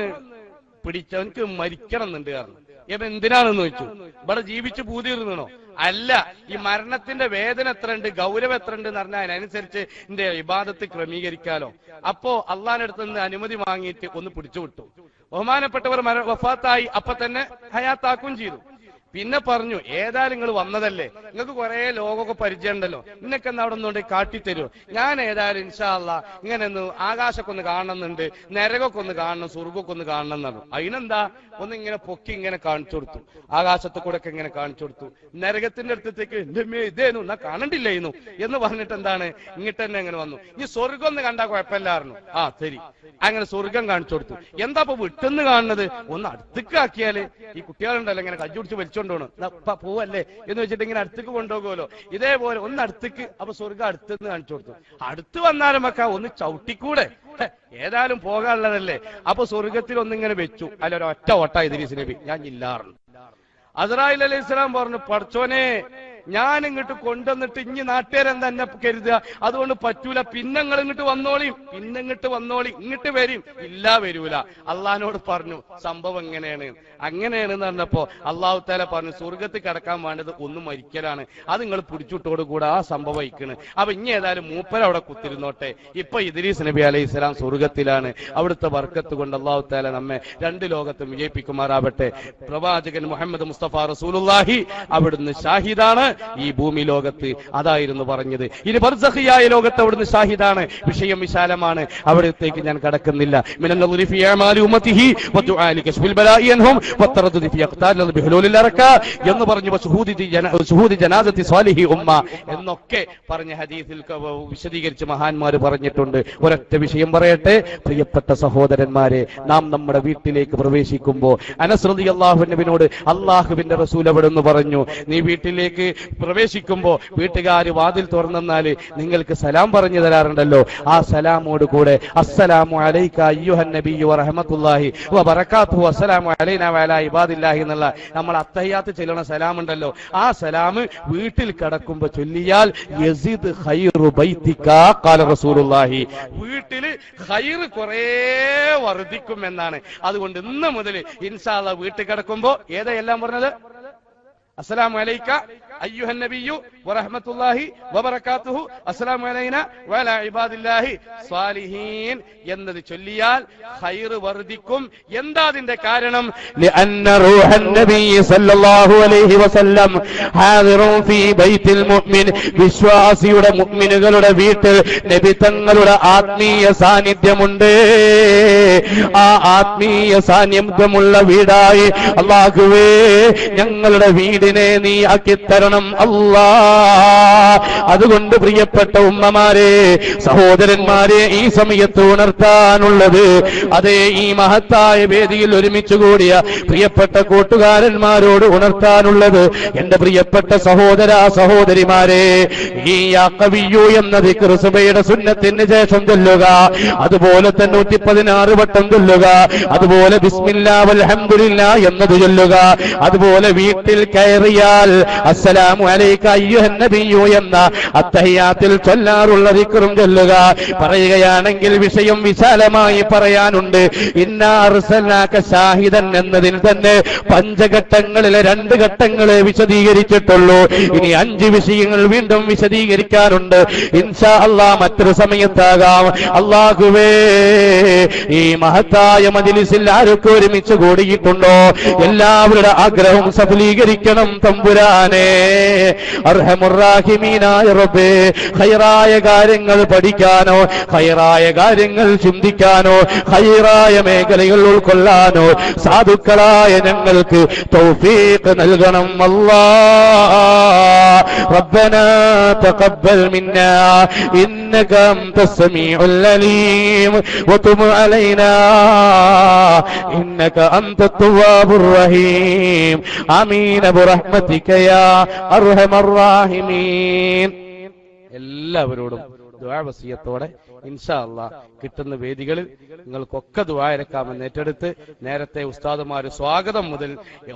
പിടിച്ചവനക്ക് മരിക്കണം എന്നുണ്ട് കാരണം. ഇവൻ എന്തിനാണെന്ന് ചോദിച്ചു. ഇവിടെ ജീവിച്ച് പൂതിയിരുന്നോ? അല്ല, ഈ മരണത്തിന്റെ വേദന എത്ര ഉണ്ട്, ഗൗരവം എത്ര ഉണ്ട് എന്ന് പറഞ്ഞാൽ അതിനനുസരിച്ച് എന്റെ ഇബാദത്ത് ക്രമീകരിക്കാലോ. അപ്പോ അള്ളാന്റെ അടുത്ത് നിന്ന് അനുമതി വാങ്ങിയിട്ട് ഒന്ന് പിടിച്ചുവിട്ടു. ബഹുമാനപ്പെട്ടവർ വഫാത്തായി, അപ്പൊ തന്നെ ഹയാത്താക്കുകയും ചെയ്തു. പിന്നെ പറഞ്ഞു, ഏതായാലും നിങ്ങൾ വന്നതല്ലേ, നിങ്ങൾക്ക് കുറെ ലോകമൊക്കെ പരിചയം ഉണ്ടല്ലോ, നിന്നൊക്കെ ഒന്ന് അവിടെ ഒന്നുകൊണ്ട് കാട്ടിത്തരുമോ? ഞാൻ ഏതായാലും ഇൻഷാ അല്ലാഹ് ഇങ്ങനെ ഒന്ന് ആകാശമൊക്കെ ഒന്ന് കാണണമെന്നുണ്ട്, നരകമൊക്കെ ഒന്ന് കാണണം, സ്വർഗ്ഗമൊക്കെ ഒന്ന് കാണണം എന്ന് പറഞ്ഞു. അതിനെന്താ, ഒന്ന് ഇങ്ങനെ പൊക്കി ഇങ്ങനെ കാണിച്ചു കൊടുത്തു, ആകാശത്തെ കൂടെ ഒക്കെ ഇങ്ങനെ കാണിച്ചു കൊടുത്തു. നരകത്തിന്റെ അടുത്തേക്ക് എന്റെ ഇതേനു എന്നാ കാണണ്ടില്ലായിരുന്നു എന്ന് പറഞ്ഞിട്ട് എന്താണ്, ഇങ്ങിട്ട് തന്നെ അങ്ങനെ വന്നു. ഇനി സ്വർഗ്ഗം ഒന്ന് കണ്ടാ കുഴപ്പമില്ലായിരുന്നു. ആ ശരി, അങ്ങനെ സ്വർഗം കാണിച്ചു കൊടുത്തു. എന്താ ഇപ്പൊ വിട്ടെന്ന് കാണുന്നത്, ഒന്ന് അടുത്തേക്ക് ആക്കിയാല് ഈ കുട്ടികളുണ്ടല്ലോ ഇങ്ങനെ കജ്ജുടിച്ച് വലിച്ചോണ്ടോണ്, പോവല്ലേ എന്ന് വെച്ചിട്ട് ഇങ്ങനെ അടുത്തേക്ക് കൊണ്ടുപോകുമല്ലോ. ഇതേപോലെ ഒന്ന് അടുത്തേക്ക്, അപ്പൊ സ്വർഗം അടുത്തെന്ന് കാണിച്ചു കൊടുത്തു. അടുത്ത് വന്നാലും വെക്കാ, ഒന്ന് ചവിട്ടിക്കൂടെ, ഏതായാലും പോകാനുള്ളതല്ലേ. അപ്പൊ സ്വർഗത്തിൽ ഒന്നിങ്ങനെ വെച്ചു. അല്ല ഒരൊറ്റ ഓട്ട ഇദ്രീസ് നബി, ഞാൻ ഇല്ലാറുണ്ട്. അസ്രായിൽ അലൈഹിസ്സലാം പറഞ്ഞു, പടച്ചോനെ ഞാൻ ഇങ്ങോട്ട് കൊണ്ടുവന്നിട്ട് ഇനി നാട്ടുകാരെന്താ എന്നെ കരുതുക, അതുകൊണ്ട് പറ്റൂല, പിന്നെ നിങ്ങൾ ഇങ്ങോട്ട് വന്നോളി, പിന്നെ ഇങ്ങോട്ട് വന്നോളി, ഇങ്ങോട്ട് വരും, ഇല്ല വരൂല. അള്ളാഹിനോട് പറഞ്ഞു സംഭവം അങ്ങനെയാണെന്ന് പറഞ്ഞപ്പോ അള്ളാഹു തആല പറഞ്ഞു സ്വർഗത്തിൽ കിടക്കാൻ വേണ്ടത് ഒന്ന് മരിക്കലാണ്, അത് നിങ്ങൾ പിടിച്ചിട്ടോട് കൂടെ ആ സംഭവം ഇരിക്കണ്. അപ്പൊ ഇനി ഏതായാലും മൂപ്പര അവിടെ കുത്തിരുന്നോട്ടെ. ഇപ്പൊ ഇദ്രീസ് നബി അലൈഹി സ്വലാം സ്വർഗത്തിലാണ്. അവിടുത്തെ ബർക്കത്ത് കൊണ്ട് അള്ളാഹു തആല നമ്മെ രണ്ട് ലോകത്തും വിജയിപ്പിക്കുമാറാവട്ടെ. പ്രവാചകൻ മുഹമ്മദ് മുസ്തഫ റസൂലുള്ളാഹി അവിടുന്ന് ഷാഹിദാണ് ഈ ഭൂമി ലോകത്ത്, അതായിരുന്നു പറഞ്ഞത്. ഇനി ബർസഖിയായ ലോകത്ത് അവിടുന്ന് ഷാഹിദാണ്. വിഷയം വിശാലമാണ്, അവിടത്തേക്ക് ഞാൻ കടക്കുന്നില്ല. മിനൽ നദരി ഫി അമാലി ഉമ്മത്തിഹി വദുആ ലികശ്ഫിൽ ബലാഇ അൻഹും വത്തറദുദി ഫി യഖ്താലിൽ ബിഹുലൂലിൽ അർകാ എന്ന് പറഞ്ഞു ശുഹൂദി ജനാസത്തി സ്വാലിഹി ഉമ്മ എന്നൊക്കെ പറഞ്ഞ ഹദീസിൽ വിശദീകരിച്ച് മഹാന്മാർ പറഞ്ഞിട്ടുണ്ട്. ഒരൊറ്റ വിഷയം പറയട്ടെ പ്രിയപ്പെട്ട സഹോദരന്മാരെ, നാം നമ്മുടെ വീട്ടിലേക്ക് പ്രവേശിക്കുമ്പോൾ അനസ് റളിയല്ലാഹു അൻഹുവിനോട് അള്ളാഹുവിന്റെ റസൂൽ അവിടുന്ന് പറഞ്ഞു, നീ വീട്ടിലേക്ക് പ്രവേശിക്കുമ്പോൾ വീട്ടുകാർ വാതിൽ തുറന്നാൽ നിങ്ങൾക്ക് സലാം പറഞ്ഞു തരാറുണ്ടല്ലോ, ആ സലാമോട് കൂടെ അസ്സലാമു അലൈക അയ്യുഹൻ നബിയ്യു വറഹ്മത്തുള്ളാഹി വബറകാതുഹു അസ്സലാമു അലൈനാ വഅലാ ഇബാദില്ലാഹി എന്നുള്ള നമ്മൾ അത്തഹിയാത്ത് ചൊല്ലണ സലാം ഉണ്ടല്ലോ, ആ സലാം വീട്ടിൽ കടക്കുമ്പോൾ ചൊല്ലിയാൽ യസിദ് ഖൈറു ബൈതിക ഖാല റസൂലുള്ളാഹി, വീട്ടിൽ ഖൈർ കുറേ വർദ്ധിക്കും എന്നാണ്. അതുകൊണ്ട് ഇന്ന് മുതൽ ഇൻഷാ അല്ലാഹ് വീട്ടിൽ കിടക്കുമ്പോൾ ഏതെല്ലാം പറഞ്ഞത് അസ്സലാമു അലൈക അയ്യുഹൻ നബിയ്യു വറഹ്മത്തുള്ളാഹി വബറകാതുഹു അസ്സലാമു അലൈനാ വഅലാ ഇബാദില്ലാഹി സ്വാലിഹീൻ എന്നത് ചൊല്ലിയാൽ ഖൈർ വർദ്ധിക്കും. എന്താ അതിന്റെ കാരണം? لأن روح النبي صلى الله عليه وسلم حاضر في بيت المؤمن, വിശ്വാസിയുടെ മുഅ്മിനുകളുടെ വീട്ടിൽ നബി തങ്ങളുടെ ആത്മീയ സാന്നിധ്യമുണ്ട്. ആ ആത്മീയ സാന്നിധ്യമുള്ള വീടായി അല്ലാഹുവേ ഞങ്ങളുടെ വീടിനെ നീ ആക്കിത്തരണം അല്ലാ. അതുകൊണ്ട് പ്രിയപ്പെട്ട ഉമ്മമാരെ, സഹോദരന്മാരെ, ഈ സമയത്ത് ഉണർത്താനുള്ളത്, അതേ ഈ മഹത്തായ വേദിയിൽ ഒരുമിച്ച് കൂടിയ പ്രിയപ്പെട്ട കൂട്ടുകാരന്മാരോട് ഉണർത്താനുള്ളത്, എന്റെ പ്രിയപ്പെട്ട സഹോദര സഹോദരിമാരെ, ഈ യാ ഖവിയ്യു എന്ന ദിക്ർ സുബഹിയുടെ സുന്നത്തിന് ശേഷം ചൊല്ലുക, അതുപോലെ തന്നെ 116 വട്ടം ചൊല്ലുക, അതുപോലെ ബിസ്മില്ലാ വൽഹംദുലില്ലാ എന്നത് ചൊല്ലുക, അതുപോലെ വീട്ടിൽ കയറിയാൽ അസ്സലാമു അലൈക അയ്യുഹൻ നബിയ്യു എന്ന അത്തഹിയാത്തിൽ ചൊല്ലാറുള്ള ദിക്റും ചൊല്ലുക. പറയുകയാണെങ്കിൽ വിഷയം വിശാലമായി പറയാനുണ്ട്. ഇന്നാ അർസൽനാക ഷാഹിദൻ എന്നതിൽ തന്നെ പഞ്ചഘട്ടങ്ങളിലെ 2 ഘട്ടങ്ങളെ വിശദീകരിച്ചിട്ടുള്ളൂ. ഇനി 5 വിഷയങ്ങൾ വീണ്ടും വിശദീകരിക്കാനുണ്ട്. ഇൻഷാ അല്ലാഹ് മറ്റൊരു സമയത്താകാം. അല്ലാഹുവേ, ഈ മഹത്തായ മജ്ലിസിൽ ആരൊക്കെ ഒരുമിച്ച് കൂടിയിട്ടുണ്ടോ എല്ലാവരുടെ ആഗ്രഹം സഫലീകരിക്കണം തമ്പുരാനെ. അർഹമുർറാഹിമീനായ റബ്ബേ, ഖൈറായ കാര്യങ്ങൾ പഠിക്കാനോ, ഖൈറായ കാര്യങ്ങൾ ചിന്തിക്കാനോ, ഖൈറായ മേഖലകൾ ഉൾക്കൊള്ളാനോ സാധുക്കളായ ഞങ്ങൾക്ക് തൗഫീഖ് നൽകണം അല്ലാഹ്. റബ്ബനാ തഖബ്ബൽ മിന്നാ ഇന്നക അൻതസ് സമീഉൽ അലീം വതുബ് അലൈനാ ഇന്നക അൻതത് തവ്വാബുർ റഹീം. ആമീൻ ബിറഹ്മതിക യാ അർഹമർ റഹീമീൻ. എല്ലാവരോടും ദുആ വസിയത്തോടെ ഇൻഷാ അല്ലാഹ് കിട്ടുന്ന വേദികളിൽ നിങ്ങൾക്കൊക്കെ ദുആ ഇറക്കാമെന്ന് ഏറ്റെടുത്ത്, നേരത്തെ ഉസ്താദുമാർ സ്വാഗതം മുതൽ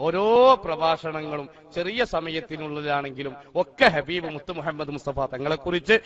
ഓരോ പ്രഭാഷണങ്ങളും ചെറിയ സമയത്തിനുള്ളിലാണെങ്കിലും ഒക്കെ ഹബീബ് മുത്ത് മുഹമ്മദ് മുസ്തഫ തങ്ങളെക്കുറിച്ച്